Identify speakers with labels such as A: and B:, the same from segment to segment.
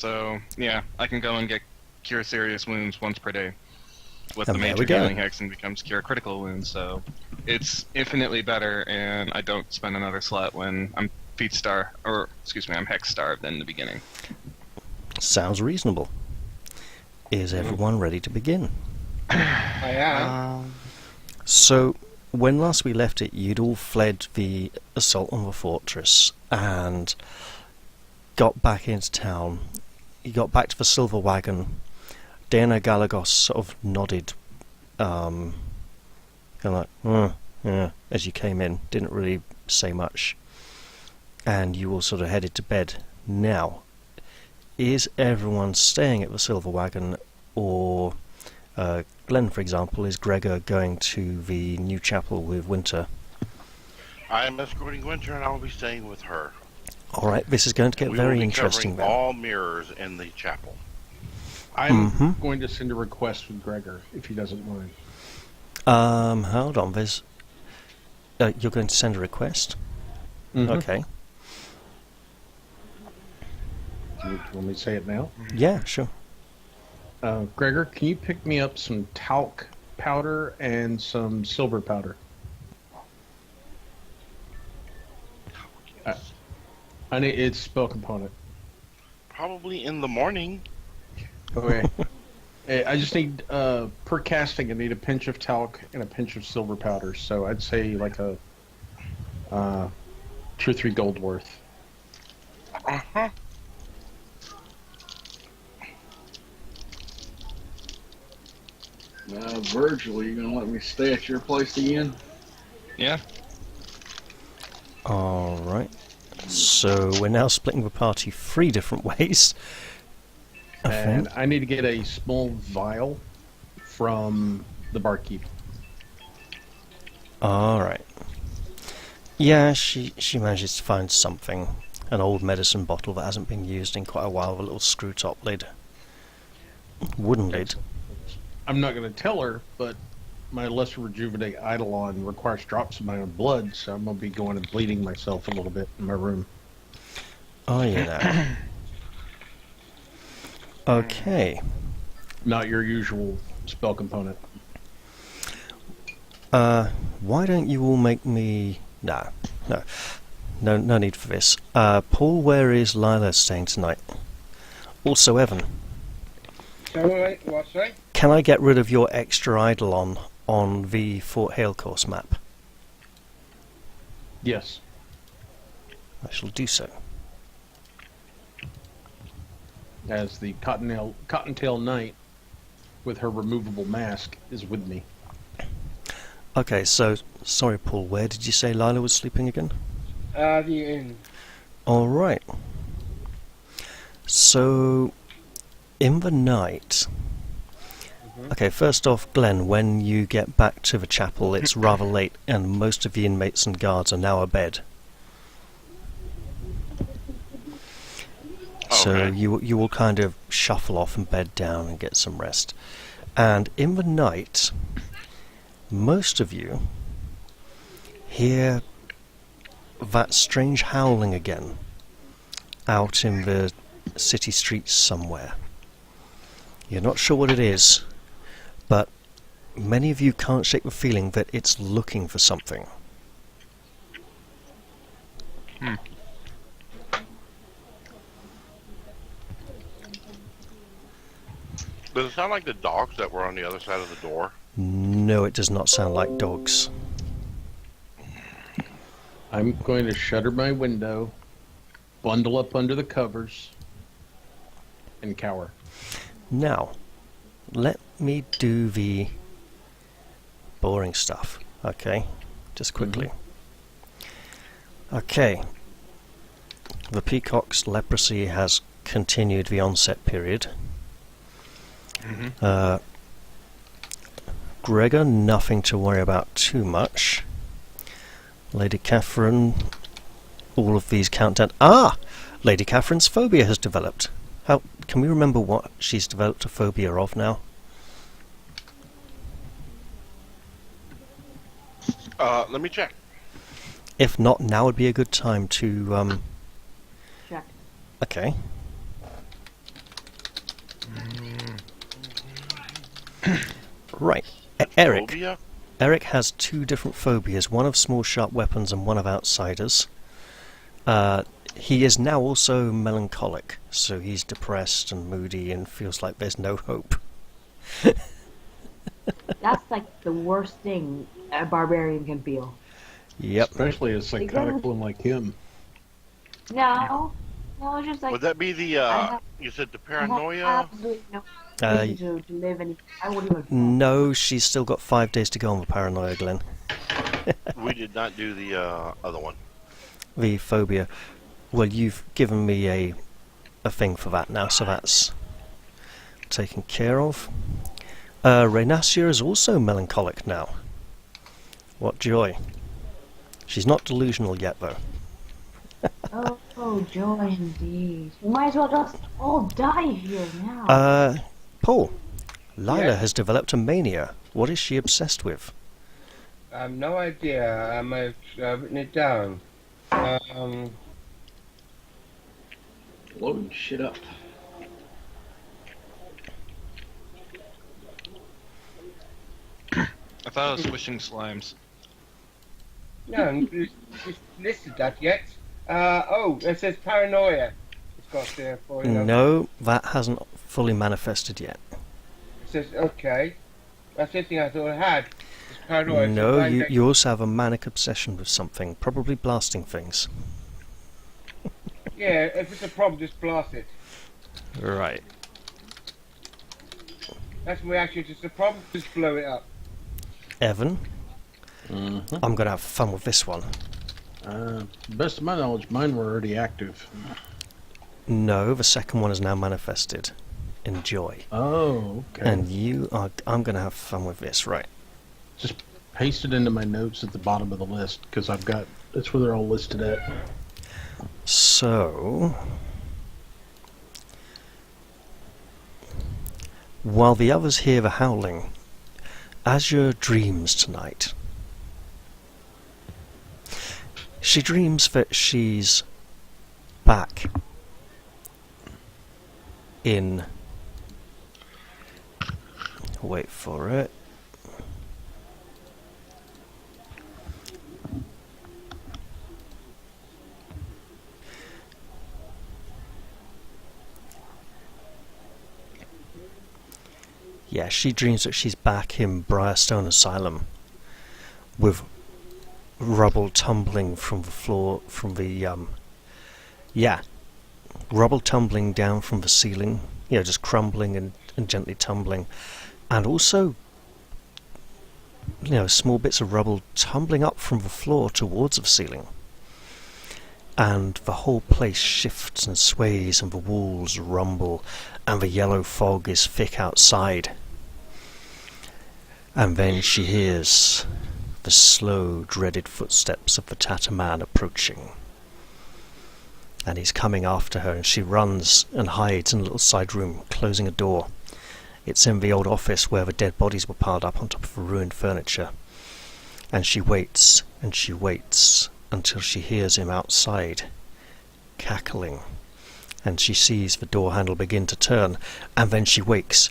A: So, yeah, I can go and get Cure Serious Wounds once per day. With the
B: And there
A: major
B: we go.
A: healing hex and becomes Cure Critical Wounds, so it's infinitely better, and I don't spend another slot when I'm I'm hex starved in the beginning.
B: Sounds reasonable. Is everyone ready to begin?
C: I am.
B: So, when last we left it, you'd all fled the assault on the fortress and got back into town. You got back to the Silver Wagon. Dana Galagos sort of nodded, kind of like, yeah, as you came in. Didn't really say much. And you all sort of headed to bed. Now, is everyone staying at the Silver Wagon, or Glenn, for example, is Gregor going to the new chapel with Winter?
D: I am escorting Winter, and I will be staying with her.
B: Alright, this is going to get very interesting then.
D: All mirrors in the chapel.
C: I'm going to send a request with Gregor, if he doesn't mind.
B: Hold on, there's... you're going to send a request? Okay.
C: Do you want me to say it now?
B: Yeah, sure.
C: Gregor, can you pick me up some talc powder and some silver powder? I need its spell component.
D: Probably in the morning.
C: Okay. I just need, per casting, I need a pinch of talc and a pinch of silver powder. So I'd say like a 2 or 3 gold worth.
D: Uh-huh.
E: Virgil, are you going to let me stay at your place again?
A: Yeah.
B: Alright. So we're now splitting the party 3 different ways.
C: And I need to get a small vial from the barkeep.
B: Alright. Yeah, she manages to find something. An old medicine bottle that hasn't been used in quite a while with a little screw top lid. Wooden lid.
C: I'm not going to tell her, but my Lesser Rejuvenate Eidolon requires drops of my own blood, so I'm going to be going and bleeding myself a little bit in my room.
B: Oh, yeah. Okay.
C: Not your usual spell component.
B: Why don't you all make me... No need for this. Paul, where is Lila staying tonight? Also, Evan.
F: Wait, what's that?
B: Can I get rid of your extra Eidolon on the Fort Hale course map?
C: Yes.
B: I shall do so.
C: As the Cottontail Knight, with her removable mask, is with me.
B: Okay, so, sorry Paul, where did you say Lila was sleeping again?
F: The inn.
B: Alright. So, in the night... Okay, first off, Glenn, when you get back to the chapel, it's rather late, and most of the inmates and guards are now abed. So
D: Okay.
B: you will kind of shuffle off and bed down and get some rest. And in the night, most of you hear that strange howling again out in the city streets somewhere. You're not sure what it is, but many of you can't shake the feeling that it's looking for something.
D: Does it sound like the dogs that were on the other side of the door?
B: No, it does not sound like dogs.
C: I'm going to shutter my window, bundle up under the covers, and cower.
B: Now, let me do the boring stuff, okay? Just quickly. Okay. The peacock's leprosy has continued the onset period. Gregor, nothing to worry about too much. Lady Catherine, all of these count down. Ah! Lady Catherine's phobia has developed. How can we remember what she's developed a phobia of now?
D: Let me check.
B: If not, now would be a good time to
G: Check.
B: Okay. Right. Eric.
D: Phobia?
B: Eric has 2 different phobias, one of small sharp weapons and one of outsiders. He is now also melancholic, so he's depressed and moody and feels like there's no hope.
G: That's like the worst thing a barbarian can feel.
B: Yep.
C: Especially a psychotic one like him.
G: No, it's just like
D: Would that be the, you said the
G: I have
D: paranoia?
G: absolutely no reason to live any. I wouldn't even.
B: No, she's still got 5 days to go on the paranoia, Glenn.
D: We did not do the other one.
B: The phobia. Well, you've given me a thing for that now, so that's taken care of. Reynacia is also melancholic now. What joy. She's not delusional yet, though.
G: Oh, joy indeed. We might as well just all die here now.
B: Paul, Lila
F: Yeah?
B: has developed a mania. What is she obsessed with?
F: I have no idea. I may have written it down.
E: Loading shit up.
A: I thought I was swishing slimes.
F: No, it's listed that yet. It says paranoia. It's got there for you.
B: No, that hasn't fully manifested yet.
F: It says, okay. That's the thing I thought I had. It's paranoia.
B: No,
F: So
B: you also have a manic obsession with something, probably blasting things.
F: Yeah, if it's a problem, just blast it.
B: Right.
F: That's my reaction. If it's a problem, just blow it up.
B: Evan,
C: Mm-hmm.
B: I'm going to have fun with this one.
C: Best of my knowledge, mine were already active.
B: No, the second one is now manifested. Enjoy.
C: Oh, okay.
B: And I'm going to have fun with this, right.
C: Just paste it into my notes at the bottom of the list, because that's where they're all listed at.
B: So, while the others hear the howling, Azure dreams tonight. She dreams that she's back in... Wait for it. Yeah, she dreams that she's back in Briarstone Asylum with rubble tumbling from the floor, rubble tumbling down from the ceiling, just crumbling and gently tumbling, and also, small bits of rubble tumbling up from the floor towards the ceiling. And the whole place shifts and sways, and the walls rumble, and the yellow fog is thick outside. And then she hears the slow, dreaded footsteps of the Tatterman approaching. And he's coming after her, and she runs and hides in a little side room, closing a door. It's in the old office where the dead bodies were piled up on top of the ruined furniture. And she waits, and she waits, until she hears him outside, cackling. And she sees the door handle begin to turn, and then she wakes,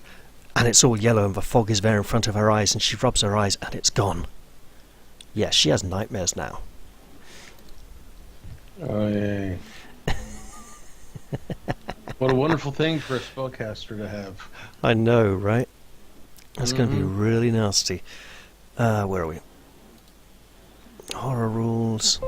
B: and it's all yellow, and the fog is there in front of her eyes, and she rubs her eyes, and it's gone. Yes, she has nightmares now.
C: Oh, yay. What a wonderful thing for a spellcaster to have.
B: I know, right? That's going to be really nasty. Where are we? Horror rules.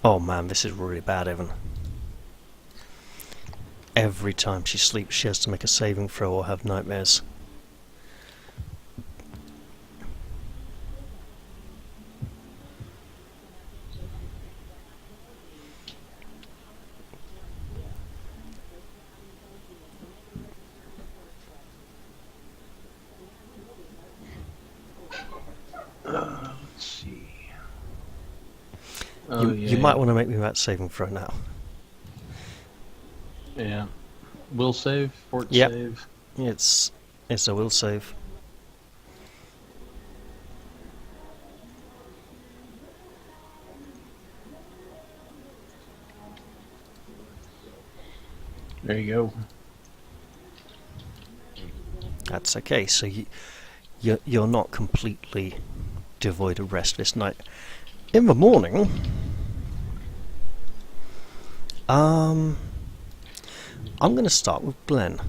B: Oh man, this is really bad, Evan. Every time she sleeps, she has to make a saving throw or have nightmares.
C: Oh,
B: You might want to make me that saving throw now.
C: Yeah. Will save, fort
B: Yep.
C: save.
B: It's a will save.
C: There you go.
B: That's okay. So you're not completely devoid of rest this night. In the morning, I'm going to start with Glenn.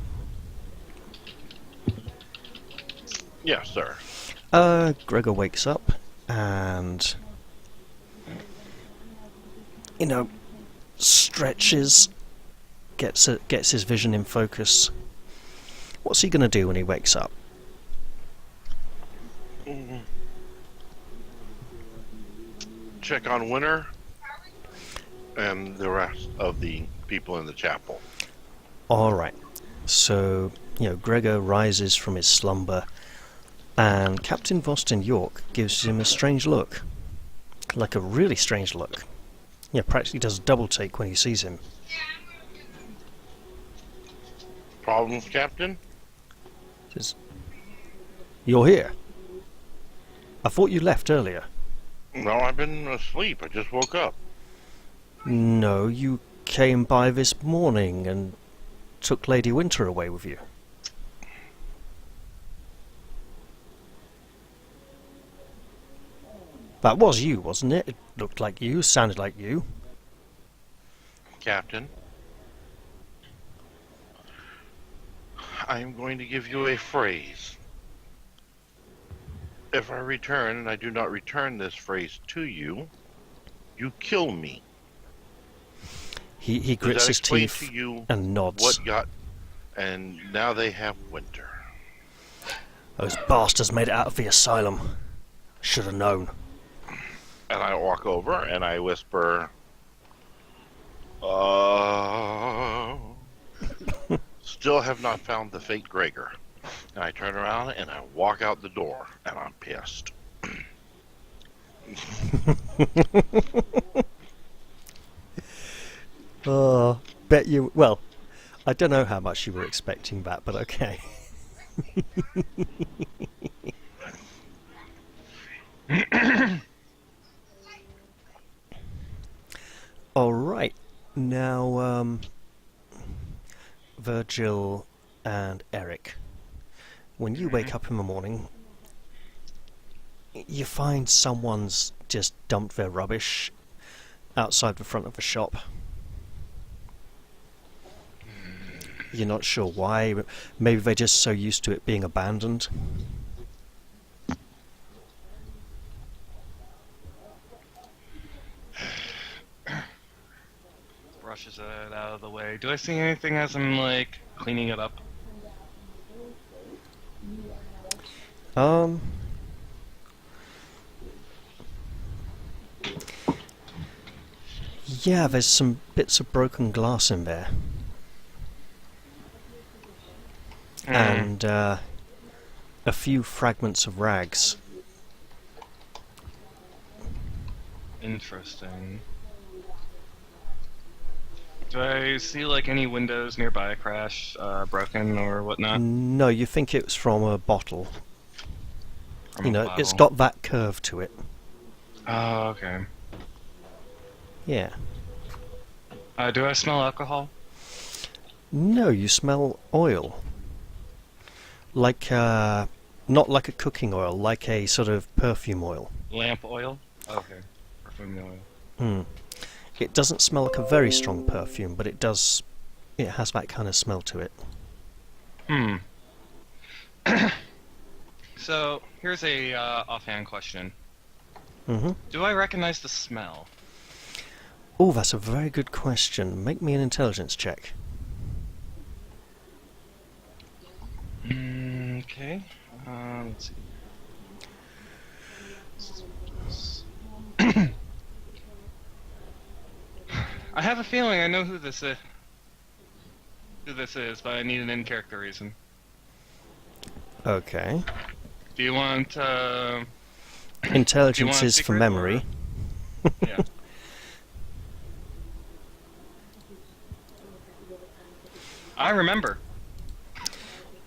D: Yes, sir.
B: Gregor wakes up and, stretches, gets his vision in focus. What's he going to do when he wakes up?
D: Check on Winter and the rest of the people in the chapel.
B: Alright. So, Gregor rises from his slumber and Captain Vostin York gives him a strange look. Like a really strange look. Practically does a double take when he sees him.
D: Problems, Captain?
B: Says, "You're here. I thought you left earlier."
D: No, I've been asleep. I just woke up.
B: "No, you came by this morning and took Lady Winter away with you." That was you, wasn't it? It looked like you, sounded like you.
D: Captain, I am going to give you a phrase. If I return and I do not return this phrase to you, you kill me.
B: He
D: Does
B: grits
D: that
B: his
D: explain
B: teeth
D: to you
B: and nods.
D: what got? And now they have Winter.
B: Those bastards made it out of the asylum. Should have known.
D: And I walk over and I whisper, still have not found the fake Gregor. And I turn around and I walk out the door and I'm pissed.
B: Oh, bet you... Well, I don't know how much you were expecting that, but okay. Alright, now, Virgil and Eric, when you wake up in the morning, you find someone's just dumped their rubbish outside the front of the shop. You're not sure why, but maybe they're just so used to it being abandoned.
A: Brushes it out of the way. Do I see anything as I'm, cleaning it up?
B: Yeah, there's some bits of broken glass in there. And a few fragments of rags.
A: Interesting. Do I see any windows nearby crash, broken or whatnot?
B: No, you think it was from a bottle.
A: From a
B: It's
A: bottle?
B: got that curve to it.
A: Oh, okay.
B: Yeah.
A: Do I smell alcohol?
B: No, you smell oil. Not like a cooking oil, like a sort of perfume oil.
A: Lamp oil? Okay. Perfume oil.
B: It doesn't smell like a very strong perfume, but it has that kind of smell to it.
A: So, here's a offhand question.
B: Mm-hmm.
A: Do I recognize the smell?
B: Oh, that's a very good question. Make me an intelligence check.
A: Okay. Let's see. I have a feeling I know who this is. But I need an in-character reason.
B: Okay.
A: Do you want?
B: Intelligence is for
A: secret,
B: memory.
A: Yeah. I remember.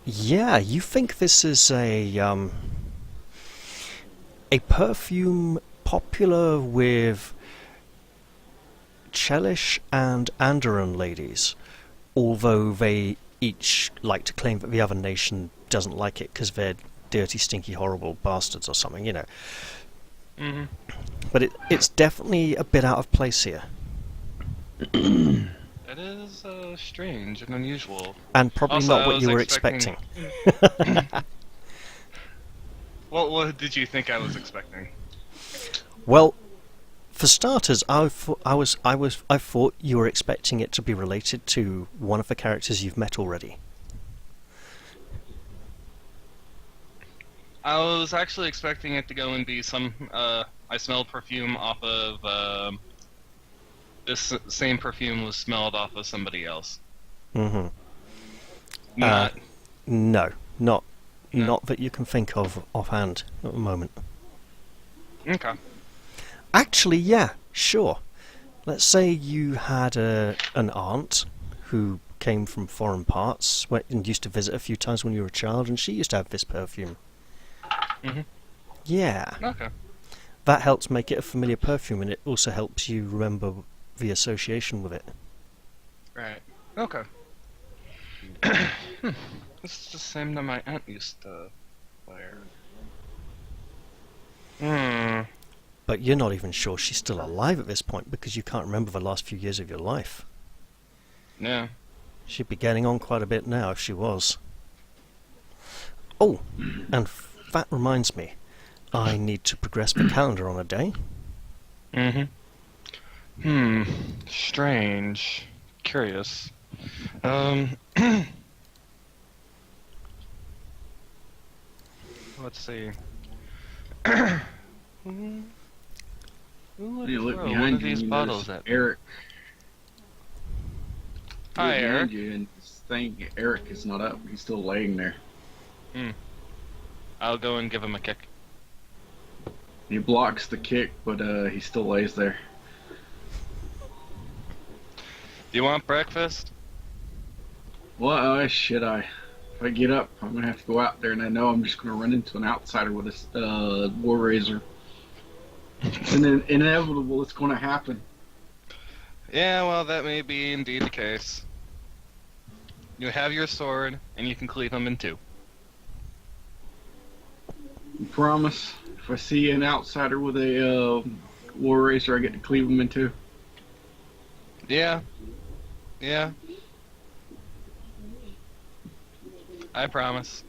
B: Yeah, you think this is a perfume popular with Chelish and Andoran ladies, although they each like to claim that the other nation doesn't like it because they're dirty, stinky, horrible bastards or something, you know.
A: Hmm.
B: But it's definitely a bit out of place here.
A: It is strange and unusual.
B: And probably
A: Also,
B: not
A: I
B: what
A: was
B: you were
A: expecting-
B: expecting.
A: What did you think I was expecting?
B: Well, for starters, I thought you were expecting it to be related to one of the characters you've met already.
A: I was actually expecting it to go and be some. I smelled perfume off of. This same perfume was smelled off of somebody else.
B: Mm-hmm.
A: Not.
B: No,
A: No.
B: not that you can think of offhand at the moment.
A: Okay.
B: Actually, yeah, sure. Let's say you had an aunt who came from foreign parts and used to visit a few times when you were a child, and she used to have this perfume.
A: Mhm.
B: Yeah,
A: Okay.
B: that helps make it a familiar perfume, and it also helps you remember the association with it.
A: Right. Okay. This is the same that my aunt used to wear.
B: But you're not even sure she's still alive at this point because you can't remember the last few years of your life.
A: Yeah.
B: She'd be getting on quite a bit now if she was. Oh, and that reminds me, I need to progress the calendar on a day.
A: Strange. Curious. Let's see. Who would
E: You look
A: throw one
E: behind
A: of
E: you
A: these
E: and
A: bottles
E: there's
A: at me?
E: Eric. You
A: Hi,
E: look behind
A: Eric.
E: you and this thing, Eric is not up. He's still laying there.
A: I'll go and give him a kick.
E: He blocks the kick, but he still lays there.
A: Do you want breakfast?
E: Why should I? If I get up, I'm gonna have to go out there, and I know I'm just gonna run into an outsider with a war razor. And then inevitable, it's gonna happen.
A: Yeah, well, that may be indeed the case. You have your sword, and you can cleave him in two.
E: You promise? If I see an outsider with a war razor, I get to cleave him in two.
A: Yeah. Yeah. I promise.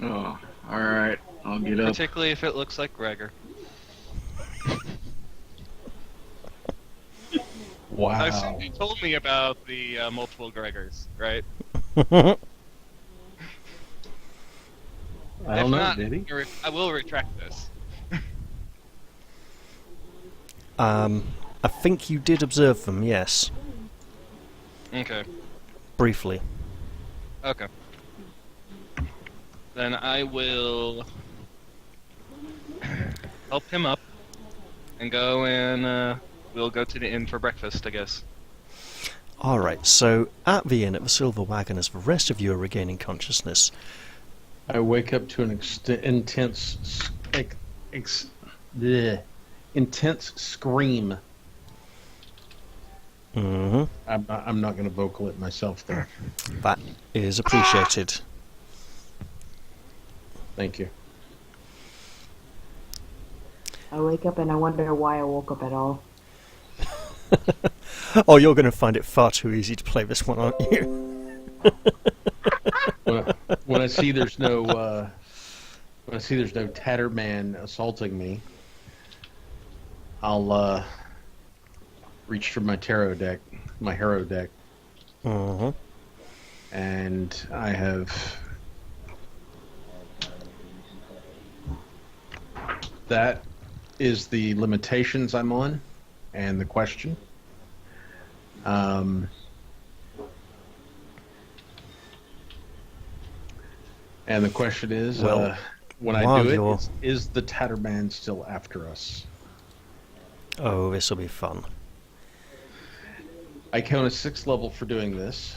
E: Oh, all right. I'll get up.
A: Particularly if it looks like Gregor.
C: Wow.
A: I assume you told me about the multiple Gregors, right?
C: I
A: If
C: don't know,
A: not,
C: did he?
A: I will retract this.
B: I think you did observe them, yes.
A: Okay.
B: Briefly.
A: Okay. Then I will help him up and go and we'll go to the inn for breakfast, I guess.
B: Alright, so at the inn at the Silver Wagon, as the rest of you are regaining consciousness,
C: I wake up to an intense scream.
B: mm-hmm,
C: I'm not going to vocal it myself, though.
B: that is appreciated.
C: Thank you.
G: I wake up and I wonder why I woke up at all.
B: Oh, you're going to find it far too easy to play this one, aren't you?
C: When I see there's no Tatterman assaulting me, I'll reach for my tarot deck, my hero deck,
B: Mm-hmm.
C: and I have that is the limitations I'm on, and the question. And the question is,
B: Well,
C: when I
B: while
C: do
B: you're-
C: it, is the Tatterman still after us?
B: Oh, this will be fun.
C: I count a 6th level for doing this.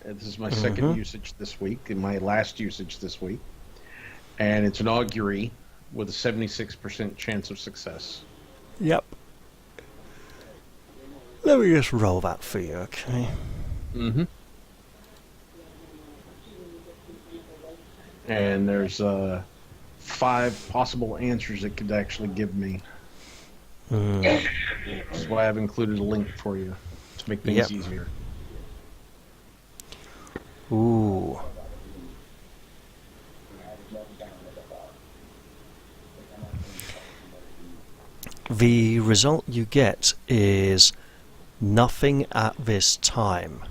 C: This is my second usage this week, and my last usage this week. And it's an augury with a 76% chance of success.
B: Yep. Let me just roll that for you, okay?
C: Mm-hmm. And there's 5 possible answers it could actually give me. This is why I've included a link for you to make things easier.
B: Ooh. The result you get is nothing at this time,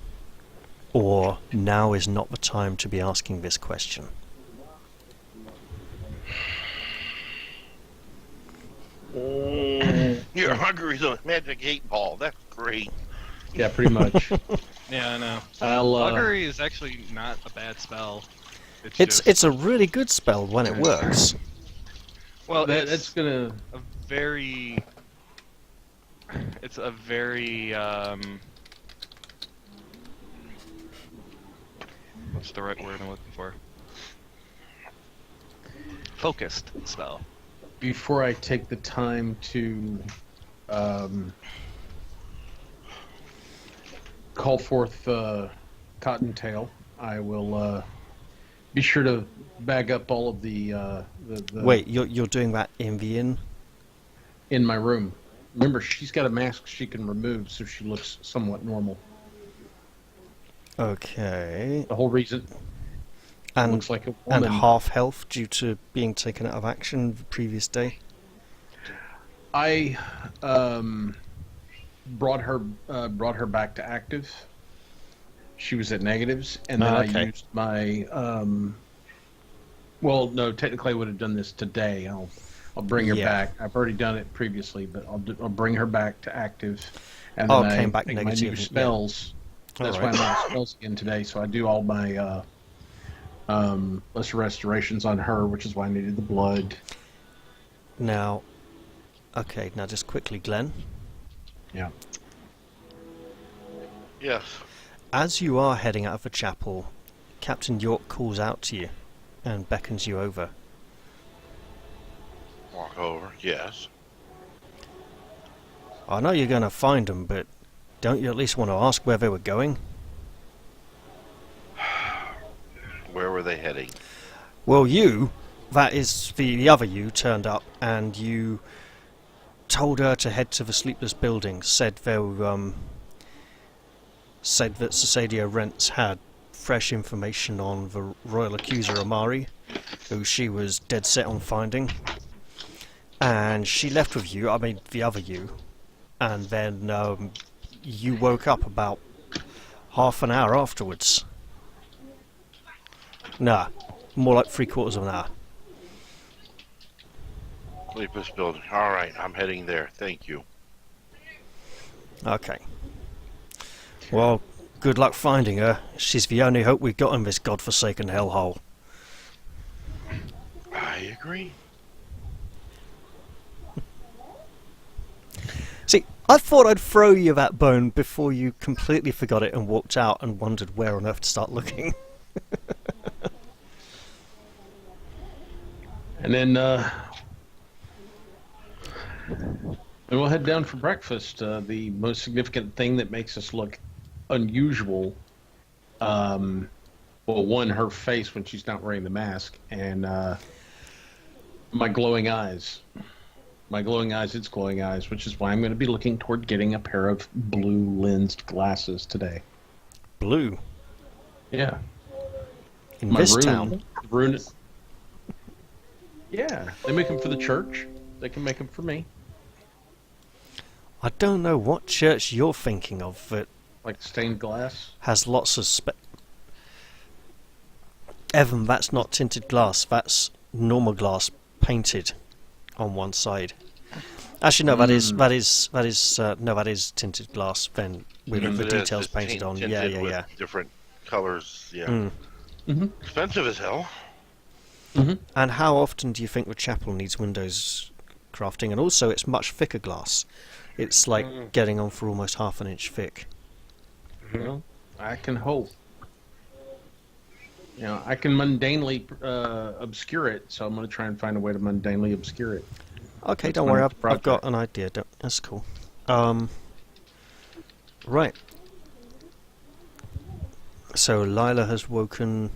B: or now is not the time to be asking this question.
D: You're hungry, so magic 8-ball. That's great.
C: Yeah, pretty much.
A: Yeah, I know.
C: I'll,
A: Augury is actually not a bad spell.
B: It's a really good spell when it works.
A: Well,
C: that's gonna.
A: It's a very what's the right word I'm looking for? Focused spell.
C: Before I take the time to call forth Cottontail, I will be sure to bag up all of the
B: Wait, you're doing that in the inn?
C: In my room. Remember, she's got a mask she can remove, so she looks somewhat normal.
B: Okay.
C: The whole reason.
B: And
C: looks like a
B: and
C: woman.
B: half health due to being taken out of action the previous day.
C: I brought her back to active. She was at negatives, and then I used my well, no, technically I would have done this today. I'll bring her back. I've already done it previously, but I'll bring her back to active, and then I
B: came back
C: take
B: negative.
C: my new spells. That's why I'm on spells again today. So I do all my lesser restorations on her, which is why I needed the blood.
B: Now, okay, now just quickly, Glenn.
C: Yeah.
D: Yes.
B: As you are heading out of the chapel, Captain York calls out to you and beckons you over.
D: Walk over. Yes.
B: I know you're going to find them, but don't you at least want to ask where they were going?
D: Where were they heading?
B: Well, you, that is the other you, turned up and you told her to head to the Sleepless Building, said that Cesadio Rents had fresh information on the Royal Accuser Amari, who she was dead set on finding. And she left with you, I mean the other you, and then you woke up about half an hour afterwards. Nah, more like 3/4 of an hour.
D: Sleepless Building. All right, I'm heading there. Thank you.
B: Okay. Well, good luck finding her. She's the only hope we've got in this godforsaken hellhole.
D: I agree.
B: See, I thought I'd throw you that bone before you completely forgot it and walked out and wondered where on earth to start looking.
C: And then we'll head down for breakfast. The most significant thing that makes us look unusual, well, one, her face when she's not wearing the mask, and my glowing eyes. My glowing eyes, it's glowing eyes, which is why I'm going to be looking toward getting a pair of blue lensed glasses today.
B: Blue?
C: Yeah.
B: In this town?
C: Yeah, they make them for the church. They can make them for me.
B: I don't know what church you're thinking of that
C: Like stained glass?
B: has lots of Evan, that's not tinted glass, that's normal glass painted on one side. Actually, no, that is tinted glass. Then with
D: Yes,
B: the
D: it is.
B: details
D: It's
B: painted on.
D: tinted
B: Yeah.
D: with different colors. Yeah.
C: Mm-hmm.
D: Expensive as hell.
C: Mm-hmm.
B: And how often do you think the chapel needs windows crafting? And also, it's much thicker glass. It's like getting on for almost half an inch thick.
C: Well, I can hope. I can mundanely obscure it, so I'm going to try and find a way to mundanely obscure it.
B: Okay,
C: That's
B: don't
C: my
B: worry,
C: next
B: I've got
C: project.
B: an idea. That's cool. Right. So Lila has woken.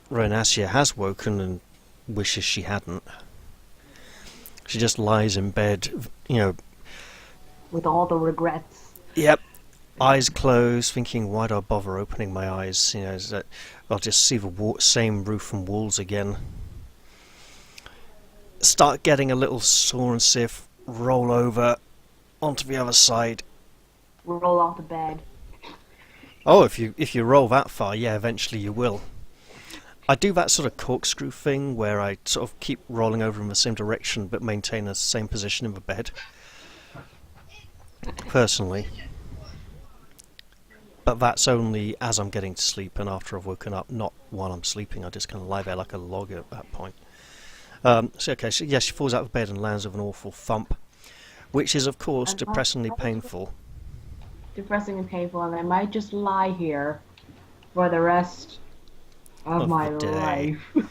B: Renasia has woken and wishes she hadn't. She just lies in bed,
G: With all the regrets.
B: Yep. Eyes closed, thinking, why do I bother opening my eyes? Is that I'll just see the same roof and walls again. Start getting a little sore and stiff, roll over onto the other side.
G: Roll off the bed.
B: Oh, if you roll that far, yeah, eventually you will. I do that sort of corkscrew thing where I sort of keep rolling over in the same direction but maintain the same position in the bed. Personally. But that's only as I'm getting to sleep and after I've woken up, not while I'm sleeping. I just kind of lie there like a log at that point. So she falls out of bed and lands with an awful thump, which is of course depressingly painful.
G: Depressing and painful, and I might just lie here for the rest of my
B: the day.
G: life.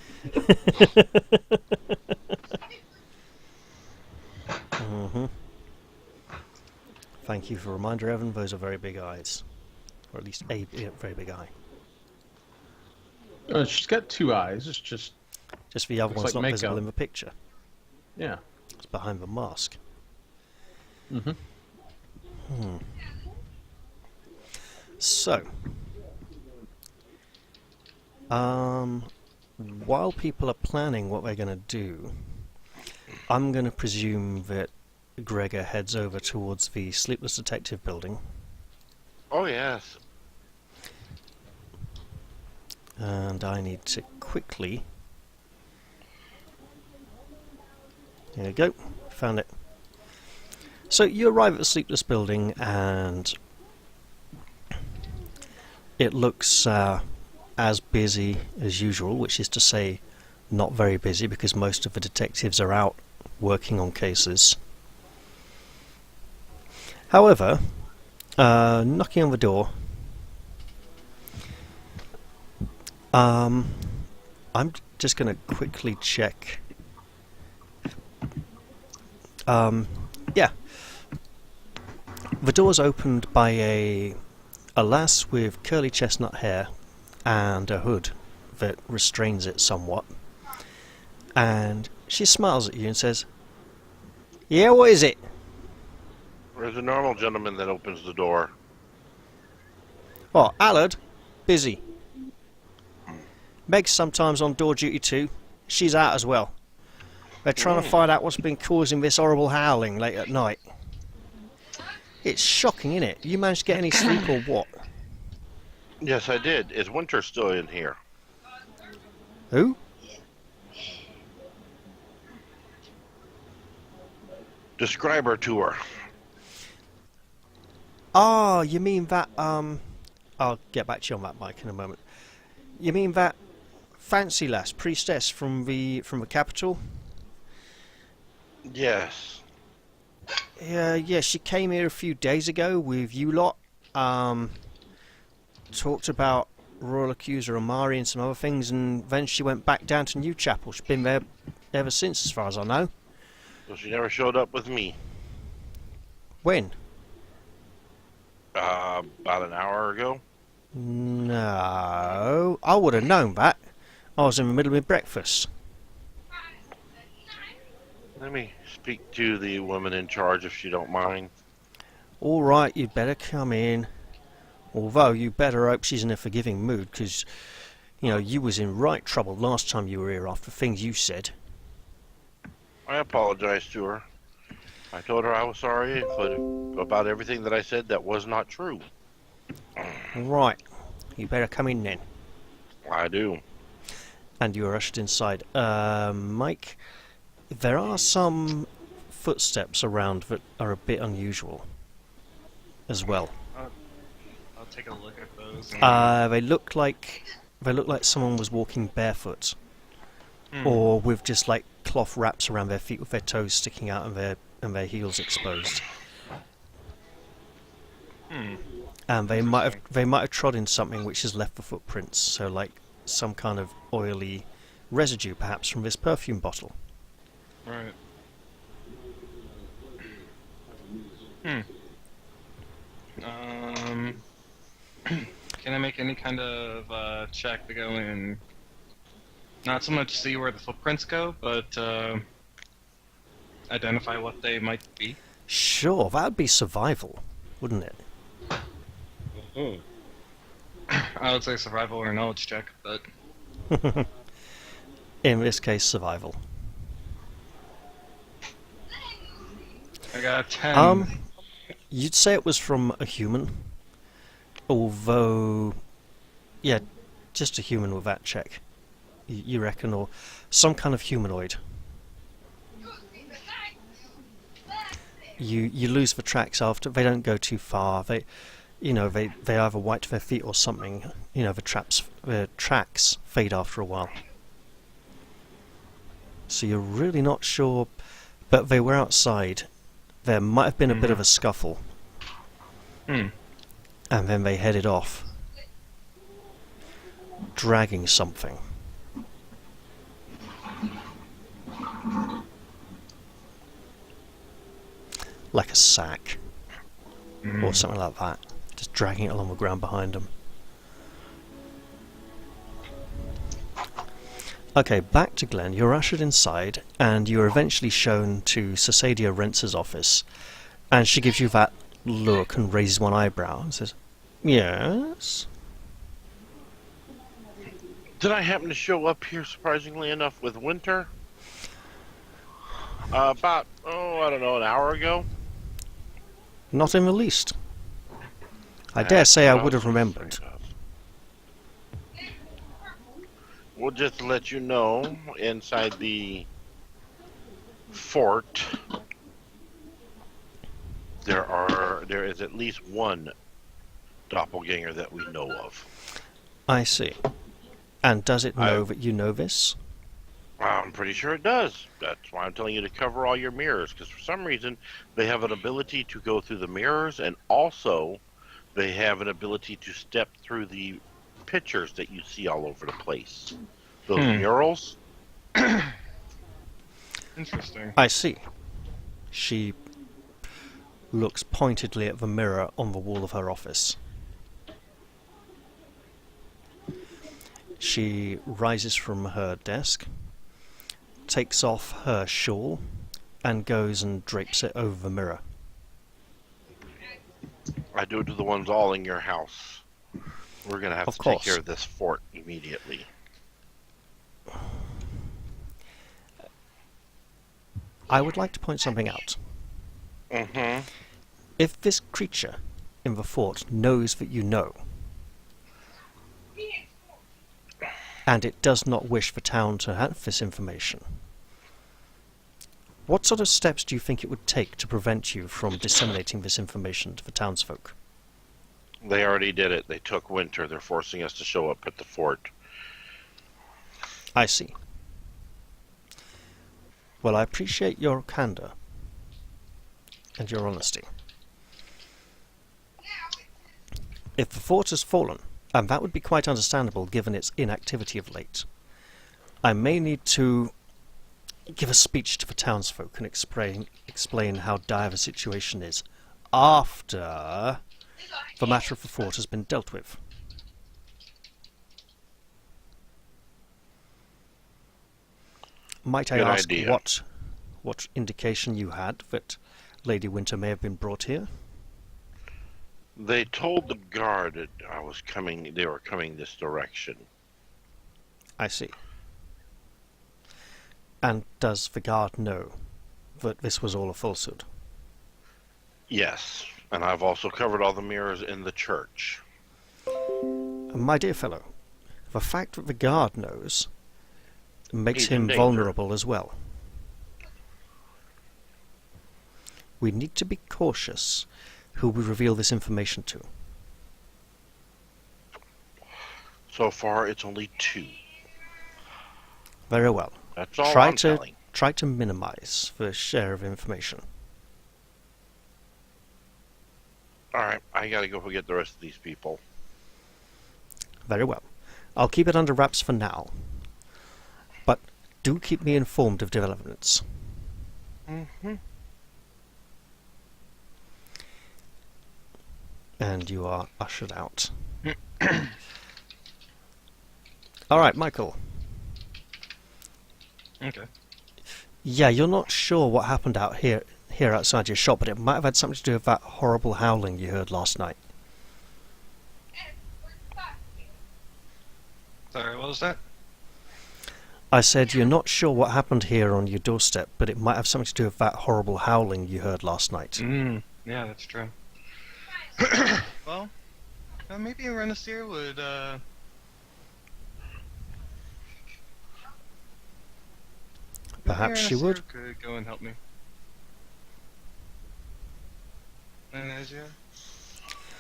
B: Thank you for a reminder, Evan. Those are very big eyes. Or at least a very big eye.
C: She's got two eyes. It's just
B: the other one's
C: like
B: not visible
C: makeup.
B: in the picture.
C: Yeah.
B: It's behind the mask. So, while people are planning what they're going to do, I'm going to presume that Gregor heads over towards the Sleepless Detective building.
D: Oh, yes.
B: And I need to quickly... There we go. Found it. So you arrive at the Sleepless building and it looks as busy as usual, which is to say not very busy because most of the detectives are out working on cases. However, knocking on the door, I'm just going to quickly check. Yeah. The door's opened by a lass with curly chestnut hair and a hood that restrains it somewhat. And she smiles at you and says, "Yeah, what is it?"
D: There's a normal gentleman that opens the door.
B: "Oh, Allard, busy. Meg's sometimes on door duty too. She's out as well. They're trying to find out what's been causing this horrible howling late at night. It's shocking, isn't it? You managed to get any sleep or what?"
D: Yes, I did. Is Winter still in here?
B: "Who?"
D: Describe her to her.
B: "Ah, you mean that, I'll get back to you on that, Mike, in a moment. You mean that fancy lass, priestess from the capital?"
D: Yes.
B: Yeah, she came here a few days ago with you lot. Talked about Royal Accuser Amari and some other things, and then she went back down to Newchapel. She's been there ever since, as far as I know.
D: So she never showed up with me.
B: When?
D: About an hour ago.
B: No, I would have known that. I was in the middle of my breakfast.
D: Let me speak to the woman in charge if she don't mind.
B: "All right, you'd better come in. Although you better hope she's in a forgiving mood, because, you was in right trouble last time you were here after things you said."
D: I apologized to her. I told her I was sorry about everything that I said that was not true.
B: "Right, you better come in then."
D: I do.
B: And you are ushered inside. Mike, there are some footsteps around that are a bit unusual as well.
A: I'll take a look at those.
B: They look like someone was walking barefoot, or with just like cloth wraps around their feet with their toes sticking out and their heels exposed. And they might have trod in something which has left the footprints, so like some kind of oily residue, perhaps from this perfume bottle.
A: Right. Can I make any kind of check to go in? Not so much see where the footprints go, but identify what they might be.
B: Sure, that would be survival, wouldn't it?
A: I would say survival or knowledge check, but
B: In this case, survival.
A: I got a 10.
B: You'd say it was from a human, although, yeah, just a human with that check, you reckon, or some kind of humanoid. You lose the tracks after. They don't go too far. They either wipe their feet or something. The tracks fade after a while. So you're really not sure, but they were outside. There might have been a bit of a scuffle. And then they headed off, dragging something. Like a sack. Or something like that. Just dragging it along the ground behind them. Okay, back to Glenn. You're ushered inside, and you're eventually shown to Cesadia Rentz's office. And she gives you that look and raises one eyebrow and says, "Yes?"
D: Did I happen to show up here, surprisingly enough, with Winter? About, I don't know, an hour ago?
B: Not in the least. I dare say I would have remembered.
D: Well, just to let you know, inside the fort, there is at least one doppelganger that we know of.
B: I see. And does it know that you know this?
D: I'm pretty sure it does. That's why I'm telling you to cover all your mirrors, because for some reason they have an ability to go through the mirrors, and also they have an ability to step through the pictures that you see all over the place. Those murals.
A: Interesting.
B: I see. She looks pointedly at the mirror on the wall of her office. She rises from her desk, takes off her shawl, and goes and drapes it over the mirror.
D: I do it to the ones all in your house. We're going to have
B: Of
D: to
B: course.
D: take care of this fort immediately.
B: I would like to point something out. If this creature in the fort knows that you know, and it does not wish the town to have this information, what sort of steps do you think it would take to prevent you from disseminating this information to the townsfolk?
D: They already did it. They took Winter. They're forcing us to show up at the fort.
B: I see. Well, I appreciate your candor and your honesty. If the fort has fallen, and that would be quite understandable given its inactivity of late, I may need to give a speech to the townsfolk and explain how dire the situation is after the matter of the fort has been dealt with. Might I
D: Good
B: ask
D: idea.
B: what indication you had that Lady Winter may have been brought here?
D: They told the guard that they were coming this direction.
B: I see. And does the guard know that this was all a falsehood?
D: Yes, and I've also covered all the mirrors in the church.
B: My dear fellow, the fact that the guard knows makes
D: He's in
B: him
D: danger.
B: vulnerable as well. We need to be cautious who we reveal this information to.
D: So far, it's only 2.
B: Very well.
D: That's all
B: Try
D: I'm telling.
B: to minimize the share of information.
D: Alright, I gotta go get the rest of these people.
B: Very well. I'll keep it under wraps for now. But do keep me informed of developments.
D: Mm-hmm.
B: And you are ushered out. Alright, Michael.
A: Okay.
B: Yeah, you're not sure what happened out here outside your shop, but it might have had something to do with that horrible howling you heard last night.
A: Sorry, what was that?
B: I said you're not sure what happened here on your doorstep, but it might have something to do with that horrible howling you heard last night.
A: Yeah, that's true. Well, maybe Renaseer would,
B: Perhaps she would.
A: Could go and help me. Renasia?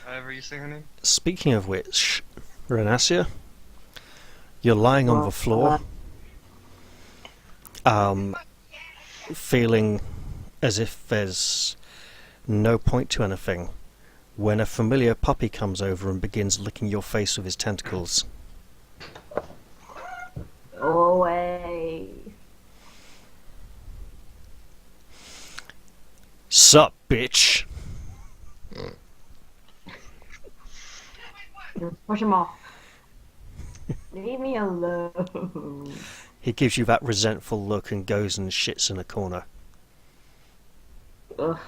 A: However you say her name?
B: Speaking of which, Renasia, you're lying on the floor, feeling as if there's no point to anything, when a familiar puppy comes over and begins licking your face with his tentacles.
G: Go away.
B: Sup, bitch?
G: Just push him off. Leave me alone.
B: He gives you that resentful look and goes and shits in a corner.
G: Ugh.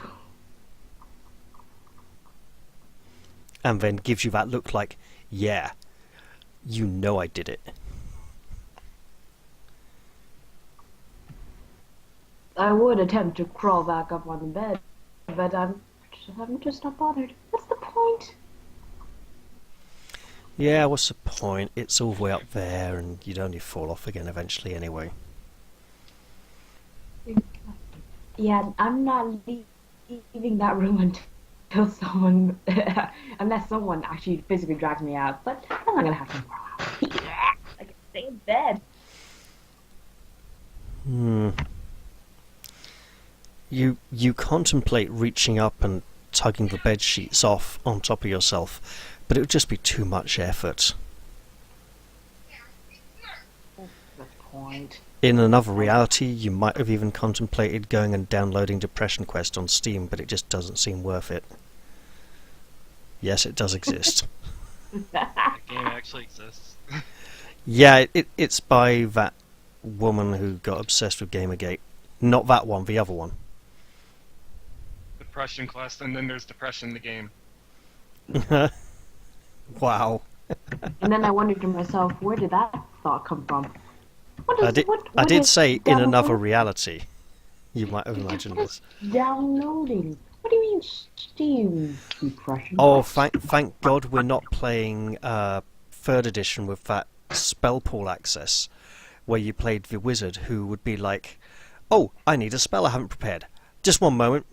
B: And then gives you that look like, yeah, you know I did it.
G: I would attempt to crawl back up on the bed, but I'm just not bothered. What's the point?
B: Yeah, what's the point? It's all the way up there, and you'd only fall off again eventually anyway.
G: Yeah, I'm not leaving that room until someone, unless someone actually physically drags me out. But I'm not gonna have to crawl out. I can stay in bed.
B: You contemplate reaching up and tugging the bed sheets off on top of yourself, but it would just be too much effort.
G: What's the point?
B: In another reality, you might have even contemplated going and downloading Depression Quest on Steam, but it just doesn't seem worth it. Yes, it does exist.
A: The game actually exists.
B: Yeah, it's by that woman who got obsessed with Gamergate. Not that one, the other one.
A: Depression Quest, and then there's Depression the game.
B: Wow.
G: And then I wondered to myself, where did that thought come from?
B: I did say in
G: downloading?
B: another reality. You might have imagined this.
G: Downloading. What do you mean Steam Depression?
B: Oh, thank God we're not playing 3rd edition with that spell pool access, where you played the wizard who would be like, oh, I need a spell I haven't prepared. Just one moment.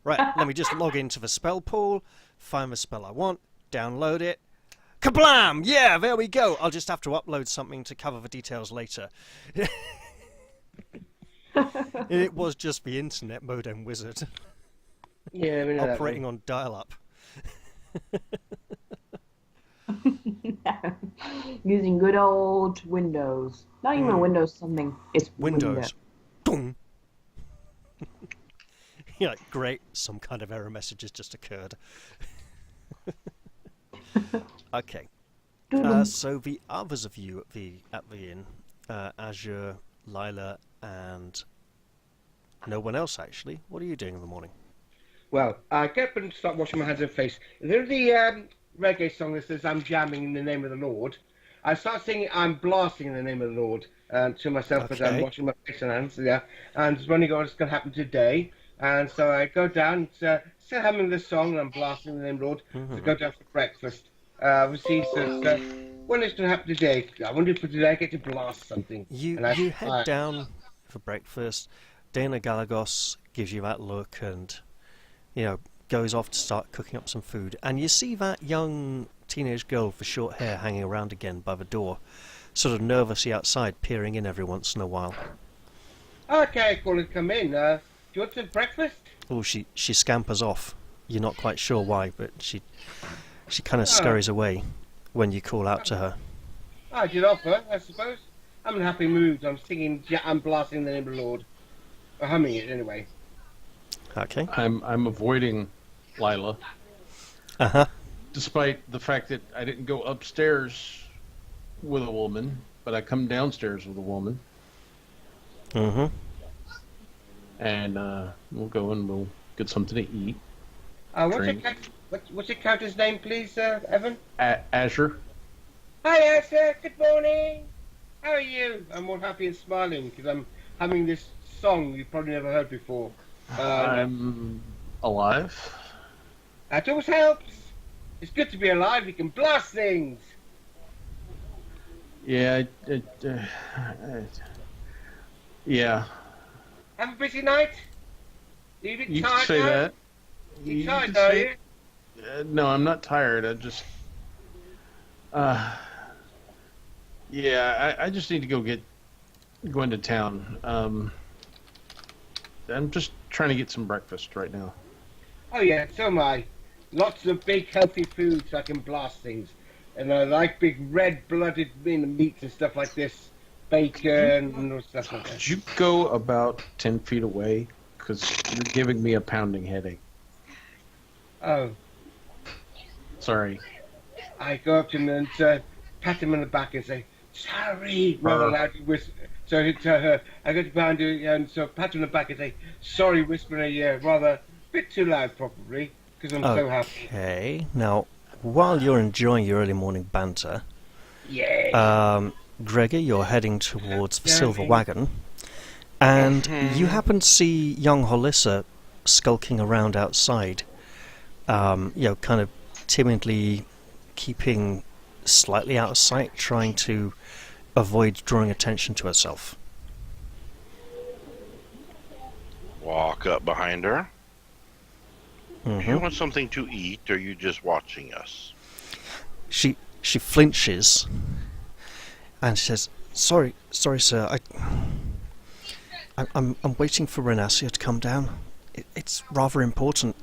B: Right, let me just log into the spell pool, find the spell I want, download it. Kablam! Yeah, there we go. I'll just have to upload something to cover the details later. It was just the internet modem wizard
F: Yeah, we know
B: operating on dial-up.
G: Using good old Windows. Not even Windows something. It's
B: Windows. Boom. You're like, great, some kind of error message has just occurred. Okay. So the others of you at the inn, Azure, Lila, and no one else actually. What are you doing in the morning?
F: Well, I get up and start washing my hands and face. There's the reggae song that says I'm jamming in the name of the Lord. I start singing I'm blasting in the name of the Lord to myself as I'm washing my face and hands. Yeah, and just wondering what's going to happen today. And so I go down, still humming this song, and I'm blasting in the name of the Lord. To go down for breakfast. Obviously, so what is going to happen today? I wonder if today I get to blast something.
B: You head down for breakfast. Dana Galagos gives you that look and, goes off to start cooking up some food. And you see that young teenage girl with the short hair hanging around again by the door, sort of nervously outside, peering in every once in a while.
F: Okay, call it come in. Do you want some breakfast?
B: Oh, she scampers off. You're not quite sure why, but she kind of
F: Oh.
B: scurries away when you call out to her.
F: I did offer, I suppose. I'm in a happy mood. I'm singing, I'm blasting the name of the Lord. Or humming it, anyway.
B: Okay.
C: I'm avoiding Lila,
B: Uh-huh.
C: despite the fact that I didn't go upstairs with a woman, but I come downstairs with a woman,
B: Mm-hmm.
C: and we'll go and we'll get something to eat. Drink.
F: What's your character's name, please, Evan?
C: Azure.
F: Hi, Asa. Good morning. How are you? I'm all happy and smiling because I'm humming this song you've probably never heard before.
C: I'm alive.
F: That always helps. It's good to be alive. You can blast things.
C: Yeah. Yeah.
F: Have a busy night. Are you a bit
C: You can
F: tired
C: say
F: now?
C: that.
F: You
C: You
F: tired,
C: can
F: are
C: say-
F: you?
C: No, I'm not tired. I just. Yeah, I just need to go into town. I'm just trying to get some breakfast right now.
F: Oh yeah, so am I. Lots of big healthy food so I can blast things. And I like big red-blooded meats and stuff like this. Bacon and all stuff like that.
C: Could you go about 10 feet away? Because you're giving me a pounding headache.
F: Oh,
C: Sorry.
F: I go up to him and pat him on the back and say, sorry, rather loudly whisper. So to her, I go to behind her and so pat her on the back and say, sorry, whispering rather a bit too loud probably, because I'm so happy.
B: Okay. Now, while you're enjoying your early morning banter,
F: Yeah.
B: Gregor, you're heading towards the
F: Yeah,
B: Silver
F: me.
B: Wagon, and you happen to see young Holissa skulking around outside, kind of timidly keeping slightly out of sight, trying to avoid drawing attention to herself.
D: Walk up behind her. Do you
B: Hmm.
D: want something to eat, or are you just watching us?
B: She flinches, and she says, "Sorry, sir. I'm waiting for Renacia to come down. It's rather important."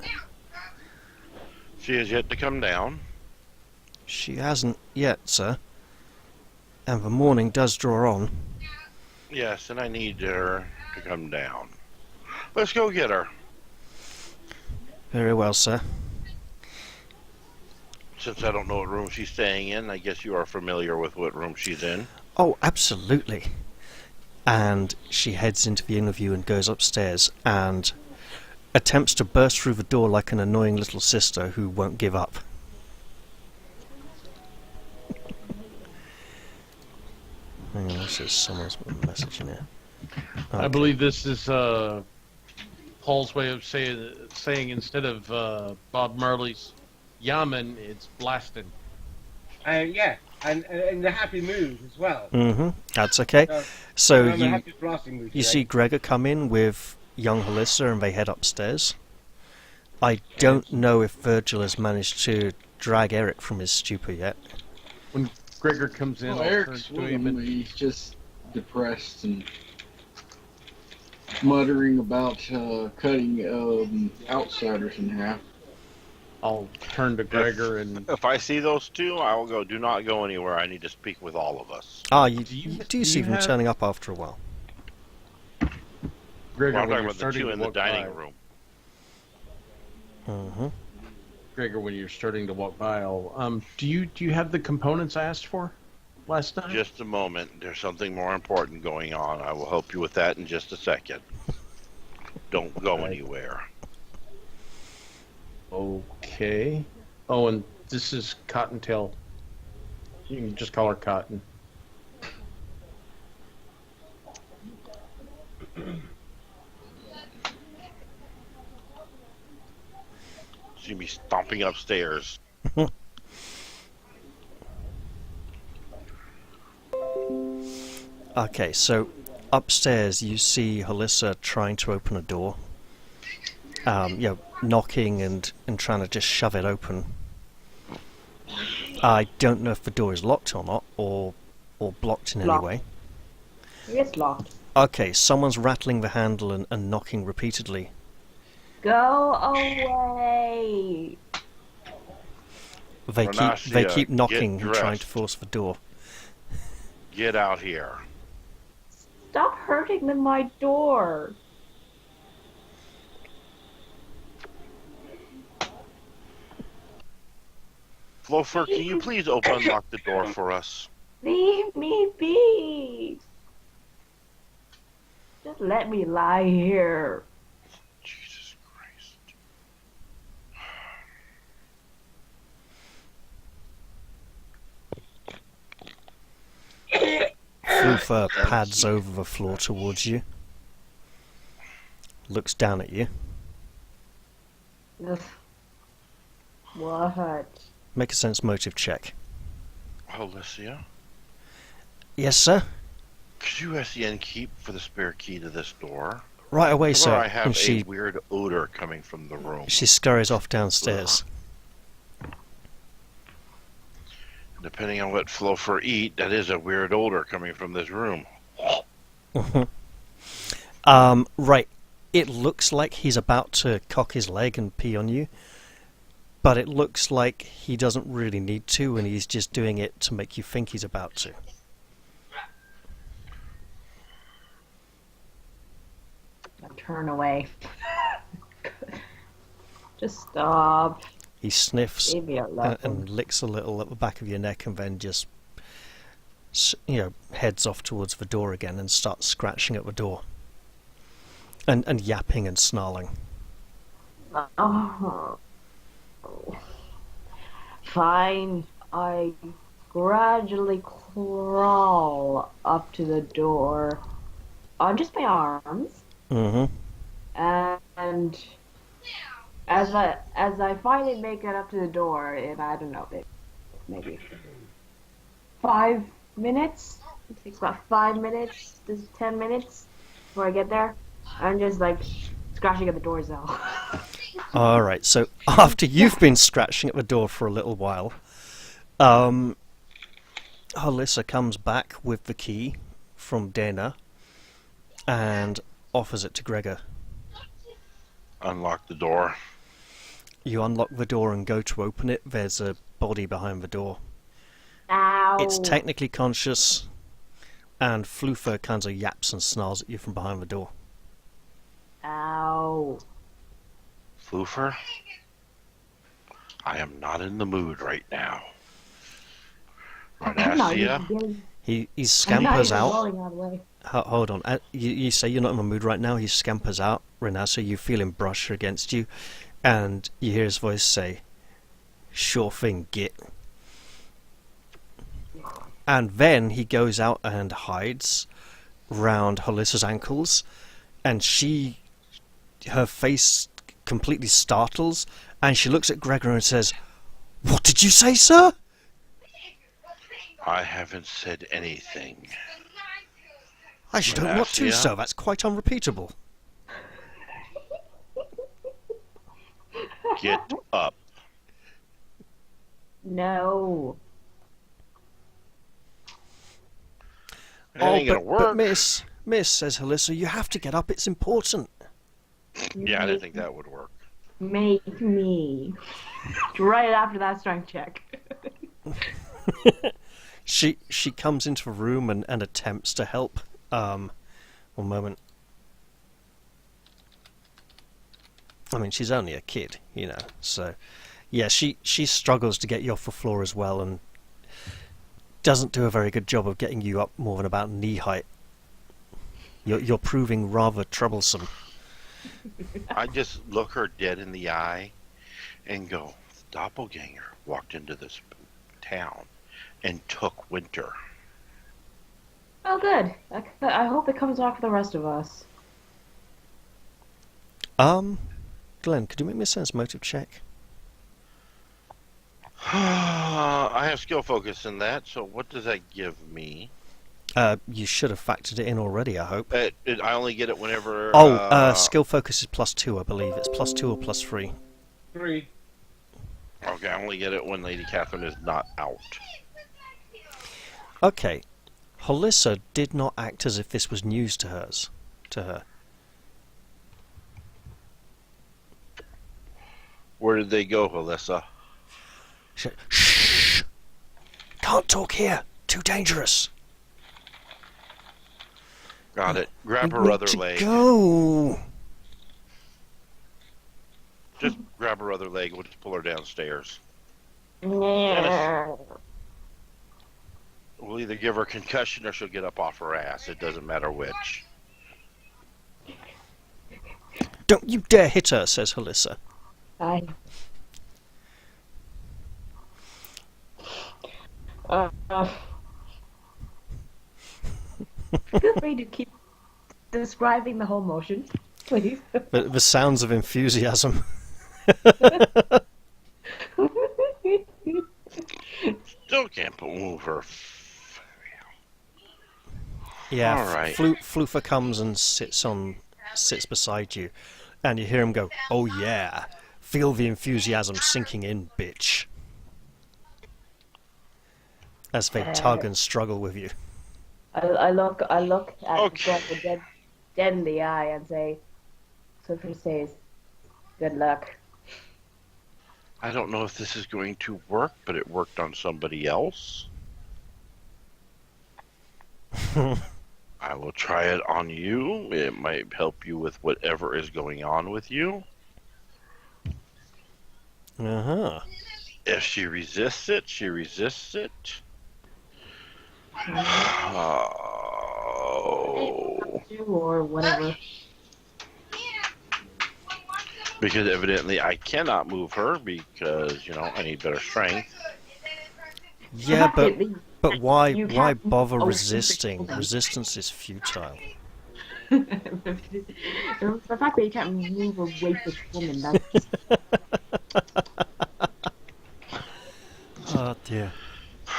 D: She has yet to come down.
B: She hasn't yet, sir. And the morning does draw on.
D: Yes, and I need her to come down. Let's go get her.
B: Very well, sir.
D: Since I don't know what room she's staying in, I guess you are familiar with what room she's in.
B: Oh, absolutely. And she heads into the interview and goes upstairs and attempts to burst through the door like an annoying little sister who won't give up. Hang on, this is someone's message in here.
C: I
B: Okay.
C: believe this is Paul's way of saying instead of Bob Marley's Yaman, it's blasting.
F: Yeah, and in the happy mood as well.
B: Mm-hmm. That's okay.
F: So
B: So
F: I'm in a
B: you
F: happy blasting mood
B: you
F: today.
B: see Gregor come in with young Holissa and they head upstairs. I don't know if Virgil has managed to drag Eric from his stupor yet.
C: When Gregor comes in,
E: Well,
C: I'll
E: Eric's
C: turn to
E: with
C: him
E: him.
C: and
E: He's just depressed and muttering about cutting outsiders in half.
C: I'll turn to Gregor and
D: If I see those two, I will go, do not go anywhere. I need to speak with all of us.
B: Ah, you
C: Do you-
B: do
C: do
B: see
C: you
B: them
C: have-
B: turning up after a while.
C: Gregor,
D: Well, I'm
C: when
D: talking
C: you're
D: about the
C: starting
D: two
C: to
D: in the
C: walk
D: dining
C: by,
D: room.
B: Mm-hmm.
C: Gregor, when you're starting to walk by, do you have the components I asked for last night?
D: Just a moment. There's something more important going on. I will help you with that in just a second. Don't go
C: Right.
D: anywhere.
C: Okay. Oh, and this is Cottontail. You can just call her Cotton.
D: She'll be stomping upstairs.
B: Okay, so upstairs you see Holissa trying to open a door. Knocking and trying to just shove it open. I don't know if the door is locked or not, or blocked in any
G: Locked.
B: way.
G: It's locked.
B: Okay, someone's rattling the handle and knocking repeatedly.
G: Go away.
B: They
D: Renacia,
B: keep knocking
D: get
B: and trying to
D: dressed.
B: force the door.
D: Get out here.
G: Stop hurting my door.
D: Flofer, can you please unlock the door for us?
G: Leave me be. Just let me lie here.
D: Jesus Christ.
B: Floofer pads over the floor towards you. Looks down at you.
G: Ugh. What?
B: Make a sense motive check.
D: Alicia,
B: Yes, sir?
D: could you ask the innkeep for the spare key to this door?
B: Right away,
D: Or
B: sir.
D: I have
B: And
D: a weird odor coming from the room.
B: she scurries off downstairs.
D: Depending on what Flofer eat, that is a weird odor coming from this room.
B: Right. It looks like he's about to cock his leg and pee on you, but it looks like he doesn't really need to, and he's just doing it to make you think he's about to.
G: Turn away. Just stop.
B: He sniffs
G: Leave me alone.
B: and licks a little at the back of your neck, and then just, heads off towards the door again and starts scratching at the door. And yapping and snarling.
G: Oh. Fine. I gradually crawl up to the door on just my arms,
B: Mm-hmm.
G: and as I finally make it up to the door, in I don't know, maybe 5 minutes. It takes about 5 minutes to 10 minutes before I get there. I'm just like scratching at the door now.
B: Alright, so after you've been scratching at the door for a little while, Alyssa comes back with the key from Dana and offers it to Gregor.
D: Unlock the door.
B: You unlock the door and go to open it. There's a body behind the door.
G: Ow.
B: It's technically conscious, and Floofer kind of yaps and snarls at you from behind the door.
G: Ow.
D: Floofer, I am not in the mood right now.
G: I'm not
D: Renacia,
G: even getting-
B: He
G: I'm not
B: scampers
G: even
B: out.
G: rolling out of the way.
B: Hold on. You say you're not in the mood right now. He scampers out. Renassa, you feel him brush against you, and you hear his voice say, "Sure thing, git." And then he goes out and hides round Holissa's ankles, and her face completely startles, and she looks at Gregor and says, "What did you say, sir?"
D: I haven't said anything.
B: I should hope not to,
D: Renacia?
B: sir. That's quite unrepeatable.
D: Get up.
G: No.
D: It ain't gonna work.
B: But miss, says Halissa, you have to get up. It's important.
D: Yeah, I didn't think that would work.
G: Make me. Right after that strength check.
B: She comes into the room and attempts to help. One moment. I mean, she's only a kid, so yeah, she struggles to get you off the floor as well, and doesn't do a very good job of getting you up more than about knee height. You're proving rather troublesome.
D: I just look her dead in the eye and go, the doppelganger walked into this town and took Winter.
G: Oh, good. I hope it comes back for the rest of us.
B: Glenn, could you make me a sense motive check?
D: I have skill focus in that, so what does that give me?
B: You should have factored it in already, I hope.
D: I only get it whenever...
B: Skill focus is +2, I believe. It's +2 or +3.
C: 3.
D: Okay, I only get it when Lady Catherine is not out.
B: Okay. Holyssa did not act as if this was news to her.
D: Where did they go, Alyssa?
B: She said, "Shh! Can't talk here. Too dangerous."
D: Got it. Grab
B: We
D: her
B: need
D: other
B: to
D: leg.
B: Go.
D: Just grab her other leg. We'll just pull her downstairs.
G: Yeah.
D: We'll either give her concussion or she'll get up off her ass. It doesn't matter which.
B: Don't you dare hit her, says Holyssa.
G: I. Feel free to keep describing the whole motion, please.
B: The sounds of enthusiasm.
D: Still can't move her.
B: Yeah,
D: All right.
B: Floofer comes and sits beside you, and you hear him go, "Oh yeah, feel the enthusiasm sinking in, bitch." As they tug and struggle with you.
G: I look at
D: Okay.
G: the dead in the eye and say, Sophie says, "Good luck."
D: I don't know if this is going to work, but it worked on somebody else. I will try it on you. It might help you with whatever is going on with you.
B: Uh-huh.
D: If she resists it, she resists it. Oh.
G: Or whatever.
D: Because evidently I cannot move her because, I need better strength.
B: Yeah, but why
G: You
B: why
G: can't-
B: bother
G: oh,
B: resisting?
G: okay.
B: Resistance is futile.
G: The fact that you can't move a weightless woman, that's just...
B: Oh dear.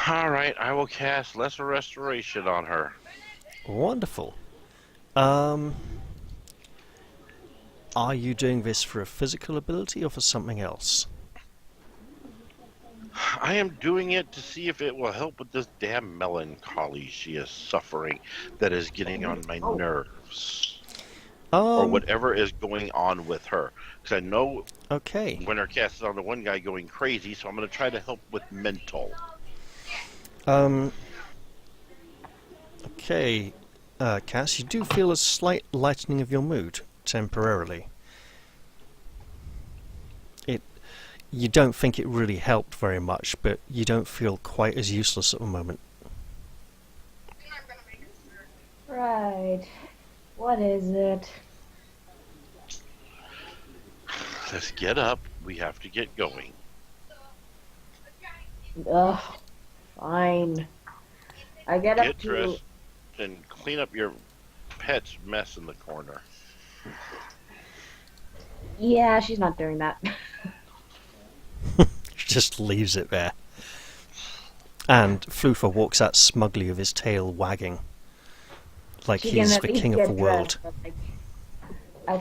D: Alright, I will cast Lesser Restoration on her.
B: Wonderful. Are you doing this for a physical ability or for something else?
D: I am doing it to see if it will help with this damn melancholy she is suffering that is getting on my nerves. Or whatever is going on with her. Because I know
B: Okay.
D: when her cast is on the one guy going crazy, so I'm going to try to help with mental.
B: Okay, Cass, you do feel a slight lightening of your mood, temporarily. You don't think it really helped very much, but you don't feel quite as useless at the moment.
G: Right. What is it?
D: Let's get up. We have to get going.
G: Ugh. Fine. I get up
D: Get
G: to...
D: dressed and clean up your pet's mess in the corner.
G: Yeah, she's not doing that.
B: Just leaves it there. And Floofer walks out smugly with his tail wagging. Like
G: She
B: he's
G: can at
B: the
G: least
B: king of
G: get
B: the world.
G: dressed, but,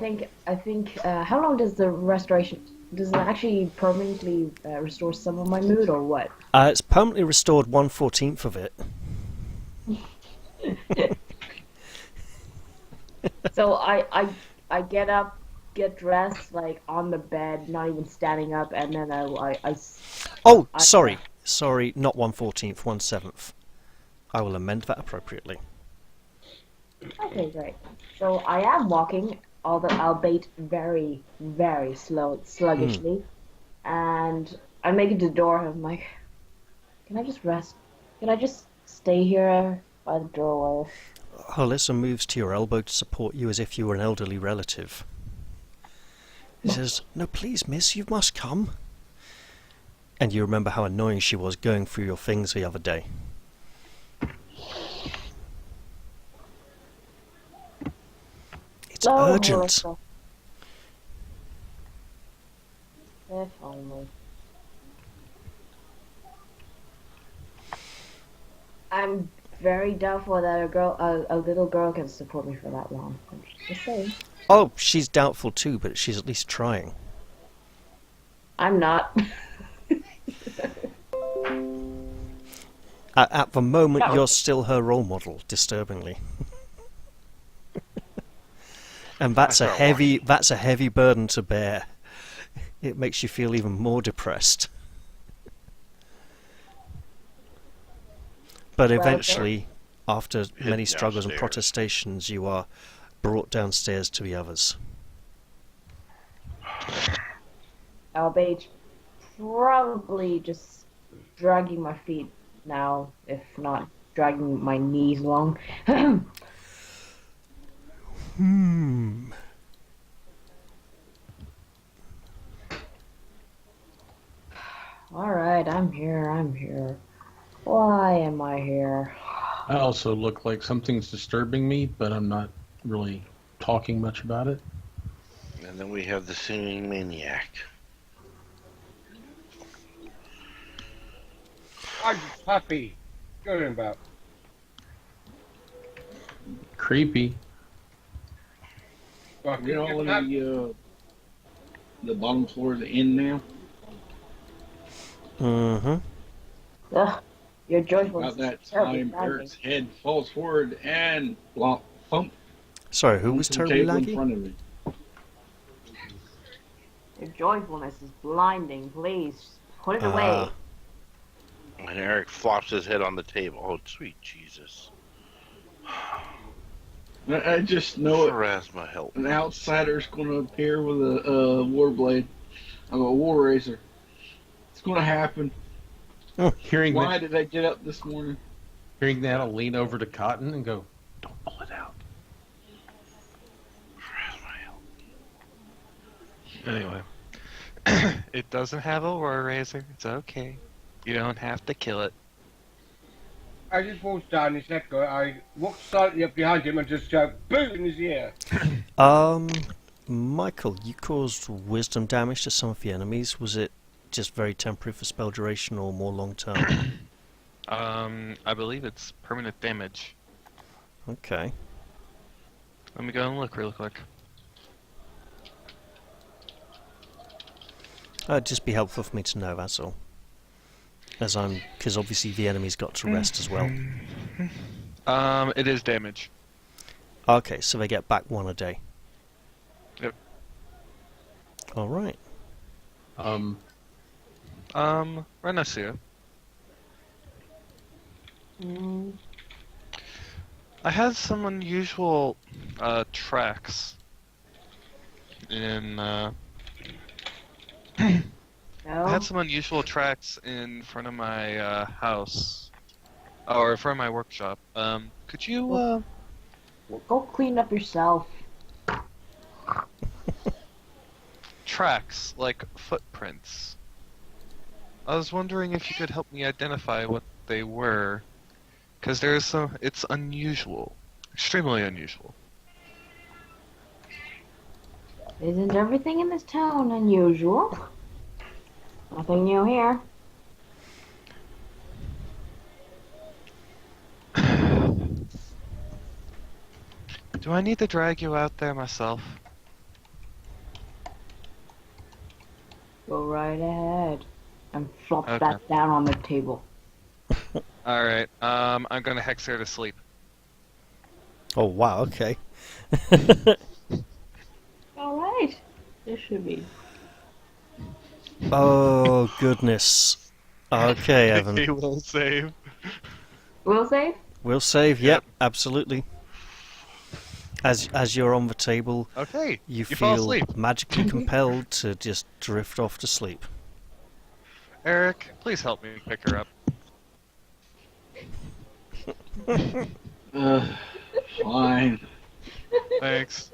G: like, I think, how long does the restoration, does it actually permanently restore some of my mood, or what?
B: It's permanently restored 1/14 of it.
G: So I get up, get dressed, like, on the bed, not even standing up, and then
B: Oh,
G: I-
B: sorry, not 1/14, 1/7. I will amend that appropriately.
G: Okay, great. So I am walking, albeit very, very sluggishly, and I make it to the door, and I'm like, can I just rest? Can I just stay here by the doorway?
B: Holyssa moves to your elbow to support you as if you were an elderly relative. He says, "No, please, miss, you must come." And you remember how annoying she was going through your things the other day. It's
G: Oh,
B: urgent.
G: Melissa. If only. I'm very doubtful that a little girl can support me for that long. I'm just saying.
B: Oh, she's doubtful too, but she's at least trying.
G: I'm not.
B: At the moment,
G: No.
B: you're still her role model, disturbingly. And that's a heavy burden to bear. It makes you feel even more depressed. But eventually, after many struggles and
D: downstairs.
B: protestations, you are brought downstairs to the others.
G: Albeit probably just dragging my feet now, if not dragging my knees along. Alright, I'm here. Why am I here?
C: I also look like something's disturbing me, but I'm not really talking much about it.
D: And then we have the singing maniac.
F: I'm puppy. Go on about.
C: Creepy.
F: Well,
E: You know, the bottom floor of the inn now.
B: Mm-hmm.
G: Ugh, your joyfulness
E: About that
G: is terribly
E: time,
G: lacking.
E: Eric's head falls forward and blomp, thump.
B: Sorry, who was
E: onto the
B: terribly
E: table in
B: laggy?
E: front of me.
G: Your joyfulness is blinding. Please, put it away.
D: And Eric flops his head on the table. Oh, sweet Jesus.
E: I just know it.
D: Pharasma, help.
E: An outsider's going to appear with a war blade, a war razor. It's going to happen.
C: Hearing
E: Why
C: that,
E: did I get up this morning?
C: I'll lean over to Cotton and go, "Don't pull it out."
A: Anyway. It doesn't have a war razor. It's okay. You don't have to kill it.
F: I just walked down his head. I walked silently up behind him and just shout, "Boo!" in his ear.
B: Michael, you caused wisdom damage to some of the enemies. Was it just very temporary for spell duration or more long term?
A: I believe it's permanent damage.
B: Okay.
A: Let me go and look real quick.
B: It'd just be helpful for me to know, that's all. Because obviously the enemy's got to rest as well.
A: It is damage.
B: Okay, so they get back 1 a day.
A: Yep.
B: Alright.
A: Renacia. I had some unusual tracks in I had some unusual tracks in front of my house, or in front of my workshop. Could you
G: Well, go clean up yourself.
A: tracks like footprints? I was wondering if you could help me identify what they were, because there's some. It's unusual, extremely unusual.
G: Isn't everything in this town unusual? Nothing new here.
A: Do I need to drag you out there myself?
G: Go right ahead. And flop
A: Okay.
G: that down on the table.
A: Alright, I'm gonna hex her to sleep.
B: Oh, wow, okay.
G: Alright. This should be.
B: Oh, goodness. Okay, Evan.
A: He will save.
G: Will save?
B: We'll save, yep, absolutely. As you're on the table,
A: Okay,
B: you
A: fall
B: feel
A: asleep.
B: magically compelled to just drift off to sleep.
A: Eric, please help me pick her up.
E: Fine.
A: Thanks.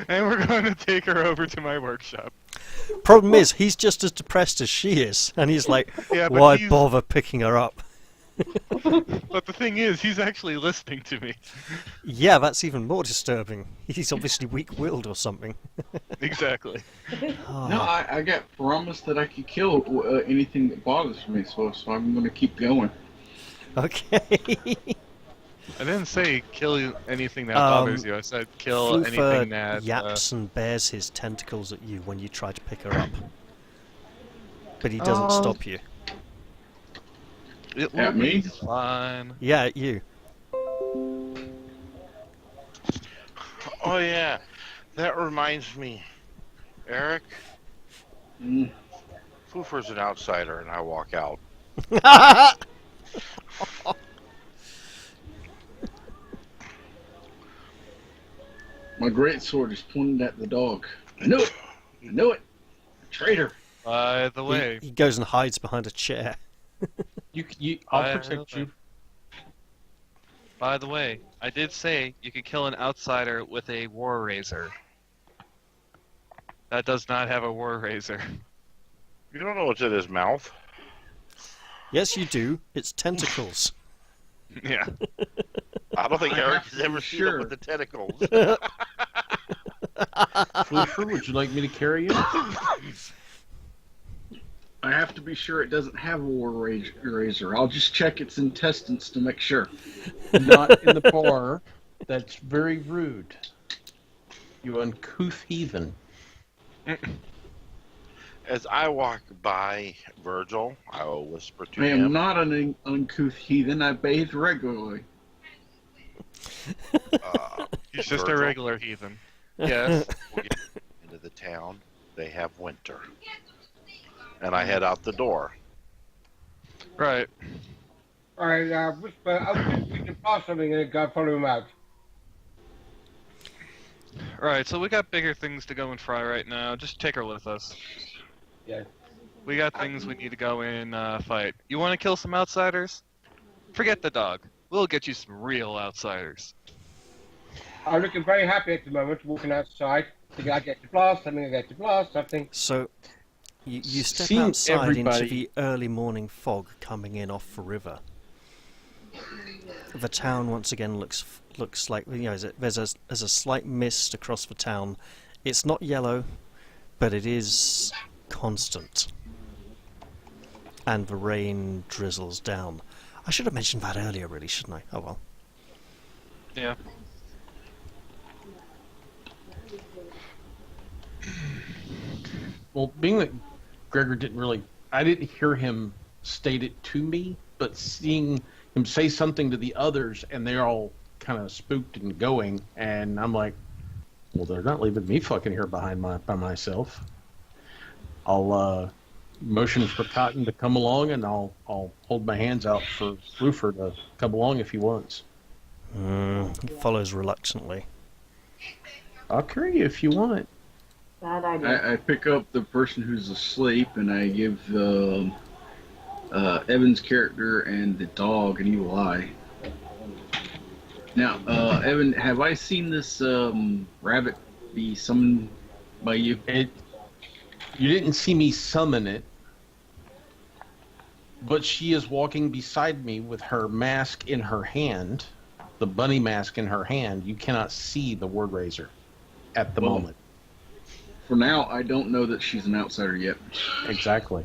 A: And we're going to take her over to my workshop.
B: Problem is, he's just as depressed as she is, and he's like,
A: Yeah, but
B: why
A: he's-
B: bother picking her up?
A: But the thing is, he's actually listening to me.
B: Yeah, that's even more disturbing. He's obviously weak-willed or something.
A: Exactly.
E: No, I got promised that I could kill anything that bothers me, so I'm going to keep going.
B: Okay.
A: I didn't say kill anything that bothers you. I said kill
B: Fulfer
A: anything that...
B: yaps and bears his tentacles at you when you try to pick her up. But he doesn't stop you.
A: It
E: At
A: will
E: me?
A: be fine.
B: Yeah, you.
D: Oh yeah, that reminds me, Eric.
E: Mm.
D: Foofer's an outsider, and I walk out.
E: My great sword is pointed at the dog. I knew it. I knew it. Traitor.
A: By the way,
B: He goes and hides behind a chair.
C: I'll protect you.
A: By the way, I did say you could kill an outsider with a war razor. That does not have a war razor.
D: You don't know what's in his mouth.
B: Yes, you do. It's tentacles.
A: Yeah.
D: I don't think
E: I
D: Eric
E: have to
D: has ever
E: be
D: seen
E: sure.
D: it with the tentacles.
C: Flusher, would you like me to carry you?
E: I have to be sure it doesn't have a war razor. I'll just check its intestines to make sure.
C: Not in the bar. That's very rude. You uncouth heathen.
D: As I walk by Virgil, I will whisper to
E: I am
D: him.
E: not an uncouth heathen. I bathe regularly.
A: He's just a
D: Virgil,
A: regular heathen. Yes.
D: we'll get into the town. They have winter. And I head out the door.
A: Right.
F: Alright, whisper, we can pass something and go follow him out.
A: Right, so we got bigger things to go and fry right now. Just take her with us.
F: Yeah.
A: We got things we need to go in, fight. You want to kill some outsiders? Forget the dog. We'll get you some real outsiders.
F: I'm looking very happy at the moment, walking outside. Thinking I get to blast something, I get to blast something.
B: So, you step
C: Seeing
B: outside into
C: everybody-
B: the early morning fog coming in off the river. The town once again looks like, you know, there's a slight mist across the town. It's not yellow, but it is constant. And the rain drizzles down. I should have mentioned that earlier, really, shouldn't I? Oh well.
A: Yeah.
C: Well, being that Gregor I didn't hear him state it to me, but seeing him say something to the others and they're all kind of spooked and going, and I'm like, well, they're not leaving me fucking here by myself. I'll motion for Cotton to come along, and I'll hold my hands out for Roofer to come along if he wants.
B: He follows reluctantly.
C: I'll carry you if you want.
G: Bad idea.
E: I pick up the person who's asleep, and I give Evan's character and the dog an evil eye. Now, Evan, have I seen this rabbit be summoned by you?
C: You didn't see me summon it, but she is walking beside me with her mask in her hand, the bunny mask in her hand. You cannot see the word razor at the moment.
E: For now, I don't know that she's an outsider yet.
C: Exactly.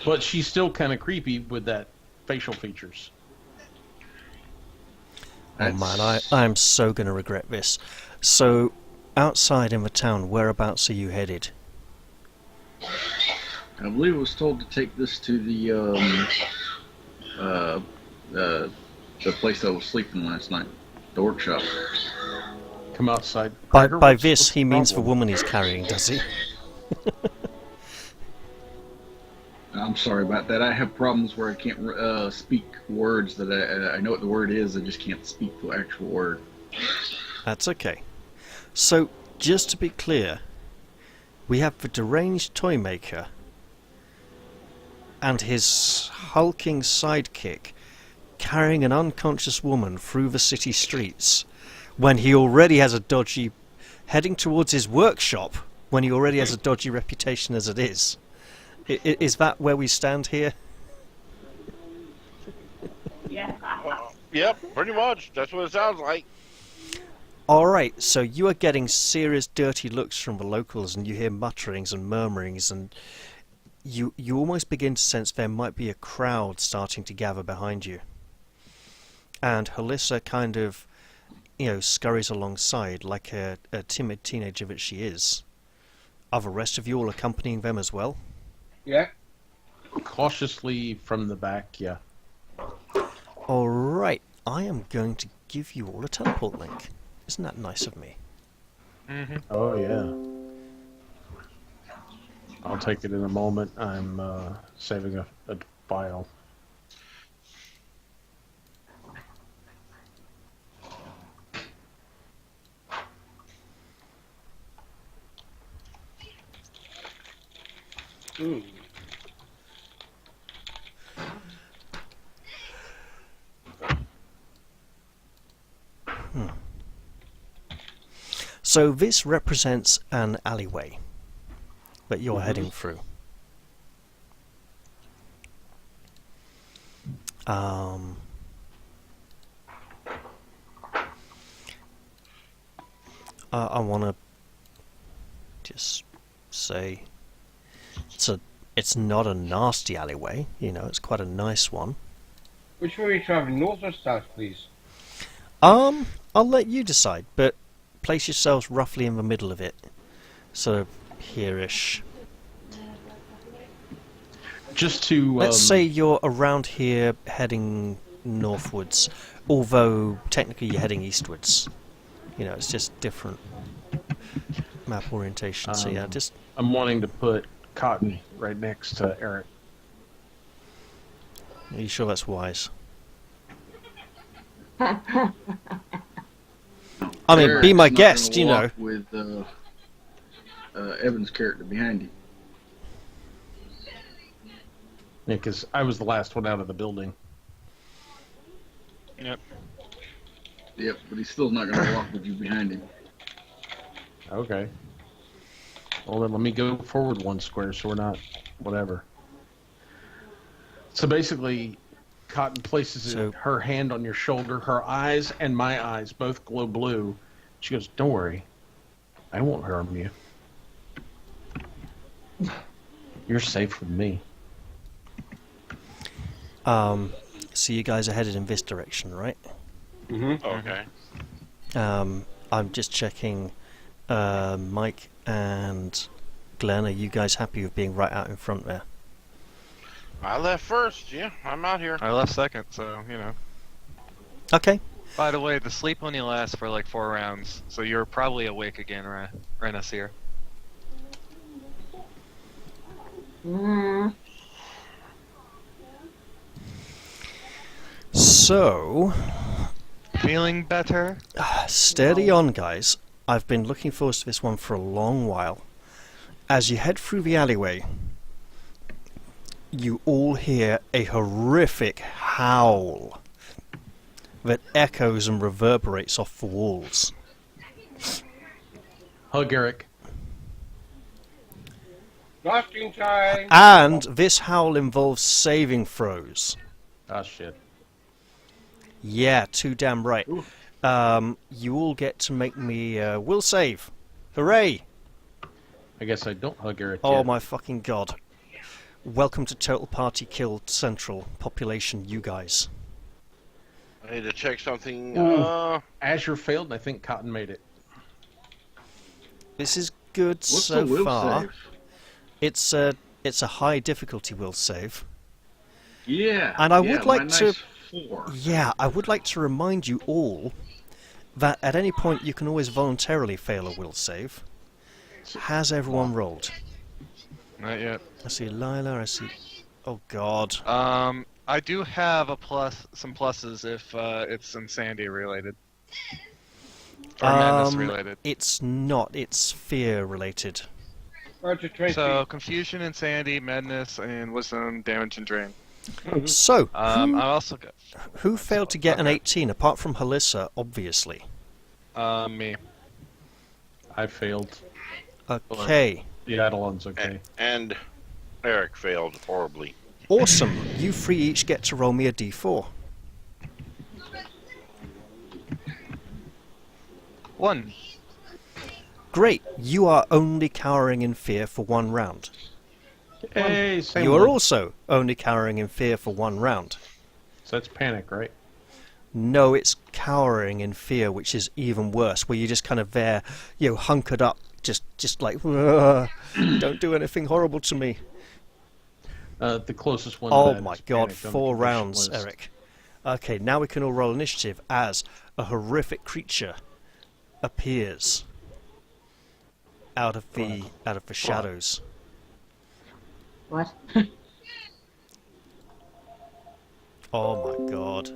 C: But she's still kind of creepy with that facial features.
B: Oh man, I'm so going to regret this. So, outside in the town, whereabouts are you headed?
E: I believe I was told to take this to the place I was sleeping last night, the workshop.
C: Come outside.
B: By
C: Gregor, what's
B: this, he means the
C: problem?
B: woman he's carrying, does he?
E: I'm sorry about that. I have problems where I can't speak words that I know what the word is. I just can't speak the actual word.
B: That's okay. So, just to be clear, we have the deranged toy maker and his hulking sidekick carrying an unconscious woman through the city streets when he already has a dodgy... heading towards his workshop when he already has a dodgy reputation as it is. Is that where we stand here?
G: Yeah.
D: Yep, pretty much. That's what it sounds like.
B: Alright, so you are getting serious dirty looks from the locals, and you hear mutterings and murmurings, and you almost begin to sense there might be a crowd starting to gather behind you. And Halissa kind of, scurries alongside like a timid teenager that she is. Are the rest of you all accompanying them as well?
F: Yeah.
C: Cautiously from the back, yeah.
B: Alright, I am going to give you all a teleport link. Isn't that nice of me?
A: Mm-hmm.
C: Oh, yeah. I'll take it in a moment. I'm saving a file.
F: Ooh.
B: So this represents an alleyway that you're heading through. I want to just say it's not a nasty alleyway, you know, it's quite a nice one.
F: Which way are you traveling, north or south, please?
B: I'll let you decide, but place yourselves roughly in the middle of it. Sort of here-ish.
C: Just to...
B: Let's say you're around here heading northwards, although technically you're heading eastwards. You know, it's just different map orientation, so yeah, just...
C: I'm wanting to put Cotton right next to Eric.
B: Are you sure that's wise? I mean, be my
E: Eric's not
B: guest,
E: gonna
B: you know.
E: walk with Evan's character behind him.
C: Yeah, because I was the last one out of the building.
A: Yep.
E: Yep, but he's still not going to walk with you behind him.
C: Okay. Well, then let me go forward one square so we're not... whatever. So basically, Cotton places her hand on your shoulder. Her eyes and my eyes both glow blue. She goes, "Don't worry. I won't harm you. You're safe with me."
B: So you guys are headed in this direction, right?
F: Mm-hmm.
D: Okay.
B: I'm just checking, Mike and Glenn, are you guys happy with being right out in front there?
D: I left first. Yeah, I'm out here.
A: I left second, so, you know.
B: Okay.
A: By the way, the sleep only lasts for like 4 rounds, so you're probably awake again, Renasir.
B: So,
A: Feeling better?
B: steady on, guys. I've been looking forward to this one for a long while. As you head through the alleyway, you all hear a horrific howl that echoes and reverberates off the walls.
C: Hug Eric.
F: Blasting time!
B: And this howl involves saving throws.
C: Ah, shit.
B: Yeah, too damn right. You all get to make me will save. Hooray!
C: I guess I don't hug Eric
B: Oh
C: yet.
B: my fucking god. Welcome to Total Party Kill Central. Population, you guys.
D: I need to check something.
C: Azure failed, and I think Cotton made it.
B: This is good
E: What's
B: so
E: the will
B: far.
E: save?
B: It's a high difficulty will save.
E: Yeah.
B: And I
E: yeah,
B: would like
E: my
B: to-
E: nice 4.
B: Yeah, I would like to remind you all that at any point you can always voluntarily fail a will save. Has everyone rolled?
A: Not yet.
B: I see Lila, I see... Oh god.
A: I do have some pluses if it's insanity related. Or madness related.
B: It's not, it's fear related.
F: Roger, Tracy.
A: So, confusion, insanity, madness, and wisdom, damage, and drain.
B: So,
A: I also got...
B: who failed to get an 18 apart from Halissa, obviously?
A: Me.
C: I failed.
B: Okay.
C: The Eidolon's okay.
D: And Eric failed horribly.
B: Awesome. You three each get to roll me a d4.
A: 1.
B: Great. You are only cowering in fear for 1 round.
C: Hey, same
B: You are
C: one.
B: also only cowering in fear for 1 round.
C: So that's panic, right?
B: No, it's cowering in fear, which is even worse, where you're just kind of there, you know, hunkered up, just like, "Ugh, don't do anything horrible to me."
C: The closest one.
B: Oh
C: that
B: my
C: is
B: god,
C: panicked on the
B: 4
C: condition
B: rounds,
C: list.
B: Eric. Okay, now we can all roll initiative as a horrific creature appears out of the shadows.
G: What?
B: Oh my god.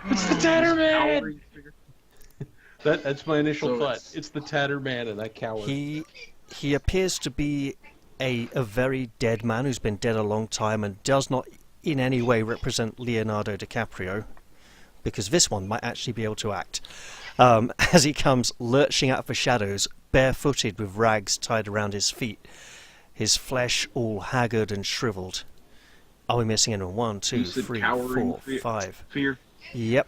C: It's the Tatterman!
E: Towering figure.
C: That's my initial
E: So
C: thought. It's the Tatterman, and I cower.
B: He appears to be a very dead man who's been dead a long time and does not in any way represent Leonardo DiCaprio, because this one might actually be able to act. As he comes lurching out of the shadows, barefooted with rags tied around his feet, his flesh all haggard and shriveled. Are we missing anyone? 1, 2,
E: You said
B: 3,
E: towering
B: 4, 5.
E: fear.
B: Yep.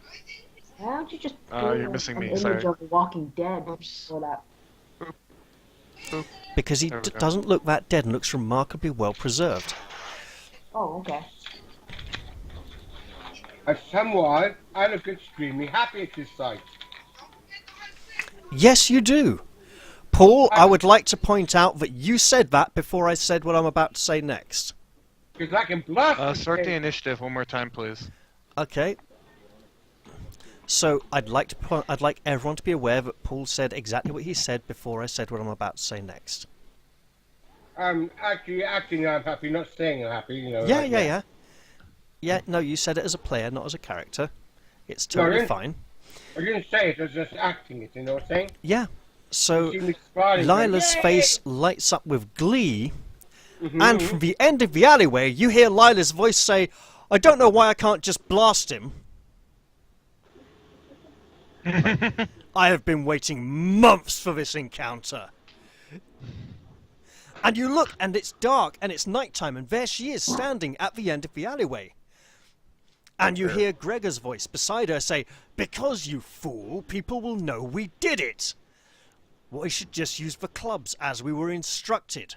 G: Why don't you just
A: You're missing
G: an
A: me,
G: image
A: sorry.
G: of The Walking Dead
A: Oops.
G: for that?
B: Because he
A: There we go.
B: doesn't look that dead and looks remarkably well preserved.
G: Oh, okay.
F: As someone, I look extremely happy at this sight.
B: Yes, you do. Paul, I would like to point out that you said that before I said what I'm about to say next.
F: Because I can blast this
A: Start the
F: thing.
A: initiative one more time, please.
B: Okay. So I'd like everyone to be aware that Paul said exactly what he said before I said what I'm about to say next.
F: I'm actually acting I'm happy, not saying I'm happy, you know.
B: Yeah,
F: like
B: yeah,
F: that.
B: yeah. Yeah, no, you said it as a player, not as a character. It's
F: No, I
B: totally
F: didn't.
B: fine.
F: I didn't say it, I was just acting it, you know what I'm saying?
B: Yeah. So
F: You see me smiling,
B: Lila's
F: going,
B: face lights up with glee,
F: Mhm.
B: and from the end of the alleyway, you hear Lila's voice say, "I don't know why I can't just blast him. I have been waiting months for this encounter." And you look, and it's dark, and it's nighttime, and there she is, standing at the end of the alleyway. And you hear Gregor's voice beside her say, "Because, you fool, people will know we did it. We should just use the clubs as we were instructed."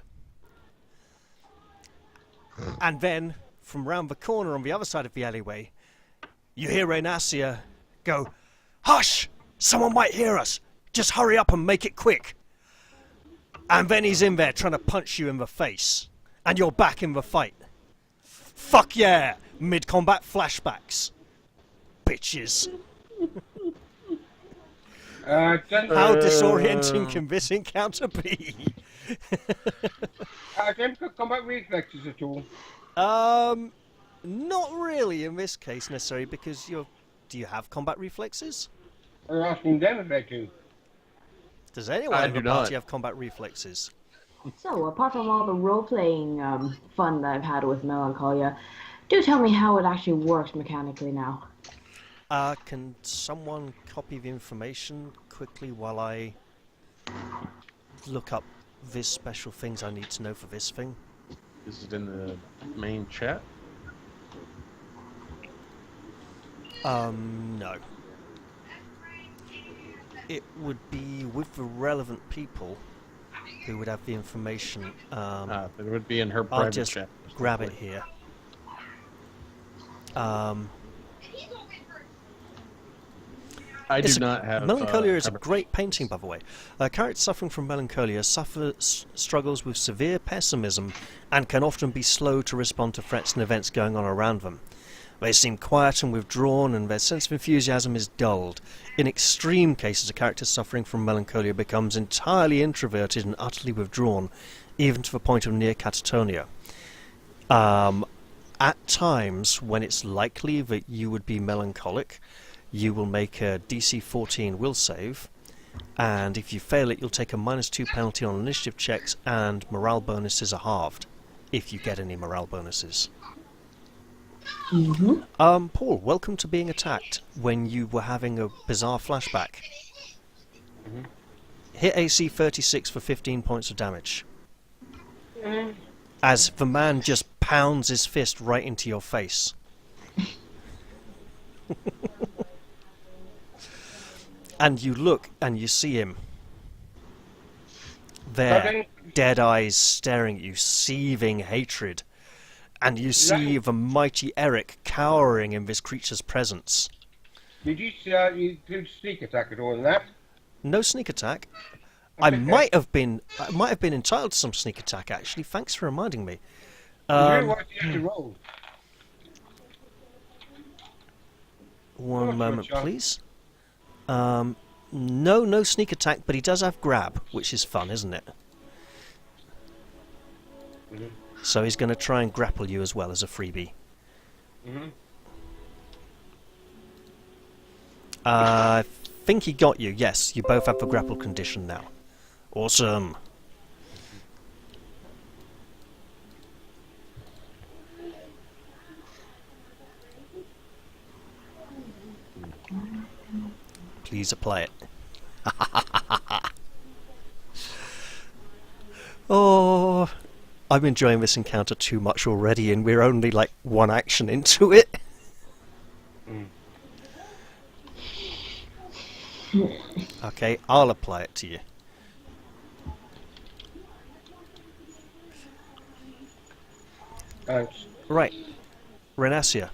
B: And then, from round the corner on the other side of the alleyway, you hear Renacia go, "Hush! Someone might hear us! Just hurry up and make it quick!" And then he's in there trying to punch you in the face. And you're back in the fight. Fuck yeah! Mid-combat flashbacks. Bitches. How disorienting can this encounter be?
F: I don't got combat reflexes at all.
B: Not really in this case necessarily, because do you have combat reflexes?
F: I'm asking them if they do.
B: Does anyone
C: I
B: in the
C: do
B: party
C: not.
B: have combat reflexes?
G: So, apart from all the role-playing fun that I've had with Melancholia, do tell me how it actually works mechanically now.
B: Can someone copy the information quickly while I look up these special things I need to know for this thing?
C: Is it in the main chat?
B: No. It would be with the relevant people who would have the information.
C: It would be in her
B: I'll
C: private
B: just
C: chat.
B: grab it here.
C: I do
B: It's
C: not have.
B: Melancholia is a
C: combat-
B: great painting, by the way. A character suffering from melancholia struggles with severe pessimism and can often be slow to respond to threats and events going on around them. They seem quiet and withdrawn, and their sense of enthusiasm is dulled. In extreme cases, a character suffering from melancholia becomes entirely introverted and utterly withdrawn, even to the point of near catatonia. At times, when it's likely that you would be melancholic, you will make a DC 14 will save, and if you fail it, you'll take a -2 penalty on initiative checks, and morale bonuses are halved, if you get any morale bonuses. Paul, welcome to being attacked when you were having a bizarre flashback. Hit AC 36 for 15 points of damage. As the man just pounds his fist right into your face. And you look and you see him there, dead eyes staring at you, seething hatred. And you see the mighty Eric cowering in this creature's presence.
F: Did you do sneak attack at all in that?
B: No sneak attack. I
F: That's okay.
B: might have been entitled to some sneak attack actually. Thanks for reminding me.
F: Why do you have to roll?
B: One
F: Not
B: moment,
F: sure, John.
B: please. No sneak attack, but he does have grab, which is fun, isn't it?
F: Mhm.
B: So he's going to try and grapple you as well as a freebie.
F: Mhm.
B: I think he got you. Yes, you both have the grapple condition now. Awesome. Please apply it. Oh, I'm enjoying this encounter too much already, and we're only like one action into it. Okay, I'll apply it to you.
F: Thanks.
B: Right, Renacia.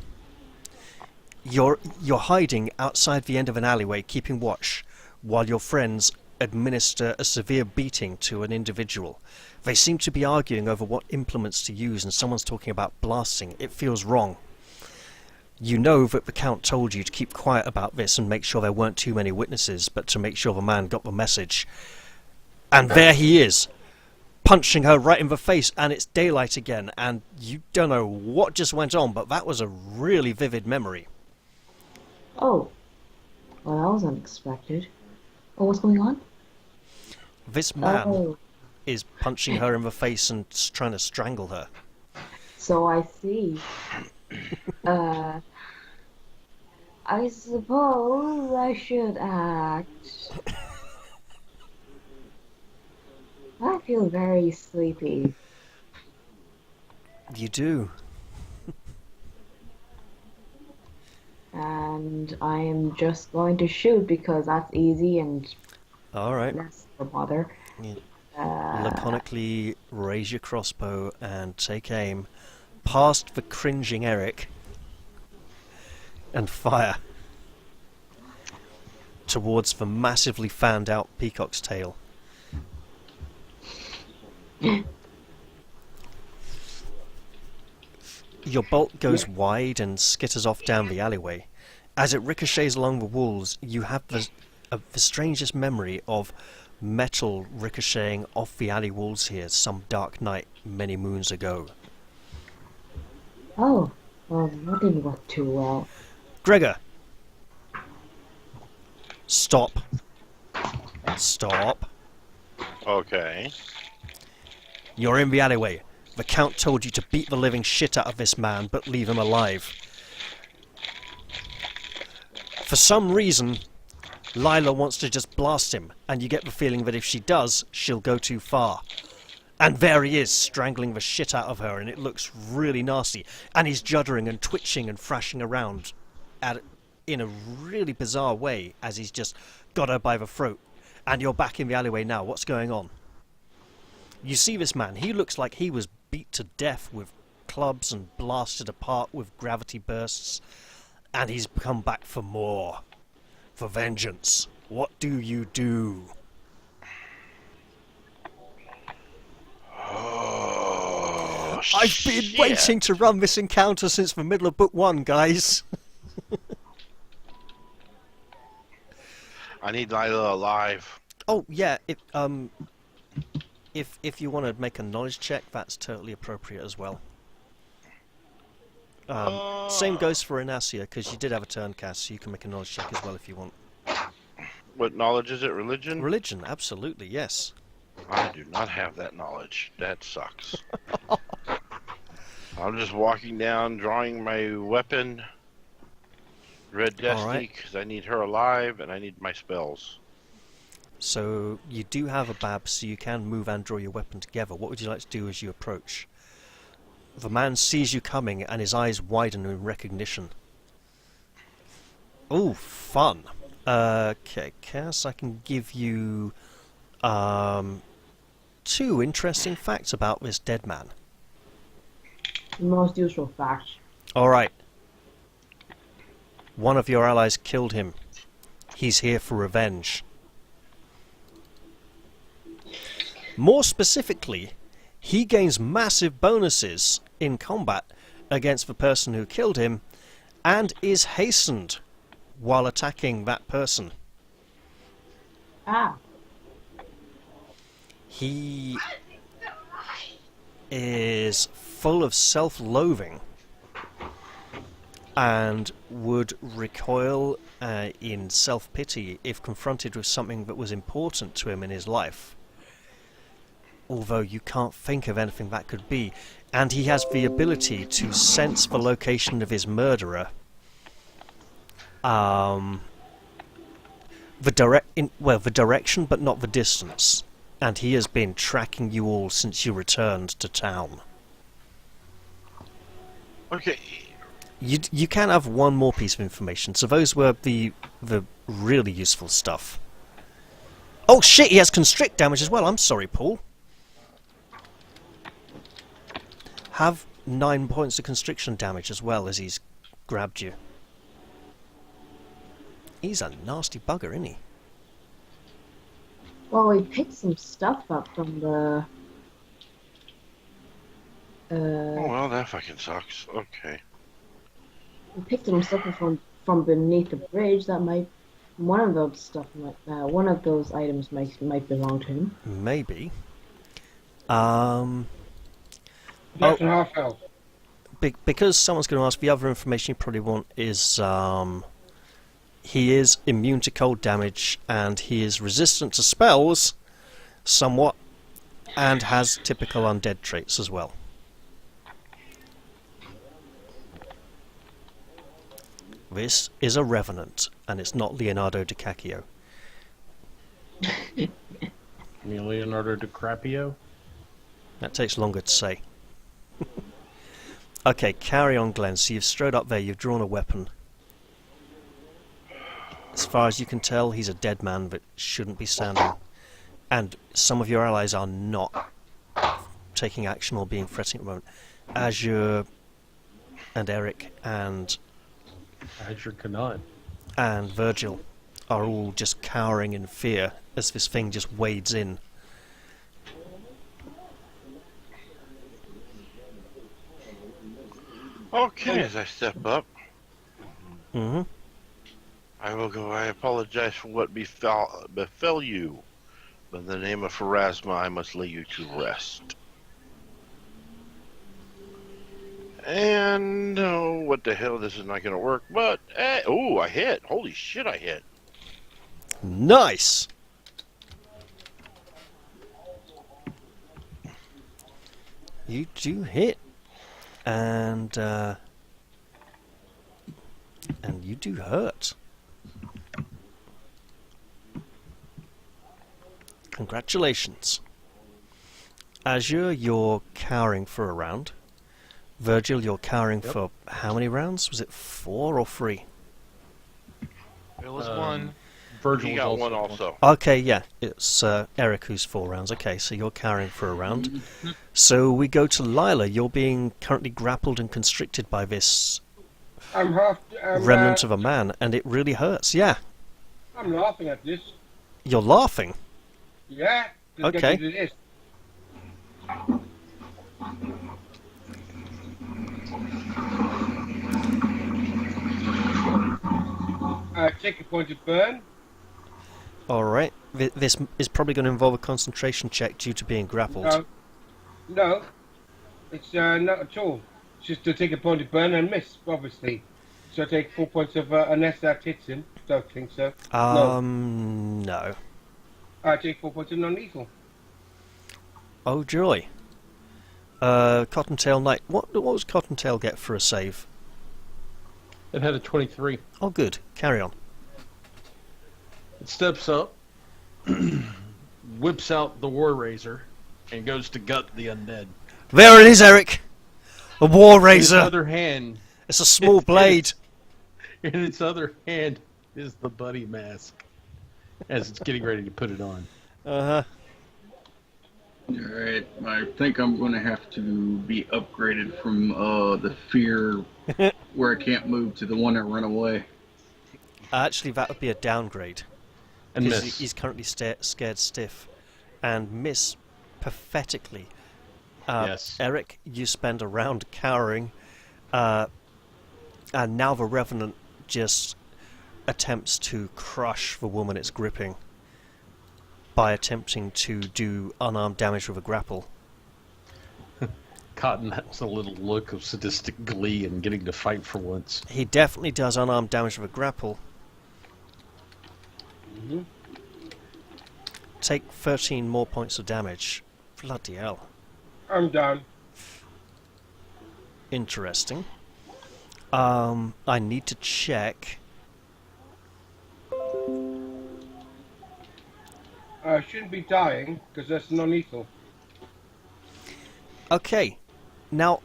B: You're hiding outside the end of an alleyway, keeping watch, while your friends administer a severe beating to an individual. They seem to be arguing over what implements to use, and someone's talking about blasting. It feels wrong. You know that the Count told you to keep quiet about this and make sure there weren't too many witnesses, but to make sure the man got the message. And there he is, punching her right in the face, and it's daylight again, and you don't know what just went on, but that was a really vivid memory.
G: Oh. Well, that was unexpected. Oh, what's going on?
B: This man
G: Oh.
B: is punching her in the face and trying to strangle her.
G: So I see. I suppose I should act. I feel very sleepy.
B: You do.
G: And I am just going to shoot because that's easy and
B: Alright.
G: less of a bother.
B: You
G: Uh,
B: laconically raise your crossbow and take aim past the cringing Eric and fire towards the massively fanned out peacock's tail. Your bolt goes wide and skitters off down the alleyway. As it ricochets along the walls, you have the strangest memory of metal ricocheting off the alley walls here some dark night many moons ago.
G: oh, well, that didn't work too well.
B: Gregor! Stop. Stop.
D: Okay.
B: You're in the alleyway. The Count told you to beat the living shit out of this man, but leave him alive. For some reason, Lila wants to just blast him, and you get the feeling that if she does, she'll go too far. And there he is, strangling the shit out of her, and it looks really nasty. And he's juddering and twitching and thrashing around in a really bizarre way as he's just got her by the throat. And you're back in the alleyway now. What's going on? You see this man. He looks like he was beat to death with clubs and blasted apart with gravity bursts. And he's come back for more. For vengeance. What do you do?
D: Oh,
B: I've been
D: shit.
B: waiting to run this encounter since the middle of book 1, guys.
D: I need Lila alive.
B: Oh yeah, if you want to make a knowledge check, that's totally appropriate as well. Same goes for Inacia, because you did have a turn cast, so you can make a knowledge check as well if you want.
D: What knowledge is it? Religion?
B: Religion, absolutely, yes.
D: I do not have that knowledge. That sucks. I'm just walking down, drawing my weapon. Red Destiny, because I need her alive, and I need my spells.
B: So you do have a bab, so you can move and draw your weapon together. What would you like to do as you approach? The man sees you coming, and his eyes widen in recognition. Oh, fun. Okay, Cass, I can give you 2 interesting facts about this dead man.
G: Most useful fact.
B: Alright. One of your allies killed him. He's here for revenge. More specifically, he gains massive bonuses in combat against the person who killed him and is hastened while attacking that person.
G: Ah.
B: He is full of self-loathing and would recoil in self-pity if confronted with something that was important to him in his life. Although you can't think of anything that could be. And he has the ability to sense the location of his murderer. The direction, but not the distance. And he has been tracking you all since you returned to town.
D: Okay.
B: You can have one more piece of information. So those were the really useful stuff. Oh shit! He has constrict damage as well. I'm sorry, Paul. Have 9 points of constriction damage as well as he's grabbed you. He's a nasty bugger, isn't he?
G: Well, we picked some stuff up from the.
D: Oh, well, that fucking sucks. Okay.
G: We picked some stuff up from beneath the bridge. That might one of those items might belong to him.
B: Maybe.
F: Less than half health.
B: Because someone's going to ask, the other information you probably want is he is immune to cold damage and he is resistant to spells somewhat and has typical undead traits as well. This is a revenant and it's not Leonardo DiCaprio.
C: You mean Leonardo DiCaprio?
B: That takes longer to say. Okay, carry on, Glenn. So you've strode up there, you've drawn a weapon. As far as you can tell, he's a dead man that shouldn't be standing. And some of your allies are not taking action or being threatening at the moment. Azure and Eric and
C: Azure cannot.
B: and Virgil are all just cowering in fear as this thing just wades in.
D: Okay, as I step up,
B: Mm-hmm.
D: I will go. I apologize for what befell you. But in the name of Pharasma, I must lay you to rest. And, oh, what the hell, this is not going to work. But, oh, I hit. Holy shit, I hit.
B: Nice! You do hit. And you do hurt. Congratulations. Azure, you're cowering for a round. Virgil, you're cowering for how many rounds? Was it 4 or 3?
A: It was one.
C: Virgil
D: He
C: was
D: got one also.
B: Okay, yeah, it's Eric who's 4 rounds. Okay, so you're cowering for a round. So we go to Lila. You're being currently grappled and constricted by this
F: I'm
B: remnant of a man, and it really hurts. Yeah,
F: I'm laughing at this.
B: you're laughing.
F: Yeah. Just
B: Okay.
F: get to this. Take a point of burn.
B: Alright, this is probably going to involve a concentration check due to being grappled.
F: No, it's not at all. It's just to take a point of burn and miss, obviously. So I take 4 points of unless that hits him. Don't think so.
B: No.
F: I take 4 points of non-lethal.
B: Oh joy. Cottontail Knight. What was Cottontail get for a save?
C: It had a 23.
B: Oh good, carry on.
C: It steps up, whips out the War Razor, and goes to gut the undead.
B: There it is, Eric! A war
C: In its
B: razor!
C: other hand,
B: It's a small blade!
C: in its other hand is the buddy mask, as it's getting ready to put it on.
B: Uh-huh.
E: Alright, I think I'm going to have to be upgraded from the fear where I can't move to the one that run away.
B: Actually, that would be a downgrade.
C: And
B: Because
C: miss.
B: he's currently scared stiff. And miss pathetically.
C: Yes.
B: Eric, you spend a round cowering, and now the Revenant just attempts to crush the woman it's gripping by attempting to do unarmed damage with a grapple.
C: Cotton has a little look of sadistic glee in getting to fight for once.
B: He definitely does unarmed damage with a grapple.
F: Mm-hmm.
B: Take 13 more points of damage. Bloody hell.
F: I'm done.
B: Interesting. I need to check.
F: I shouldn't be dying because that's non-lethal.
B: Okay. Now,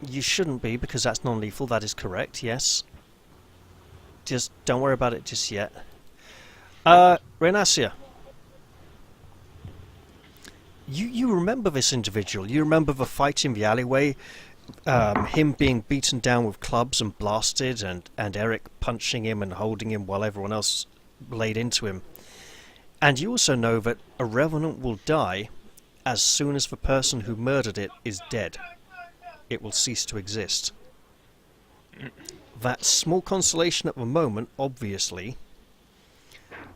B: you shouldn't be because that's non-lethal. That is correct, yes. Just don't worry about it just yet. Renacia. You remember this individual. You remember the fight in the alleyway, him being beaten down with clubs and blasted, and Eric punching him and holding him while everyone else laid into him. And you also know that a Revenant will die as soon as the person who murdered it is dead. It will cease to exist. That small consolation at the moment, obviously,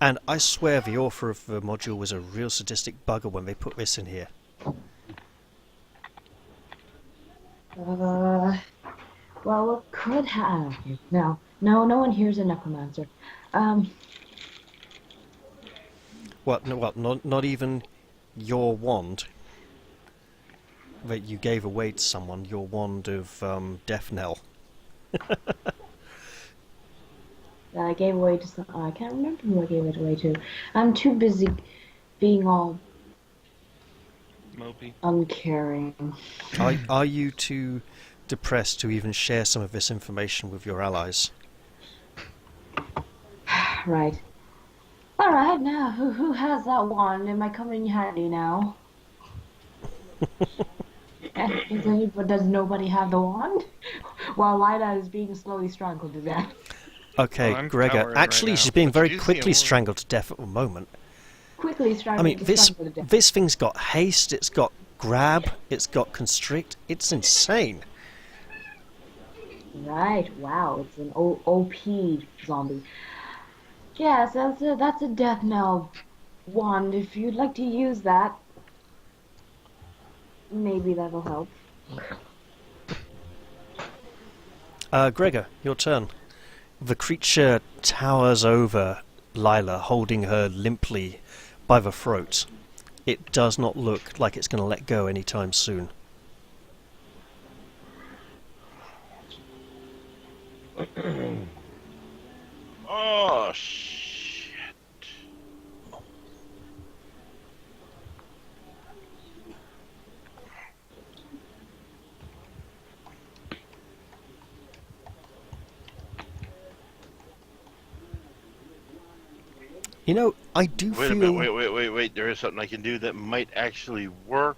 B: and I swear the author of the module was a real sadistic bugger when they put this in here.
G: Well, what could happen? No, one here's a necromancer.
B: What? No, what? Not even your wand that you gave away to someone. Your wand of death knell.
G: That I gave away to some. I can't remember who I gave it away to. I'm too busy being all
A: Mopey.
G: uncaring.
B: Are you too depressed to even share some of this information with your allies?
G: Right. All right. Now, who has that wand? Am I coming in handy now? Does nobody have the wand? While Lila is being slowly strangled to death.
B: Okay,
A: I'm
B: Gregor.
A: cowering
B: Actually,
A: right
B: she's
A: now.
B: being very
A: Did you see
B: quickly
A: a woman?
B: strangled to death at the moment.
G: Quickly
B: I
G: strangled.
B: mean, this
G: strangled to death.
B: this thing's got haste. It's got grab. It's got constrict. It's insane.
G: Right. Wow. It's an OP zombie. Yes, that's a death knell wand. If you'd like to use that, maybe that'll help.
B: Gregor, your turn. The creature towers over Lila, holding her limply by the throat. It does not look like it's going to let go anytime soon.
D: Oh, shit.
B: You know, I do
D: Wait a
B: feel...
D: minute, wait. There is something I can do that might actually work.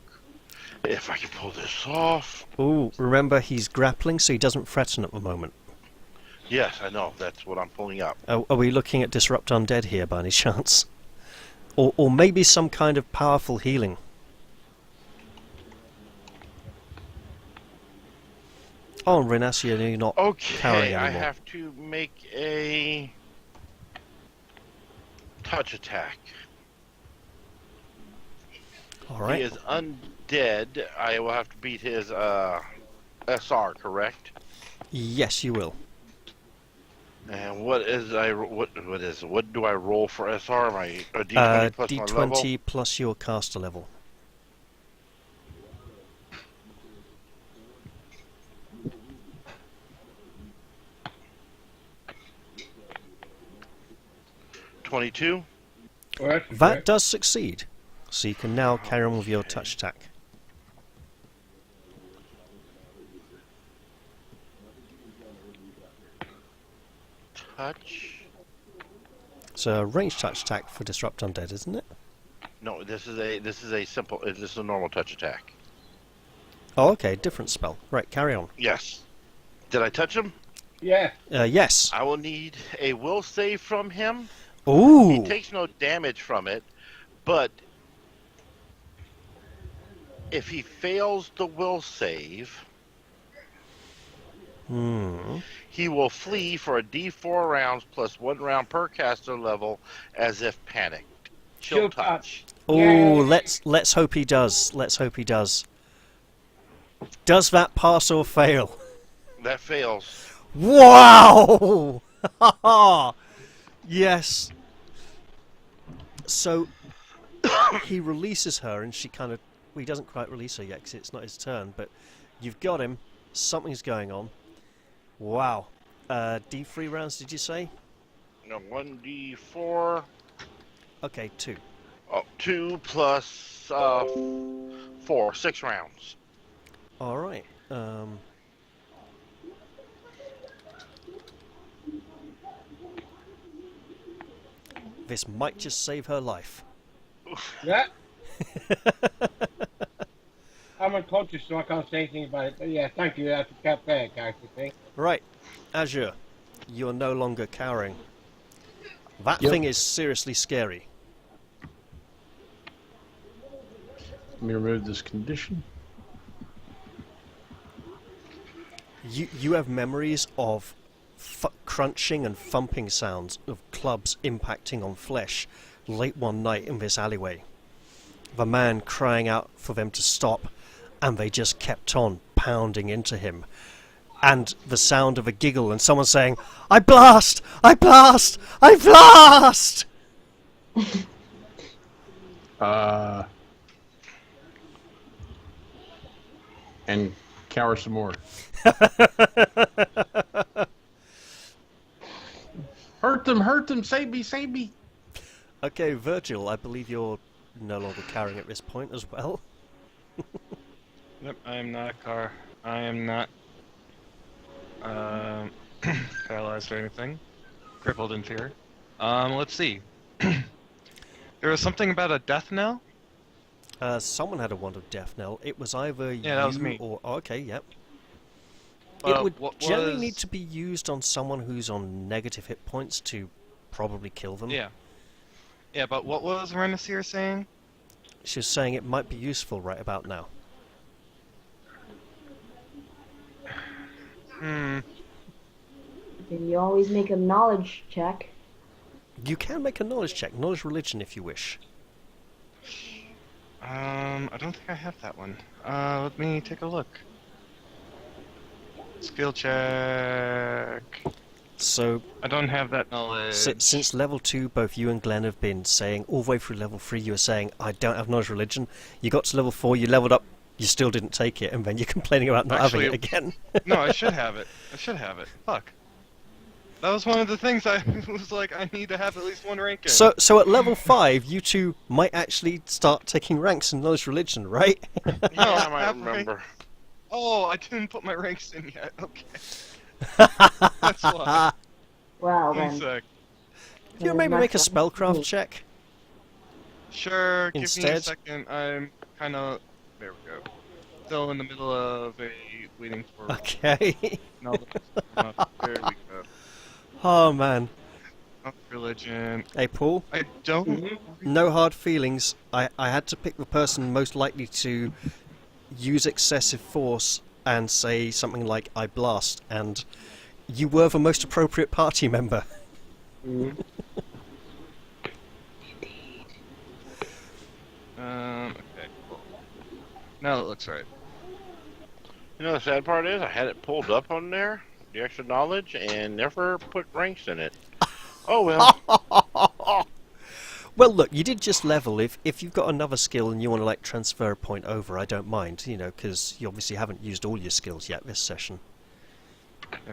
D: If I can pull this off.
B: Oh, remember he's grappling, so he doesn't threaten at the moment.
D: Yes, I know. That's what I'm pulling up.
B: Are we looking at Disrupt Undead here by any chance? Or maybe some kind of powerful healing? Oh, Renacia, you're not cowering
D: Okay, I
B: anymore.
D: have to make a touch attack. He
B: Alright.
D: is undead. I will have to beat his SR, correct?
B: Yes, you will.
D: And what do I roll for SR? Am I a D20 plus my level?
B: D20 plus your caster level.
D: $22.
F: Well,
B: That does succeed. So you can now carry on with your touch attack.
D: Touch.
B: So a ranged touch attack for Disrupt Undead, isn't it?
D: No, this is a simple. This is a normal touch attack.
B: Oh, okay, different spell. Right, carry on.
D: Yes. Did I touch him?
F: yeah.
B: Yes.
D: I will need a will save from him.
B: Ooh.
D: He takes no damage from it, but If he fails the will save, he will flee for a D4 rounds plus 1 round per caster level as if panicked. Chill touch.
B: Oh,
F: Yay.
B: let's hope he does. Let's hope he does. Does that pass or fail?
D: That fails.
B: Wow! Yes. So he releases her, and she kind of. Well, he doesn't quite release her yet because it's not his turn. But you've got him. Something's going on. Wow. D3 rounds, did you say?
D: No, 1D4.
B: Okay, 2.
D: Oh, 2 plus 4. 6 rounds.
B: All right. This might just save her life.
F: Yeah. I'm unconscious, so I can't say anything about it. But yeah, thank you. That's a fair character thing.
B: Right, Azure, you're no longer cowering. That
C: Yep.
B: thing is seriously scary.
C: Let me remove this condition.
B: You have memories of crunching and thumping sounds of clubs impacting on flesh late one night in this alleyway. The man crying out for them to stop, and they just kept on pounding into him. And the sound of a giggle and someone saying, "I blast! I blast! I blast!"
C: And cower some more. Hurt them, save me.
B: Okay, Virgil, I believe you're no longer carrying at this point as well.
A: Yep, I am not a car. I am not paralyzed or anything. Crippled in fear. Let's see. There was something about a death knell?
B: Someone had a wand of death knell. It was either
A: Yeah, that was
B: you
A: me.
B: or... Oh, okay, yep.
A: Well,
B: It would
A: what
B: generally
A: was-
B: need to be used on someone who's on negative hit points to probably kill them.
A: Yeah. Yeah, but what was Renaseer saying?
B: She was saying it might be useful right about now.
G: Can you always make a knowledge check?
B: You can make a knowledge check, knowledge religion if you wish.
A: I don't think I have that one. Let me take a look. Skill check.
B: So,
A: I don't have that knowledge.
B: since level 2, both you and Glenn have been saying, all the way through level 3, you were saying, I don't have knowledge religion. You got to level 4, you leveled up, you still didn't take it, and then you're complaining about not having it again.
A: No, I should have it. I should have it. Fuck. That was one of the things I was like, I need to have at least one rank in.
B: So at level 5, you two might actually start taking ranks in knowledge religion, right?
D: No, I might
A: halfway.
D: remember.
A: Oh, I didn't put my ranks in yet. Okay. That's why.
G: Well,
A: One
G: then.
A: sec.
B: Do you maybe make a spellcraft check?
A: Sure, give me a
B: Instead-
A: second. I'm kind of... There we go. Still in the middle of a... waiting for...
B: Okay.
A: No, there we go.
B: Oh, man.
A: Religion.
B: Hey, Paul,
A: I don't...
B: no hard feelings. I had to pick the person most likely to use excessive force and say something like, I blast, and you were the most appropriate party member.
A: Okay, cool. Now it looks right.
D: You know, the sad part is I had it pulled up on there, the extra knowledge, and never put ranks in it. Oh well.
B: Well, look, you did just level. If you've got another skill and you want to like transfer a point over, I don't mind, you know, because you obviously haven't used all your skills yet this session.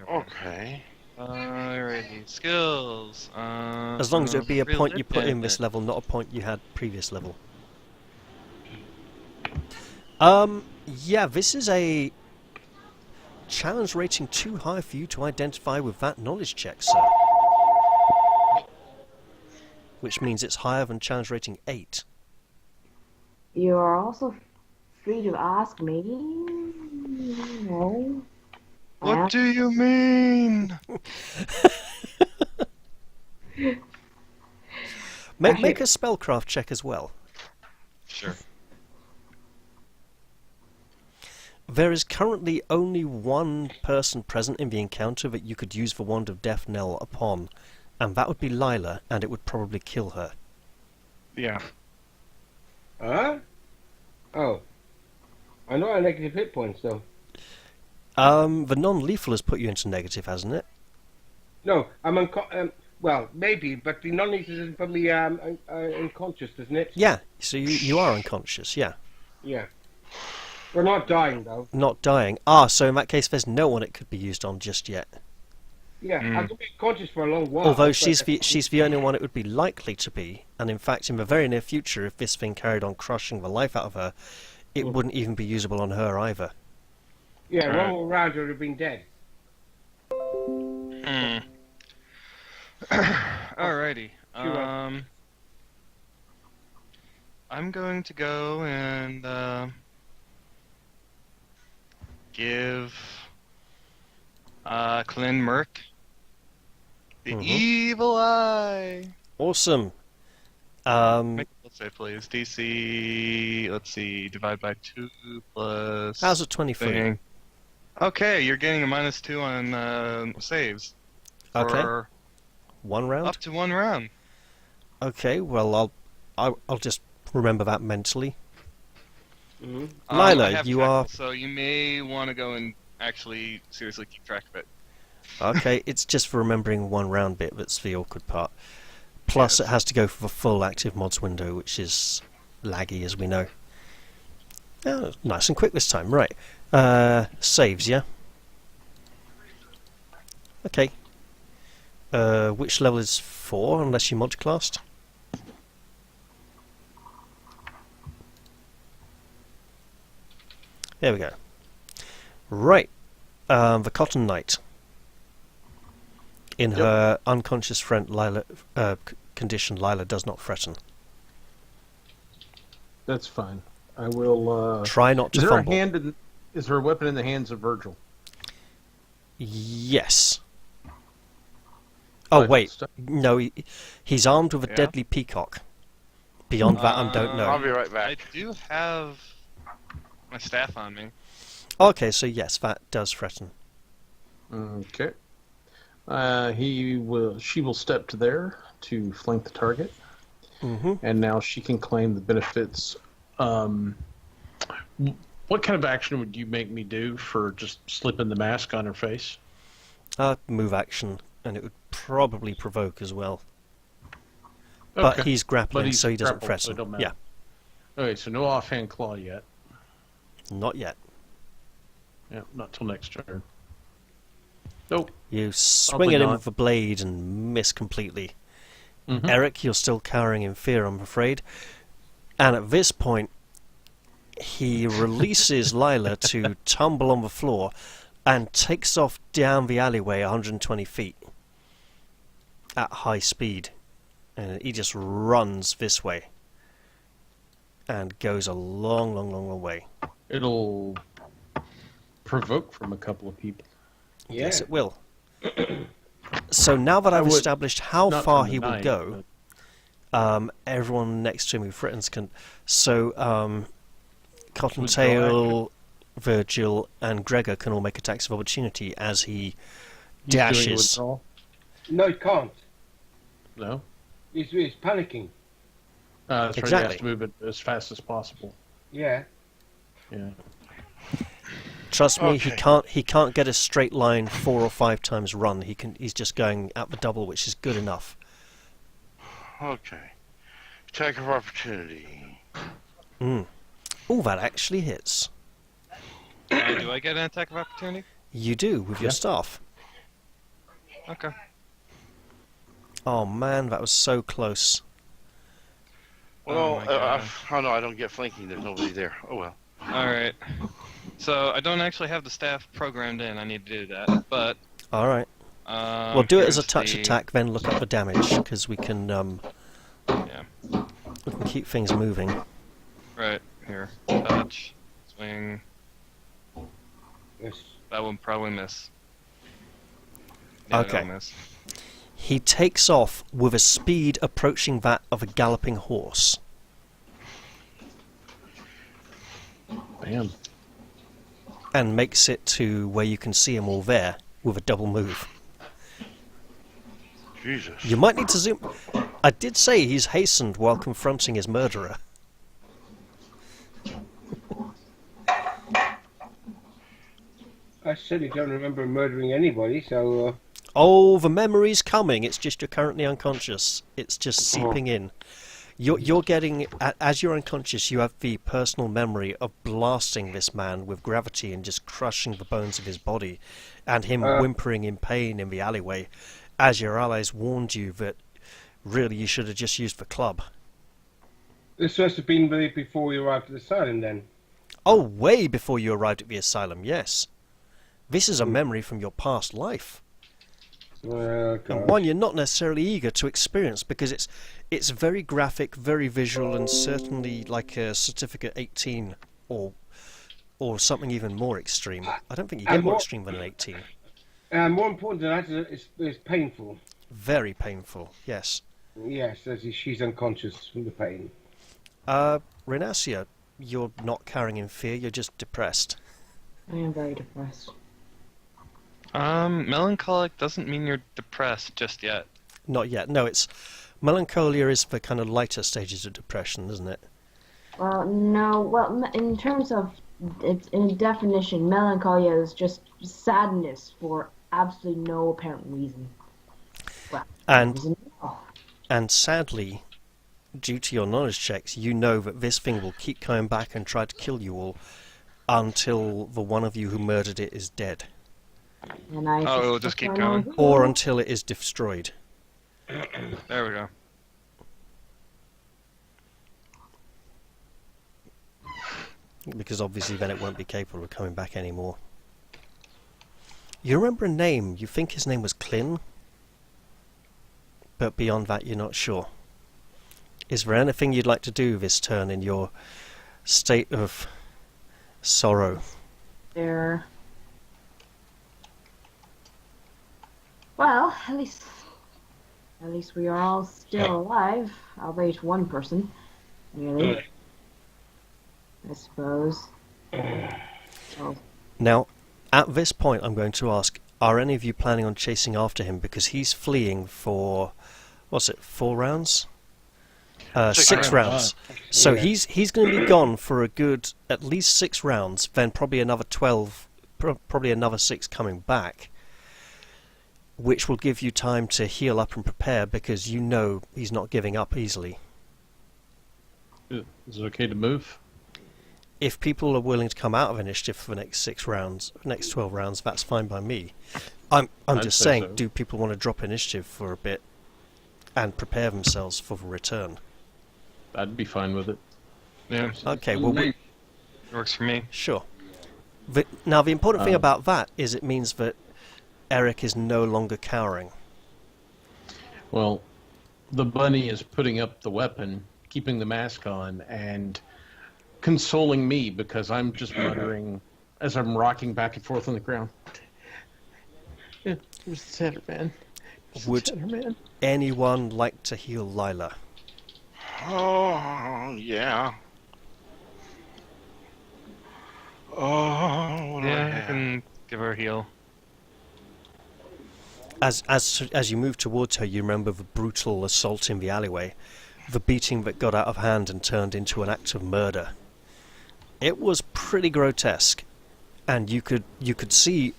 D: Okay.
A: Alrighty, skills.
B: As long as it would be a point you put in this
A: religion.
B: level, not a point you had previous level. Yeah, this is a challenge rating too high for you to identify with that knowledge check, sir. Which means it's higher than challenge rating 8.
G: You are also free to ask me. No.
A: What do you mean?
B: Make a spellcraft check as well.
A: Sure.
B: There is currently only one person present in the encounter that you could use the Wand of Death Knell upon, and that would be Lila, and it would probably kill her.
A: Yeah.
F: Huh? Oh. I'm not at negative hit points, though.
B: The non-lethal has put you into negative, hasn't it?
F: No, I'm well, maybe, but the non-lethal is probably unconscious, isn't it?
B: Yeah, so you are unconscious, yeah.
F: Yeah. We're not dying, though.
B: Not dying. Ah, so in that case there's no one it could be used on just yet.
F: Yeah, I've been conscious for a long while.
B: Although she's the only one it would be likely to be, and in fact in the very near future, if this thing carried on crushing the life out of her, it wouldn't even be usable on her either.
F: Yeah, one more round would have been dead.
A: Alrighty. I'm going to go and give Klyn Murik the evil eye.
B: Awesome.
A: Make a save, please. DC. Let's see. Divide by 2 plus.
B: How's it 23?
A: Thing. Okay, you're getting a -2 on saves.
B: Okay.
A: For
B: 1 round.
A: up to 1 round.
B: Okay. Well, I'll just remember that mentally.
F: Mm-hmm.
B: Lila,
A: I have
B: you
A: tackle,
B: are.
A: So you may want to go and actually seriously keep track of it.
B: Okay, it's just for remembering 1 round bit that's the awkward part. Plus,
A: Yes.
B: it has to go for the full active mods window, which is laggy, as we know. Oh, nice and quick this time, right. Saves, yeah? Okay. Which level is 4, unless you mod-classed? There we go. Right. The Cotton Knight. In her unconscious friend Lila, condition, Lila does not threaten.
C: That's fine. I will.
B: Try not to
C: Is there
B: fumble.
C: is there a weapon in the hands of Virgil?
B: Yes. Oh
C: Right,
B: wait,
C: stop.
B: no, he's armed with a
A: Yeah?
B: deadly peacock. Beyond that, I don't
D: I'll
B: know.
D: be right
A: I
D: back.
A: do have my staff on me.
B: Okay, so yes, that does threaten.
C: Okay. She will step to there to flank the target, and now she can claim the benefits. What kind of action would you make me do for just slipping the mask on her face?
B: Move action, and it would probably provoke as well. But
C: Okay.
B: he's grappling,
C: But he's
B: so he doesn't
C: grappled, so
B: threaten.
C: it don't matter.
B: Yeah,
C: Okay, so no offhand claw yet.
B: not yet.
C: Yeah, not till next turn. Nope.
B: You swing at him
C: not.
B: with the blade and miss completely.
C: Mhm.
B: Eric, you're still cowering in fear, I'm afraid. And at this point, he releases Lila to tumble on the floor and takes off down the alleyway 120 feet at high speed. And he just runs this way and goes a long, long, long, long way.
C: It'll provoke from a couple of people.
F: Yeah.
B: Yes, it will. So now that I've
C: would-
B: established how
C: Not
B: far
C: from the
B: he will
C: knight,
B: go, everyone next to me threatens can. So Cottontail, Virgil, and Gregor can all make attacks of opportunity as he
C: He's doing a
B: dashes.
C: withdrawal?
F: No, he can't.
C: No.
F: He's panicking.
C: That's right. He
B: Exactly.
C: has to move it as fast as possible.
F: Yeah.
C: Yeah.
B: Trust me, he
D: Okay.
B: can't get a straight line 4 or 5 times run. He's just going at the double, which is good enough.
D: Okay. Attack of opportunity.
B: Oh, that actually hits.
A: Do I get an attack of opportunity?
B: You do with your
C: Yeah.
B: staff.
A: Okay.
B: Oh man, that was so close.
D: Well,
A: my God.
D: oh no, I don't get flanking. There's nobody there. Oh well.
A: Alright. So I don't actually have the staff programmed in. I need to do that. But
B: All right. Well, do it as a
A: here's
B: touch
A: the-
B: attack, then look up the damage because we can
A: Yeah.
B: keep things moving.
A: Right here. Touch. Swing.
F: Yes.
A: That one probably miss. Yeah,
B: Okay.
A: it'll miss.
B: He takes off with a speed approaching that of a galloping horse.
C: Bam.
B: and makes it to where you can see them all there with a double move.
D: Jesus.
B: You might need to zoom. I did say he's hastened while confronting his murderer.
F: I certainly don't remember murdering anybody, so...
B: Oh, the memory's coming. It's just you're currently unconscious. It's just seeping in. You're getting, as you're unconscious, you have the personal memory of blasting this man with gravity and just crushing the bones of his body, and him whimpering in pain in the alleyway, as your allies warned you that really you should have just used the club.
F: This must have been before we arrived at the asylum, then.
B: Oh, way before you arrived at the asylum, yes. This is a memory from your past life. And one you're not necessarily eager to experience, because it's very graphic, very visual, and certainly like a Certificate 18 or something even more extreme. I don't think you get more extreme than an 18.
F: More important than that, it's painful.
B: Very painful, yes.
F: Yes, as she's unconscious from the pain.
B: Renacia, you're not carrying in fear, you're just depressed.
G: I am very depressed.
A: Melancholic doesn't mean you're depressed just yet.
B: Not yet. No, it's melancholia is the kind of lighter stages of depression, isn't it?
G: Well, no. Well, in terms of in definition, melancholia is just sadness for absolutely no apparent reason. Well,
B: and sadly, due to your knowledge checks, you know that this thing will keep coming back and try to kill you all until the one of you who murdered it is dead.
G: And
A: it'll just keep going?
B: Or until it is destroyed.
A: There we go.
B: Because obviously then it won't be capable of coming back anymore. You remember a name, you think his name was Klyn? But beyond that you're not sure. Is there anything you'd like to do this turn in your state of sorrow?
G: Well, at least we are all still alive. Albeit one person, really. I suppose. So.
B: Now, at this point, I'm going to ask: are any of you planning on chasing after him? Because he's fleeing for, what's it, 4 rounds? 6 rounds. So he's going to be gone for a good at least 6 rounds. Then probably another 12, probably another 6 coming back. Which will give you time to heal up and prepare, because you know he's not giving up easily.
C: Is it okay to move?
B: If people are willing to come out of initiative for the next 12 rounds, that's fine by me. I'm just saying, so. Do people want to drop initiative for a bit and prepare themselves for the return?
C: I'd be fine with it.
A: Yeah.
B: Okay, well,
A: it works for me.
B: Sure. Now, the important thing about that is it means that Eric is no longer cowering.
C: Well, the bunny is putting up the weapon, keeping the mask on, and consoling me because I'm just muttering as I'm rocking back and forth on the ground. Yeah, it was the Satyr Man.
B: Would anyone like to heal Lila?
D: Oh, yeah. Oh,
A: yeah, I can give her a heal.
B: As you move towards her, you remember the brutal assault in the alleyway, the beating that got out of hand and turned into an act of murder. It was pretty grotesque, and you could see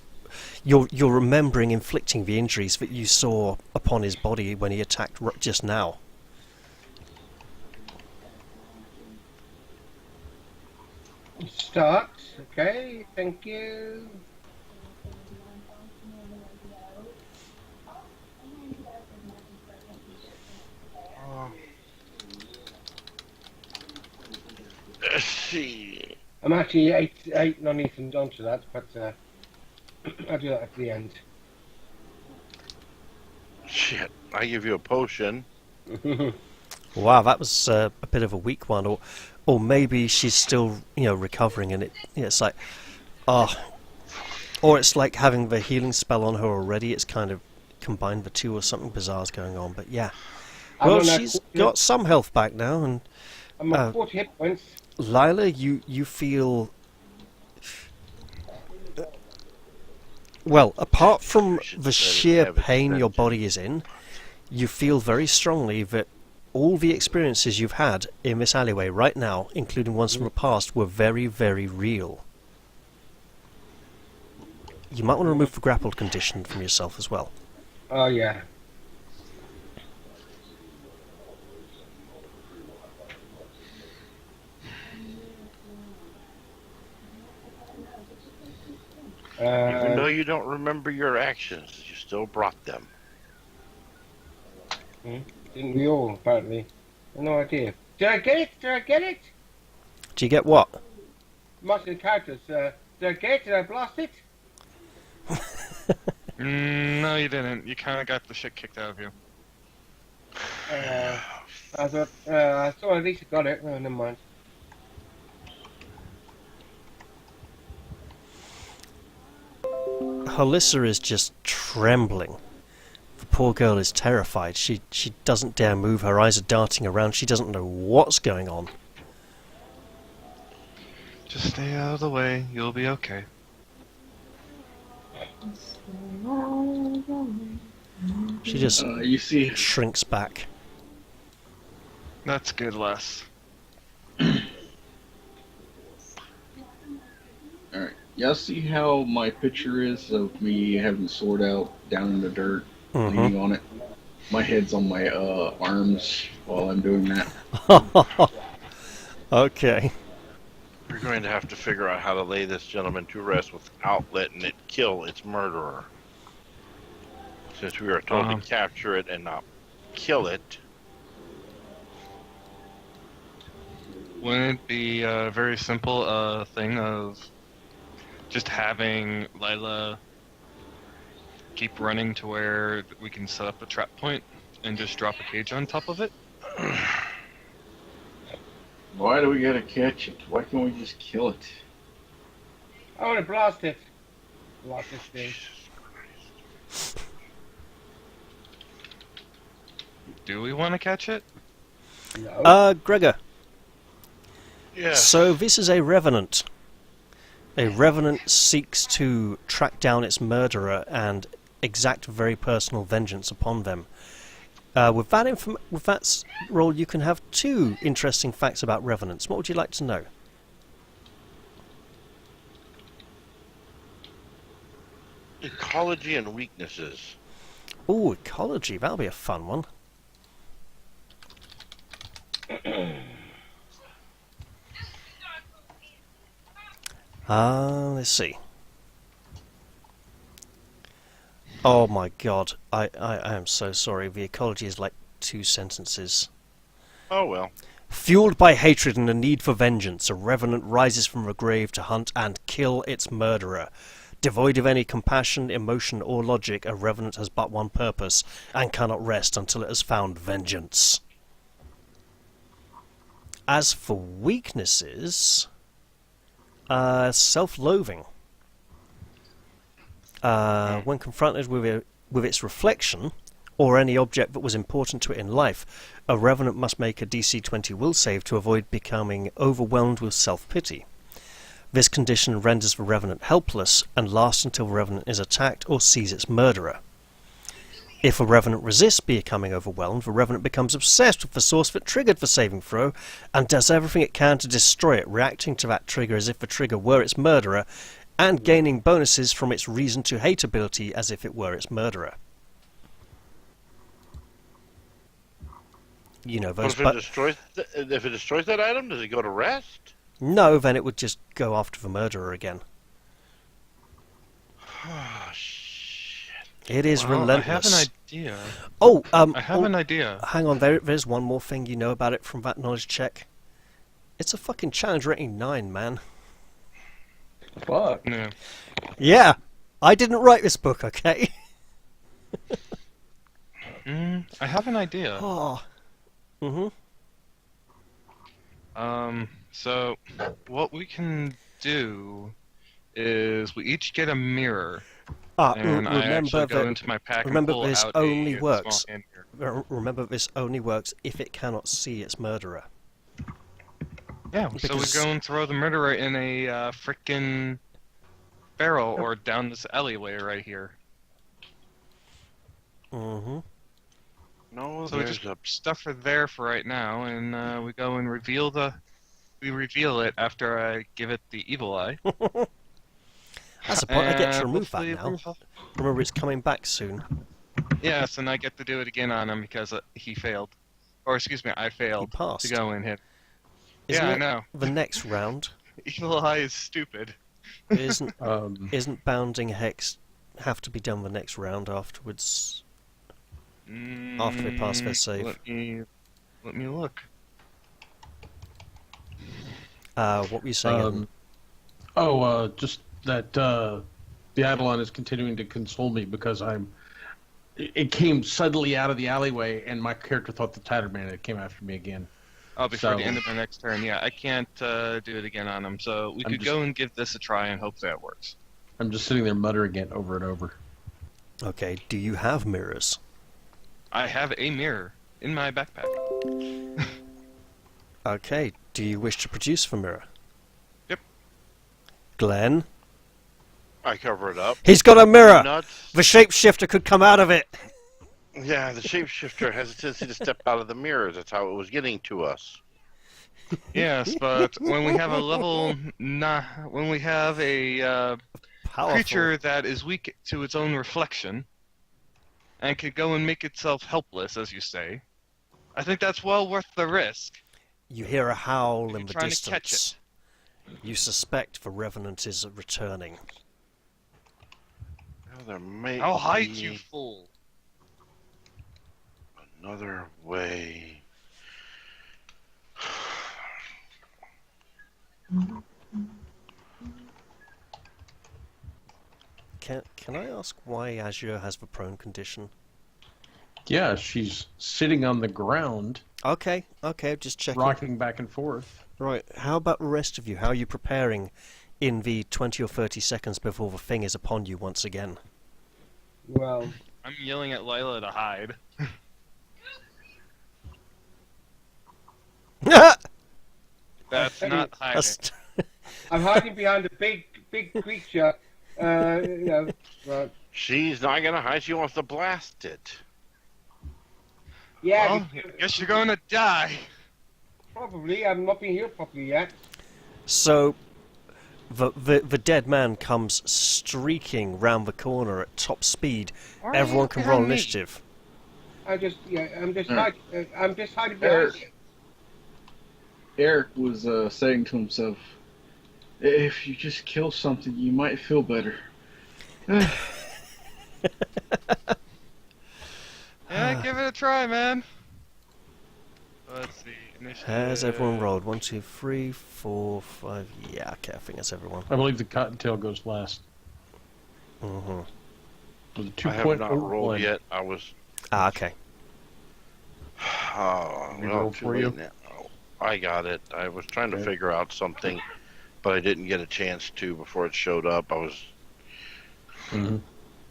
B: you're remembering inflicting the injuries that you saw upon his body when he attacked just now.
F: Start. Okay, thank you.
D: Let's see.
F: I'm actually eight non-Ethan onto that, but I'll do that at the end.
D: Shit, I give you a potion.
B: Wow, that was a bit of a weak one, or maybe she's still recovering, and it's like, or it's like having the healing spell on her already. It's kind of combined the two, or something bizarre's going on. But yeah, well, she's got some health back now, and
F: I'm at 40 hit points.
B: Lila, you feel Well, apart from
D: We should
B: the
D: let it
B: sheer
D: have its
B: pain your
D: vengeance.
B: body is in, you feel very strongly that all the experiences you've had in this alleyway right now, including ones from the past, were very, very real. You might want to remove the grappled condition from yourself as well.
F: Oh yeah.
D: Even though you don't remember your actions, you still brought them.
F: Didn't we all, apparently? No idea. Did I get it? Did I get it?
B: Do you get what?
F: Marking the characters. Did I get it? Did I blast it?
A: No, you didn't. You kind of got the shit kicked out of you.
F: I thought, I thought at least I got it. Oh, never mind.
B: Halissa is just trembling. The poor girl is terrified. She doesn't dare move. Her eyes are darting around. She doesn't know what's going on.
A: Just stay out of the way. You'll be okay.
B: She just
E: You see,
B: shrinks back.
A: That's good, Les.
E: alright. Y'all see how my picture is of me having the sword out, down in the dirt, leaning on it? My head's on my arms while I'm doing that.
B: Okay.
D: We're going to have to figure out how to lay this gentleman to rest without letting it kill its murderer. Since we are told to capture it and not kill it.
A: Wouldn't it be a very simple thing of just having Lila keep running to where we can set up a trap point and just drop a cage on top of it?
E: Why do we gotta catch it? Why can't we just kill it?
F: I want to blast it. Blast this thing.
A: Do we want to catch it?
F: No.
B: Gregor.
D: Yeah.
B: So this is a revenant. A revenant seeks to track down its murderer and exact very personal vengeance upon them. With that role, you can have 2 interesting facts about revenants. What would you like to know?
D: Ecology and weaknesses.
B: Oh, ecology. That'll be a fun one. Let's see. Oh my god, I am so sorry. The ecology is like 2 sentences.
D: Oh well.
B: Fueled by hatred and a need for vengeance, a revenant rises from the grave to hunt and kill its murderer. Devoid of any compassion, emotion, or logic, a revenant has but one purpose, and cannot rest until it has found vengeance. As for weaknesses, self-loathing. When confronted with its reflection, or any object that was important to it in life, a revenant must make a DC 20 will save to avoid becoming overwhelmed with self-pity. This condition renders the revenant helpless and lasts until the revenant is attacked or sees its murderer. If a revenant resists becoming overwhelmed, the revenant becomes obsessed with the source that triggered the saving throw and does everything it can to destroy it, reacting to that trigger as if the trigger were its murderer, and gaining bonuses from its reason to hate ability as if it were its murderer. You know those.
D: But if it destroys that item, does it go to rest?
B: No, then it would just go after the murderer again.
D: Oh shit!
B: It is
A: Well,
B: relentless.
A: I have an idea.
B: Oh,
A: I have an idea.
B: hang on. There's one more thing you know about it from that knowledge check. It's a fucking challenge rating 9, man.
C: Fuck.
A: Yeah.
B: Yeah, I didn't write this book, okay?
A: I have an idea.
B: Oh. Mm-hmm.
A: So what we can do is we each get a mirror, and I actually go into my pack and pull
B: this
A: out
B: only
A: a
B: works.
A: small hand mirror.
B: Remember, this only works if it cannot see its murderer.
A: Yeah, so we
B: Because-
A: go and throw the murderer in a frickin' barrel or down this alleyway right here.
B: Mm-hmm.
D: No,
A: So we
D: there's
A: just
D: a
A: stuff her there for right now, and we go and reveal it after I give it the evil eye.
B: That's a point. I get to
A: And
B: remove that
A: hopefully
B: now. Remember, it's coming back soon.
A: Yes, and I get to do it again on him because he failed. Or excuse me, I failed
B: He passed.
A: to go and hit.
B: Isn't
A: Yeah, I
B: it
A: know.
B: The next round
A: Evil eye is stupid.
B: isn't bounding hex have to be done the next round afterwards? After they pass their save.
A: Let me look.
B: What were you saying?
C: Just that the Eidolon is continuing to console me because it came suddenly out of the alleyway, and my character thought the Tattered Man came after me again.
A: Oh, before
C: So-
A: the end of my next turn. Yeah, I can't do it again on him. So we could go and give this a try and hope that works.
C: I'm just sitting there muttering it over and over.
B: Okay, do you have mirrors?
A: I have a mirror in my backpack.
B: Okay, do you wish to produce the mirror?
A: Yep.
B: Glenn?
D: I cover it up.
B: He's got a mirror!
D: Nuts.
B: The shapeshifter could come out of it!
D: Yeah, the shapeshifter has a tendency to step out of the mirrors. That's how it was getting to us.
A: Yes, but when we have when we have a
B: Powerful.
A: creature that is weak to its own reflection and could go and make itself helpless, as you say, I think that's well worth the risk.
B: You hear a howl in the
A: trying to catch
B: distance. You suspect the revenant is returning.
D: Well, there may
A: I'll hide
D: be
A: you, fool.
D: another way.
B: Can I ask why Azure has the prone condition?
C: Yeah, she's sitting on the ground,
B: Okay, just checking.
C: rocking back and forth.
B: Right, how about the rest of you? How are you preparing in the 20 or 30 seconds before the thing is upon you once again?
F: Well,
A: I'm yelling at Lila to hide. That's not hiding.
B: That's-
F: I'm hiding behind a big creature. Right.
D: She's not gonna hide. She wants to blast it.
F: Yeah,
A: Well, guess you're going to die.
F: probably. I've not been healed properly yet.
B: So, the dead man comes streaking round the corner at top speed.
A: Why are
B: Everyone
A: you
B: can roll
A: behind me?
B: initiative.
F: I'm just
E: Mm.
F: hiding behind
E: Eric.
F: you.
E: Eric was saying to himself, if you just kill something, you might feel better.
A: Yeah, give it a try, man. Let's see. Initiative.
B: Has everyone rolled? 1, 2, 3, 4, 5. Yeah, okay, I think that's everyone.
C: I believe the Cottontail goes last.
B: Mm-hmm.
C: With a
D: I have
C: 2-point
D: not rolled
C: overrun.
D: yet. I was.
B: Okay.
D: Oh,
C: We
D: well,
C: roll
D: too
C: for
D: late
C: you?
D: now. I got it. I was trying to
C: Okay.
D: figure out something, but I didn't get a chance to before it showed up. I was
C: Mhm.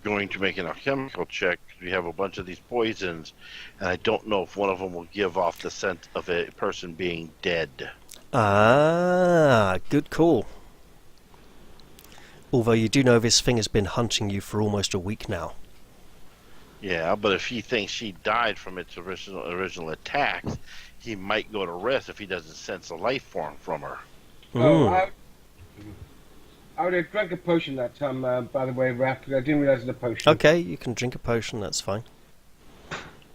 D: going to make an alchemical check. We have a bunch of these poisons, and I don't know if one of them will give off the scent of a person being dead.
B: Ah, good call. Although you do know this thing has been hunting you for almost a week now.
D: Yeah, but if he thinks she died from its original attacks, he might go to rest if he doesn't sense a life form from her.
B: Mm.
F: I would have drank a potion that time, by the way, Raph, because I didn't realise it was a potion.
B: Okay, you can drink a potion, that's fine.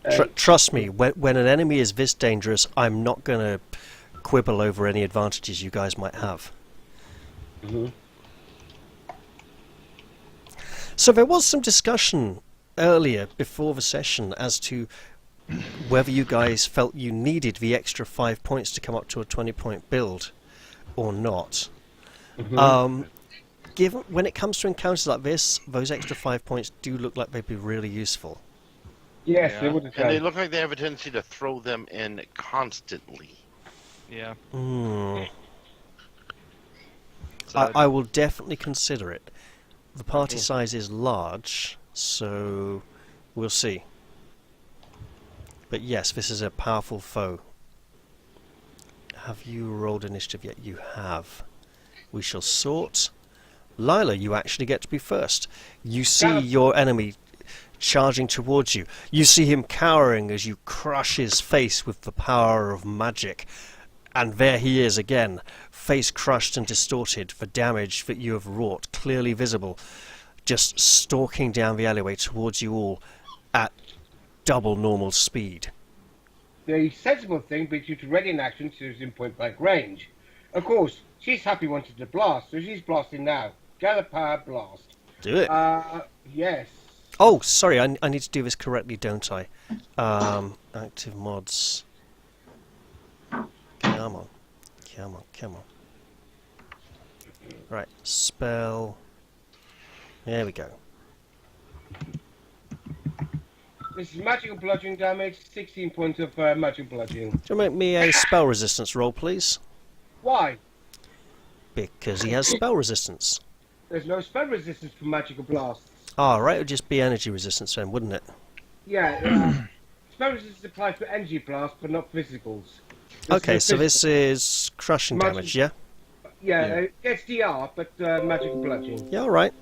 F: Uh,
B: Trust me, when an enemy is this dangerous, I'm not going to quibble over any advantages you guys might have.
F: Mhm.
B: So there was some discussion earlier before the session as to whether you guys felt you needed the extra 5 points to come up to a 20-point build or not. Given when it comes to encounters like this, those extra 5 points do look like they'd be really useful.
F: Yes,
A: Yeah.
F: they would have
D: And they
F: done.
D: look like they have a tendency to throw them in constantly.
A: Yeah.
B: Hmm.
A: So
B: I will definitely consider it. The party size is large, so we'll see. But yes, this is a powerful foe. Have you rolled initiative yet? You have. We shall sort. Lila, you actually get to be first. You see your enemy charging towards you. You see him cowering as you crush his face with the power of magic. And there he is again, face crushed and distorted, the damage that you have wrought clearly visible, just stalking down the alleyway towards you all at double normal speed.
F: The sensible thing, but due to ready in action, she was in point-blank range. Of course, she's happy wanted to blast, so she's blasting now. Gather power, blast.
B: Do it.
F: Yes.
B: Oh, sorry, I need to do this correctly, don't I? Active mods. Come on. Come on, come on. Right, spell. There we go.
F: This is magical bludgeoning damage, 16 points of magical bludgeoning.
B: Do you make me a spell resistance roll, please?
F: Why?
B: Because he has spell resistance.
F: There's no spell resistance for magical blasts.
B: Ah, right, it would just be energy resistance then, wouldn't it?
F: Yeah, spell resistance applies for energy blasts, but not physicals.
B: Okay, so this is crushing damage, yeah?
F: Yeah, it's DR, but magical bludgeoning.
B: Yeah, alright.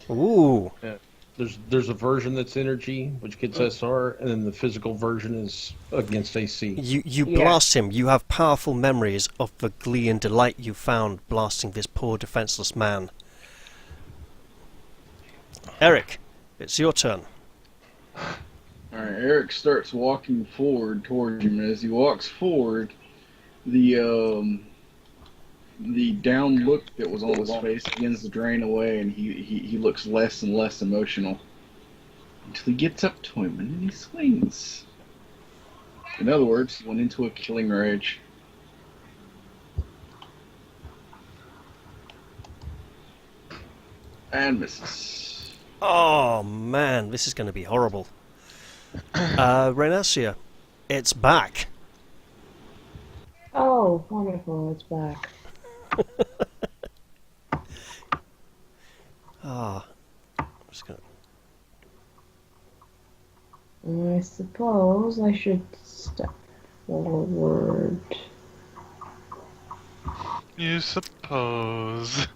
B: Ooh.
C: Yeah. There's a version that's energy, which gets SR, and then the physical version is against AC.
B: You blast him. You have powerful memories of the glee and delight you found blasting this poor defenseless man. Eric, it's your turn.
E: Alright, Eric starts walking forward towards him. As he walks forward, the down look that was on his face begins to drain away, and he looks less and less emotional until he gets up to him and then he swings. In other words, he went into a killing rage. And misses.
B: Oh man, this is going to be horrible. Renacia, it's back.
G: Oh, wonderful, it's back.
B: Ah, I'm just gonna.
G: I suppose I should step forward.
A: You suppose.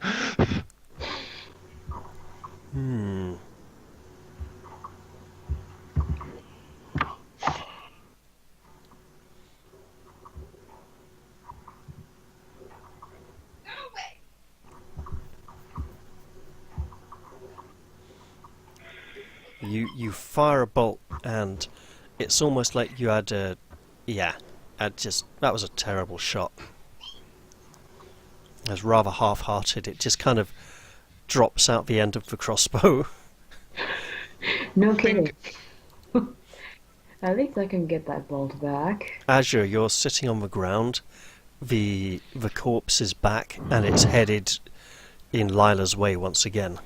B: You fire a bolt, and it's almost like you had a... Yeah, that was a terrible shot. It was rather half-hearted. It just kind of drops out the end of the crossbow.
G: No kidding. At least I can get that bolt back.
B: Azure, you're sitting on the ground. The corpse is back, and it's headed in Lila's way once again.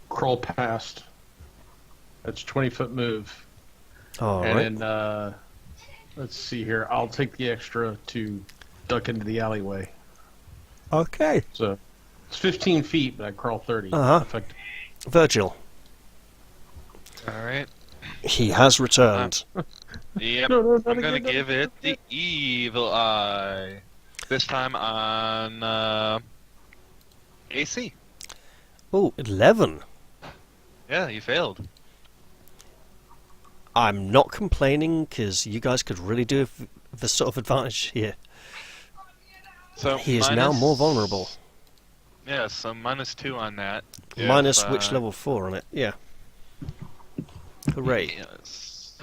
C: Crawl past. That's 20-foot move.
B: All right.
C: And then, let's see here. I'll take the extra to duck into the alleyway.
B: Okay.
C: So it's 15 feet, but I crawl 30. Effective.
B: Virgil.
A: Alright.
B: He has returned.
A: Yep.
C: No,
A: I'm gonna give it the evil eye. This time on AC.
B: Oh, 11.
A: Yeah, you failed.
B: I'm not complaining, because you guys could really do the sort of advantage here.
A: So
B: He is now more vulnerable.
A: Yeah, so -2 on that.
B: Minus which level 4 on it? Yeah. Hooray.
A: Yes.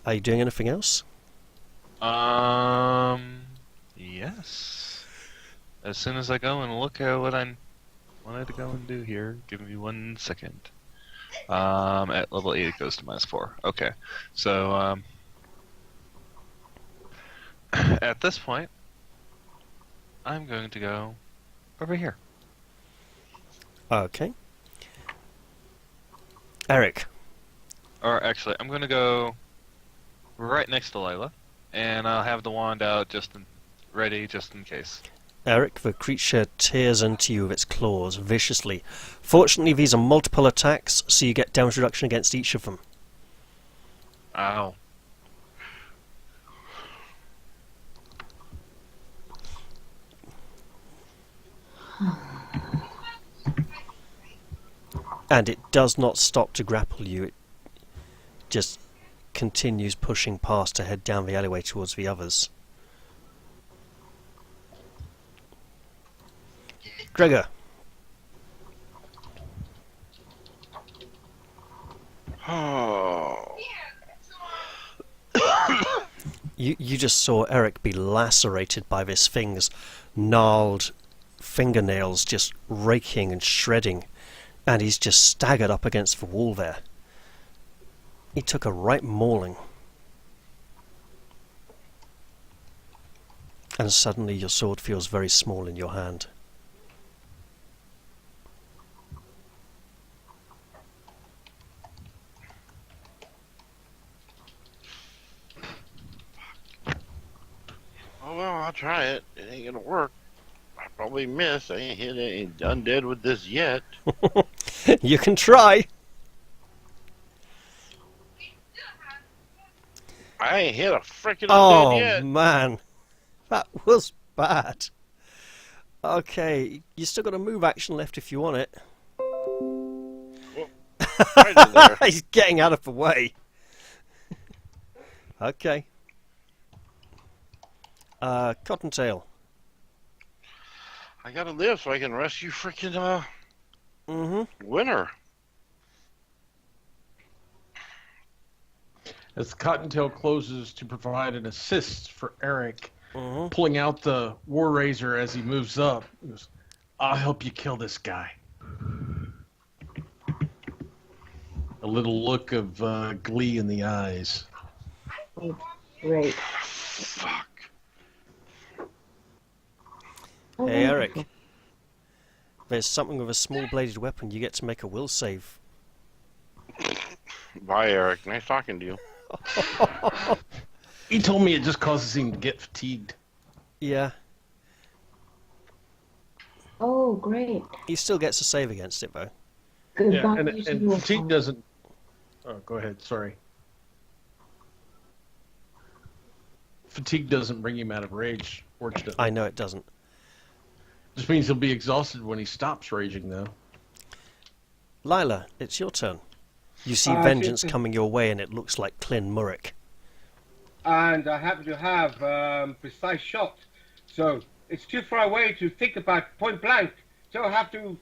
B: Are you doing anything else?
A: Yes. As soon as I go and look at what I wanted to go and do here, give me 1 second. At level 8 it goes to -4. Okay. So, at this point, I'm going to go over here.
B: Okay. Eric.
A: Or actually, I'm going to go right next to Lila, and I'll have the wand out ready just in case.
B: Eric, the creature tears into you with its claws viciously. Fortunately, these are multiple attacks, so you get damage reduction against each of them.
A: Ow.
B: And it does not stop to grapple you. It just continues pushing past to head down the alleyway towards the others. Gregor.
D: Oh.
B: You just saw Eric be lacerated by this thing's gnarled fingernails just raking and shredding, and he's just staggered up against the wall there. He took a right mauling. And suddenly your sword feels very small in your hand.
D: Oh well, I'll try it. It ain't gonna work. I probably miss. I ain't hit any undead with this yet.
B: You can try.
D: I ain't hit a freaking
B: Oh
D: undead yet.
B: man, that was bad. Okay, you still got a move action left if you want it.
D: Right in there.
B: He's getting out of the way. Okay. Cottontail.
D: I gotta live so I can rescue freaking Winter.
C: As the Cottontail closes to provide an assist for Eric, pulling out the War Razor as he moves up, he goes, "I'll help you kill this guy." A little look of glee in the eyes.
G: Great.
D: Fuck.
B: Hey Eric. There's something with a small bladed weapon. You get to make a will save.
D: Bye, Eric. Nice talking to you.
C: He told me it just causes him to get fatigued.
B: Yeah.
G: Oh, great.
B: He still gets a save against it though.
G: Good.
C: Yeah, and fatigue doesn't... Oh, go ahead, sorry. Fatigue doesn't bring him out of rage, fortunately.
B: I know it doesn't.
C: Just means he'll be exhausted when he stops raging, though.
B: Lila, it's your turn. You see vengeance coming your way, and it looks like Klyn Murik.
F: And I happen to have precise shot, so it's too far away to think about point blank. So I have to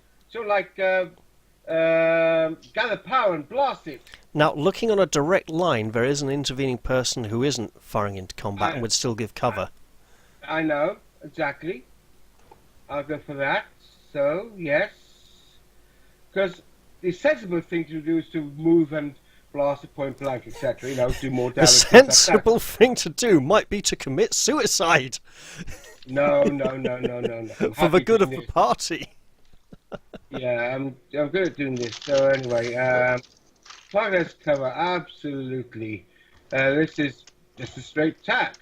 F: gather power and blast it.
B: Now, looking on a direct line, there is an intervening person who isn't firing into combat and would still give cover.
F: I know, exactly. I'll go for that. So, yes. Because the sensible thing to do is to move and blast at point blank, etc. You know, do more
B: The
F: damage.
B: sensible thing to do might be to commit suicide.
F: No.
B: For the good of the party.
F: Yeah, I'm good at doing this. So anyway, progress cover, absolutely. This is just a straight attack.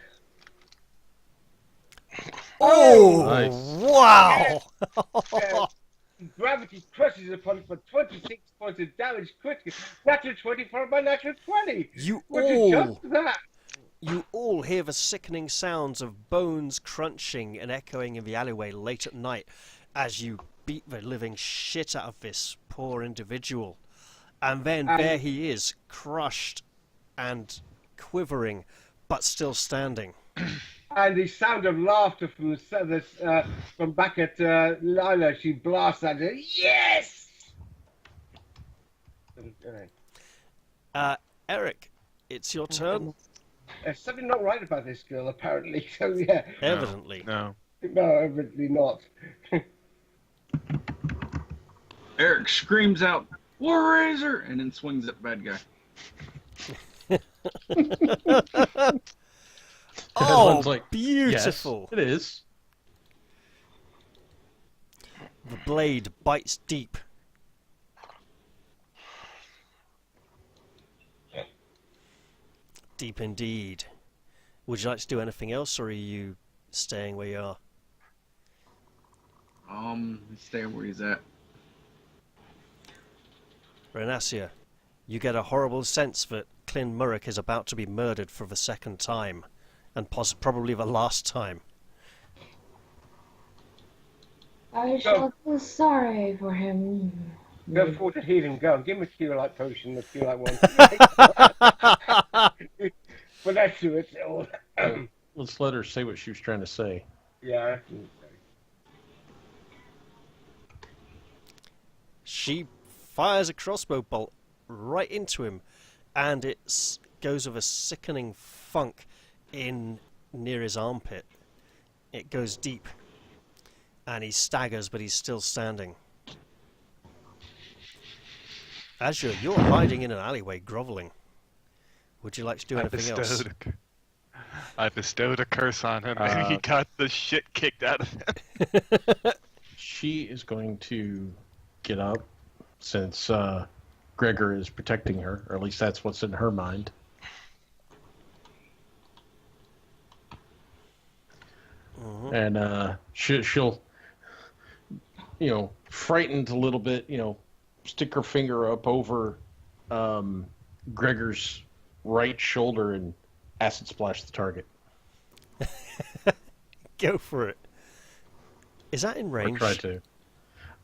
B: Oh,
C: nice.
B: Wow!
F: Gravity crushes upon it for 26 points of damage quickly. Natural 20 followed by natural 20.
B: You
F: Would you jump that?
B: You all hear the sickening sounds of bones crunching and echoing in the alleyway late at night as you beat the living shit out of this poor individual. And then there he is, crushed and quivering, but still standing.
F: And the sound of laughter from from back at Lila, she blasts at it. Yes!
B: Eric, it's your turn.
F: There's something not right about this girl, apparently. So yeah.
B: Evidently.
A: No.
F: No, evidently not.
E: Eric screams out, "War Razor!" and then swings at the bad guy.
B: Oh,
C: like,
B: beautiful.
C: Yes, it is.
B: The blade bites deep. Deep indeed. Would you like to do anything else, or are you staying where you are?
E: He's staying where he's at.
B: Renacia, you get a horrible sense that Klyn Murik is about to be murdered for the second time, and probably the last time.
G: I shall feel sorry for him.
F: Go forward to healing. Go and give him a cure-like potion, the cure-like one. But that's it.
C: Let's let her say what she was trying to say.
F: Yeah.
B: She fires a crossbow bolt right into him, and it goes with a sickening funk in near his armpit. It goes deep, and he staggers, but he's still standing. Azure, you're hiding in an alleyway, grovelling. Would you like to do anything else?
A: I bestowed a curse on him, and he got the shit kicked out of him.
C: She is going to get up, since Gregor is protecting her, or at least that's what's in her mind. And she'll, frightened a little bit, stick her finger up over Gregor's right shoulder and acid splash the target.
B: Go for it. Is that in range?
C: Or try to.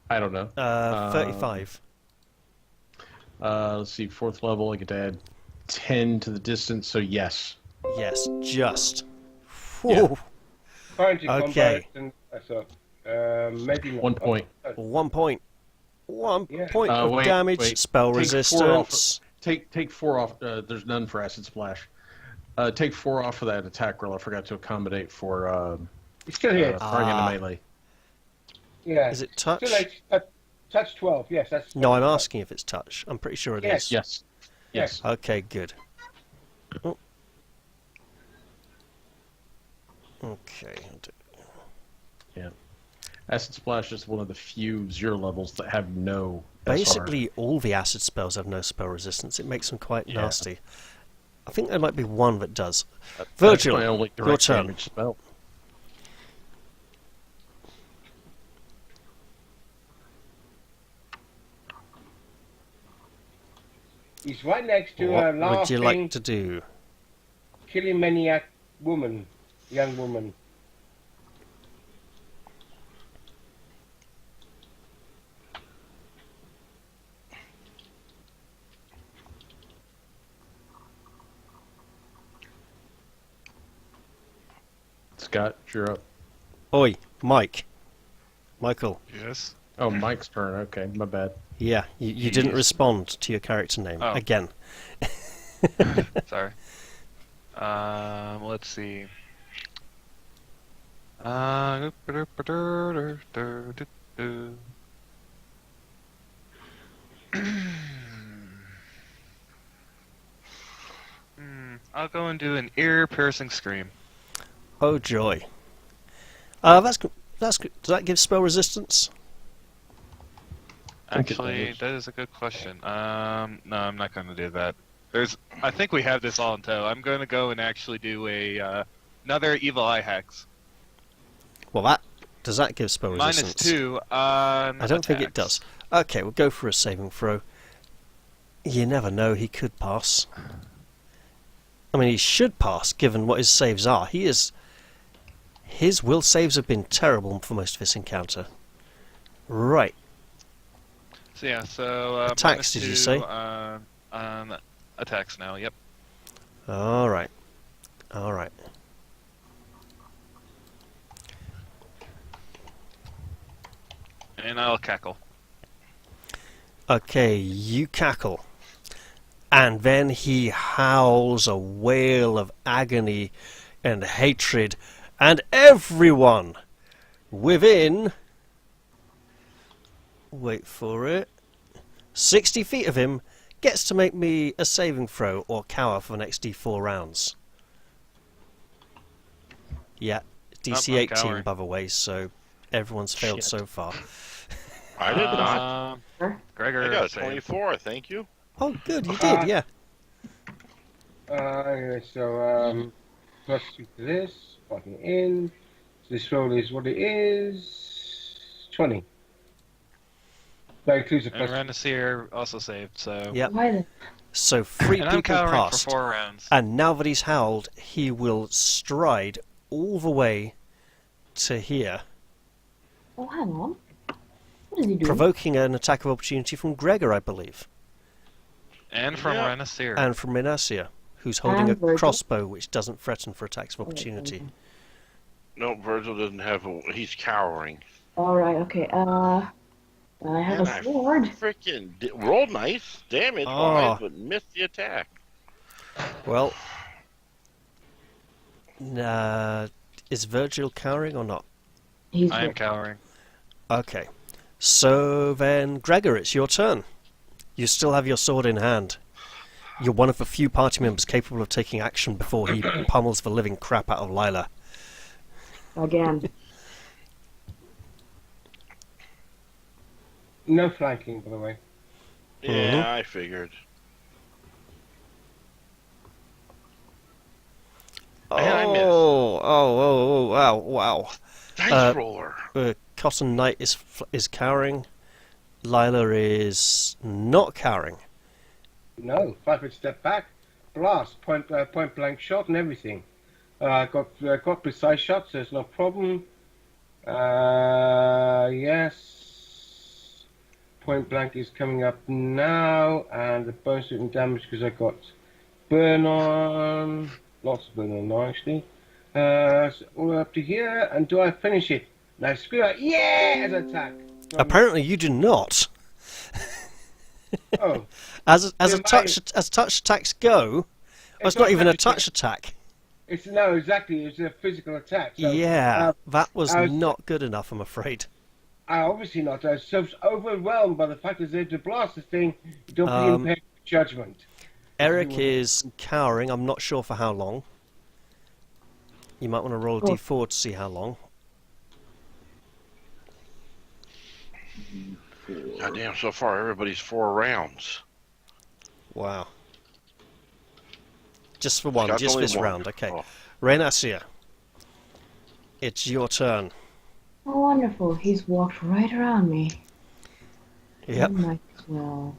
C: I don't know.
B: 35.
C: Let's see, 4th level, I get to add 10 to the distance, so yes.
B: Yes, just.
C: Yeah.
B: Okay.
F: Maybe not.
C: 1 point.
B: 1 point. One
F: Yeah.
B: point of
C: Wait,
B: damage,
C: wait.
B: spell
C: Take 4
B: resistance.
C: Take 4 off. There's none for acid splash. Take 4 off of that attack roll. I forgot to accommodate for
F: It's still here.
C: throwing into melee.
F: Yeah.
B: Is it touch?
F: Still touch 12. Yes, that's.
B: No, I'm asking if it's touch. I'm pretty sure it is.
C: Yes. Yes.
B: Okay, good. Oh. Okay.
C: Yeah. Acid splash is one of the few 0 levels that have no SR.
B: Basically, all the acid spells have no spell resistance. It makes them quite nasty. I think there might be one that does. Virgil,
C: that's my only
B: your
C: direct
B: turn.
C: damage spell.
F: He's right next to
B: What
F: a
B: would
F: laughing,
B: you like to do?
F: killing maniac woman, young woman.
C: Scott, you're up.
B: Oi, Mike. Michael.
A: Yes.
C: Oh, Mike's turn. Okay, my bad.
B: Yeah, you didn't respond to your character name.
A: Oh.
B: Again.
A: Sorry. Let's see. I'll go and do an ear-piercing scream.
B: Oh, joy. That's good. That's good. Does that give spell resistance?
A: Actually, that is a good question. No, I'm not going to do that. I think we have this all in tow. I'm going to go and actually do another evil eye hex.
B: Well, does that give spell resistance?
A: -2 on
B: I don't think it
A: attacks.
B: does. Okay, we'll go for a saving throw. You never know, he could pass. I mean, he should pass, given what his saves are. His will saves have been terrible for most of this encounter. Right.
A: So yeah, so
B: Attacks, did you say?
A: On attacks now. Yep.
B: All right. All right.
A: And I'll cackle.
B: Okay, you cackle. And then he howls a wail of agony and hatred, and everyone within, wait for it, 60 feet of him gets to make me a saving throw or cower for the next D4 rounds. Yeah, DC
A: I'm
B: 18
A: cowering.
B: by the way, so everyone's failed
C: Shit.
B: so far.
D: I did not.
A: Gregor,
D: I got a
A: save.
D: 24, thank you.
B: Oh, good, you did, yeah.
F: Anyway, so plus 2 to this, plugging it in. So this roll is what it is. 20. That includes a
A: And
F: plus.
A: Renaseer also saved, so.
B: Yep.
G: Why the
B: So 3
A: And I'm
B: people
A: cowering
B: passed.
A: for 4 rounds.
B: And now that he's howled, he will stride all the way to here.
G: Oh, hang on. What does he do?
B: provoking an attack of opportunity from Gregor, I believe,
A: And from
D: Yeah.
A: Ranasir.
B: and from Minasia, who's holding a
G: And Virgil.
B: crossbow which doesn't threaten for attacks of opportunity.
D: No, Virgil doesn't have he's cowering.
G: All right. Okay. I have
D: And
G: a sword.
D: Freaking roll nice damage wise, but missed the attack.
B: Well, is Virgil cowering or not?
G: He's
A: I am cowering.
B: Okay. So then, Gregor, it's your turn. You still have your sword in hand. You're one of the few party members capable of taking action before he pummels the living crap out of Lila.
G: again.
F: No flanking, by the way.
D: Yeah, I figured. And I missed.
B: Wow.
D: Dice roller.
B: Cotton Knight is cowering. Lila is not cowering.
F: No, 5 foot step back, blast, point blank shot and everything. Got precise shots, there's no problem. Yes. Point blank is coming up now, and the bonus and damage because I got burn on. Lots of burn on now, actually. So all the way up to here, and do I finish it? Now screw it. Yeah! As attack.
B: Apparently, you do not.
F: Oh.
B: As
F: Yeah,
B: touch attacks go, it's not even a touch attack.
F: No, exactly. It's a physical attack. So,
B: Yeah, that was
F: I was-
B: not good enough, I'm afraid.
F: Obviously not. I was so overwhelmed by the fact that they're to blast this thing. Don't be impaired with judgment.
B: Eric is cowering. I'm not sure for how long. You might want to roll a d4 to see how long.
D: Goddamn, so far everybody's 4 rounds.
B: Wow. Just for one,
D: Scott's
B: just
D: only
B: this
D: one.
B: round. Okay.
D: Oh.
B: Renasia, it's your turn.
G: Oh, wonderful. He's walked right around me.
B: Yep.
G: Might as well.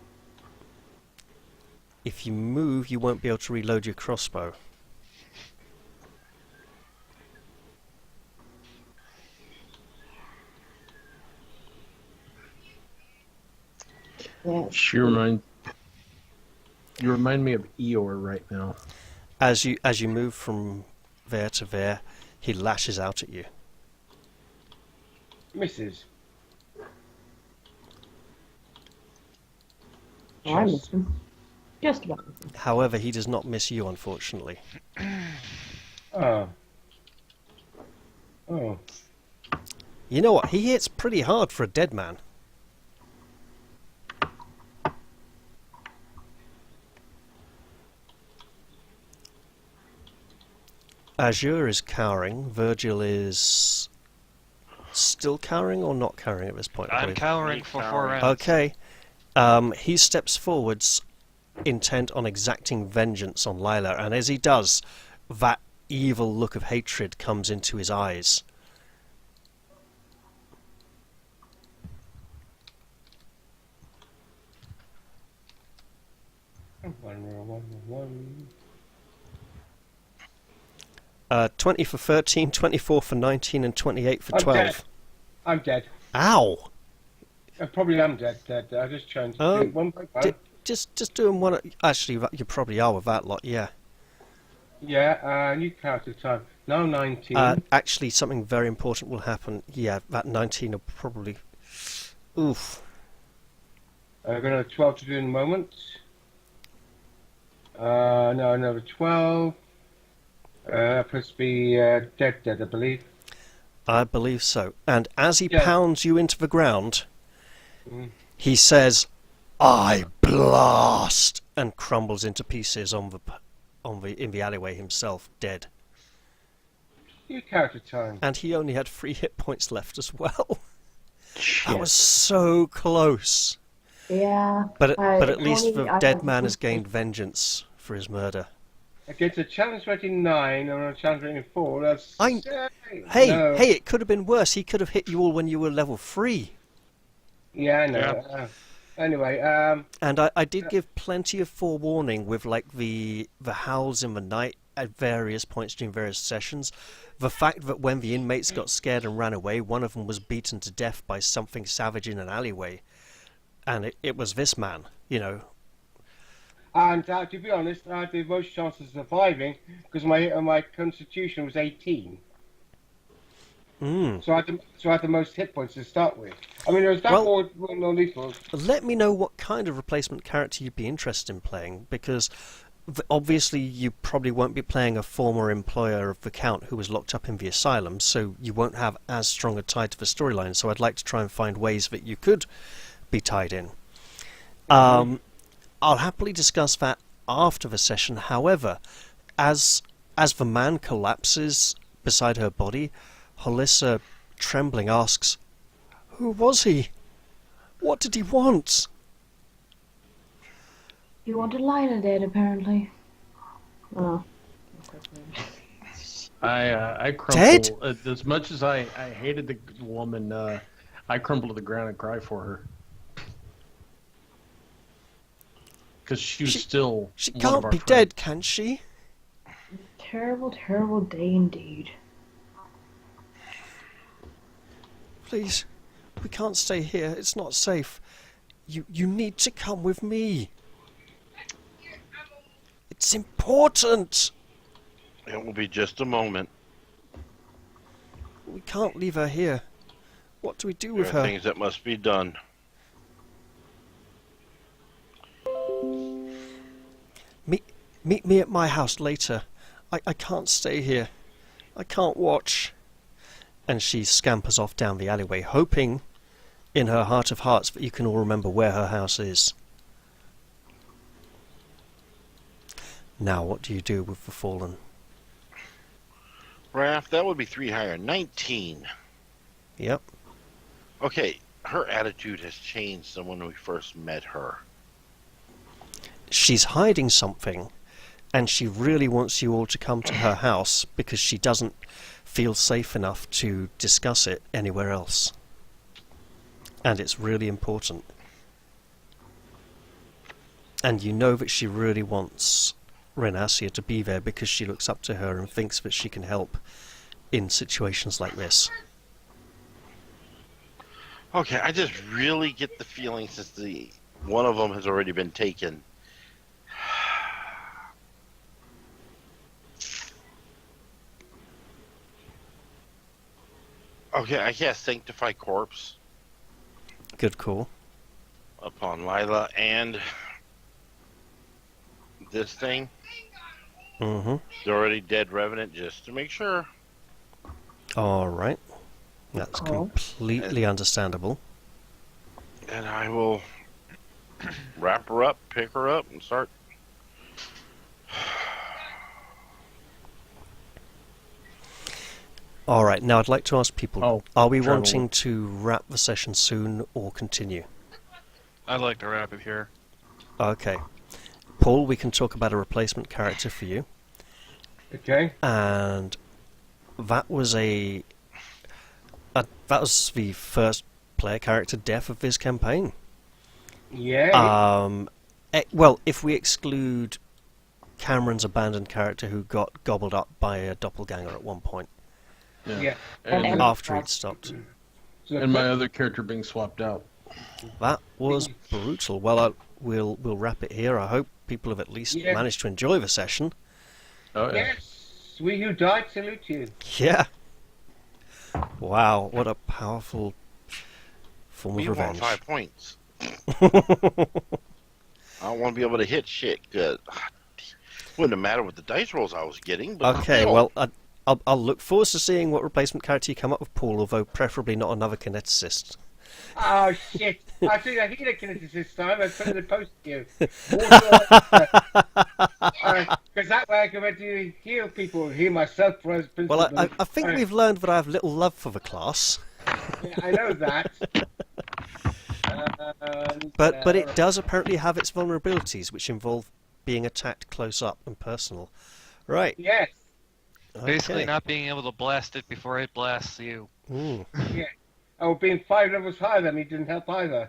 B: If you move, you won't be able to reload your crossbow.
G: Yes.
C: You remind me of Eeyore right now.
B: As you move from there to there, he lashes out at you.
F: Misses.
G: Oh, I missed him. Just about missed him.
B: However, he does not miss you, unfortunately.
F: Oh. Oh.
B: You know what? He hits pretty hard for a dead man. Azure is cowering. Virgil is still cowering or not cowering at this point? I
A: I'm
B: believe?
A: cowering
D: Me
A: for 4
D: cowering.
A: rounds.
B: Okay. He steps forwards, intent on exacting vengeance on Lila, and as he does, that evil look of hatred comes into his eyes.
F: One.
B: 20 for 13, 24 for 19, and 28 for
F: I'm
B: 12.
F: dead. I'm dead.
B: Ow!
F: I probably am dead. I just changed
B: Oh,
F: it. One by one.
B: Just doing one. Actually, you probably are with that lot. Yeah.
F: Yeah, new character time. Now 19.
B: Actually, something very important will happen. Yeah, that 19 will probably. Oof.
F: I've got another 12 to do in a moment. No, another 12. Supposed to be dead, I believe.
B: I believe so. And as he
F: Yeah.
B: pounds you into the ground,
F: Mm.
B: he says, "I blast," and crumbles into pieces in the alleyway himself, dead.
F: New character time.
B: And he only had 3 hit points left as well. That
C: Shit.
B: was so close.
G: Yeah.
B: But at least
G: only
B: the
G: I
B: dead
G: have
B: man
G: one
B: has gained vengeance for his murder.
F: Against a challenge rating 9 and a challenge rating 4. That's
B: Hey,
F: no.
B: hey, it could have been worse. He could have hit you all when you were level 3.
F: Yeah, I know.
A: Yeah.
F: Anyway,
B: And I did give plenty of forewarning with like the howls in the night at various points during various sessions. The fact that when the inmates got scared and ran away, one of them was beaten to death by something savage in an alleyway. And it was this man, you know.
F: And to be honest, I had the most chance of surviving because my constitution was 18. So I had the most hit points to start with. I mean, there was that more non-lethal.
B: Let me know what kind of replacement character you'd be interested in playing, because obviously you probably won't be playing a former employer of the Count who was locked up in the asylum, so you won't have as strong a tie to the storyline. So I'd like to try and find ways that you could be tied in. I'll happily discuss that after the session. However, as the man collapses beside her body, Hollissa, trembling, asks, "Who was he? What did he want?"
G: You wanted Lila dead, apparently. Oh.
C: I crumple.
B: Dead?
C: As much as I hated the woman, I crumble to the ground and cry for her. Because she was still
B: She
C: one of
B: can't
C: our
B: be
C: friends.
B: dead, can she?
G: Terrible, terrible day indeed.
B: Please, we can't stay here. It's not safe. You need to come with me. It's important.
D: It will be just a moment.
B: We can't leave her here. What do we do
D: There
B: with
D: are
B: her?
D: things that must be done.
B: Meet me at my house later. I can't stay here. I can't watch. And she scampers off down the alleyway, hoping in her heart of hearts that you can all remember where her house is. Now, what do you do with the fallen?
D: Raph, that would be 3 higher. 19.
B: Yep.
D: Okay, her attitude has changed than when we first met her.
B: She's hiding something, and she really wants you all to come to her house because she doesn't feel safe enough to discuss it anywhere else. And it's really important. And you know that she really wants Renacia to be there because she looks up to her and thinks that she can help in situations like this.
D: Okay, I just really get the feeling since one of them has already been taken. Okay, I cast Sanctify Corpse
B: Good call.
D: upon Lila and this thing.
B: Mm-hmm.
D: The already dead Revenant, just to make sure.
B: Alright. That's completely understandable.
D: And I will wrap her up, pick her up, and start.
B: Alright, now I'd like to ask people, are we
C: travel.
B: wanting to wrap the session soon or continue?
A: I'd like to wrap it here.
B: Okay. Paul, we can talk about a replacement character for you.
F: Okay.
B: And that was that was the first player character death of this campaign.
F: Yeah.
B: Well, if we exclude Cameron's abandoned character who got gobbled up by a doppelganger at one point
F: Yeah.
C: And,
B: after he'd stopped.
F: So
C: and my other character being swapped out.
B: That was brutal. Well, we'll wrap it here. I hope people have at least managed to enjoy the session.
C: Oh, yeah.
F: Yes, we who died salute you.
B: Yeah. Wow, what a powerful form
D: We
B: of
D: want
B: revenge.
D: 5 points. I don't want to be able to hit shit, because wouldn't have mattered with the dice rolls I was getting. But
B: Okay,
D: still.
B: well, I'll look forward to seeing what replacement character you come up with, Paul, although preferably not another kineticist.
F: Oh shit! I think I hit a kinetic this time. I put it in the post to you. Because that way I can to heal people, heal myself for as principle.
B: Well, I think we've learned that I have little love for the class.
F: Yeah, I know that.
B: But it does apparently have its vulnerabilities, which involve being attacked close up and personal. Right.
F: Yes.
A: Basically,
B: Okay.
A: not being able to blast it before it blasts you.
B: Ooh.
F: Yeah. Oh, being 5 levels higher than me didn't help either.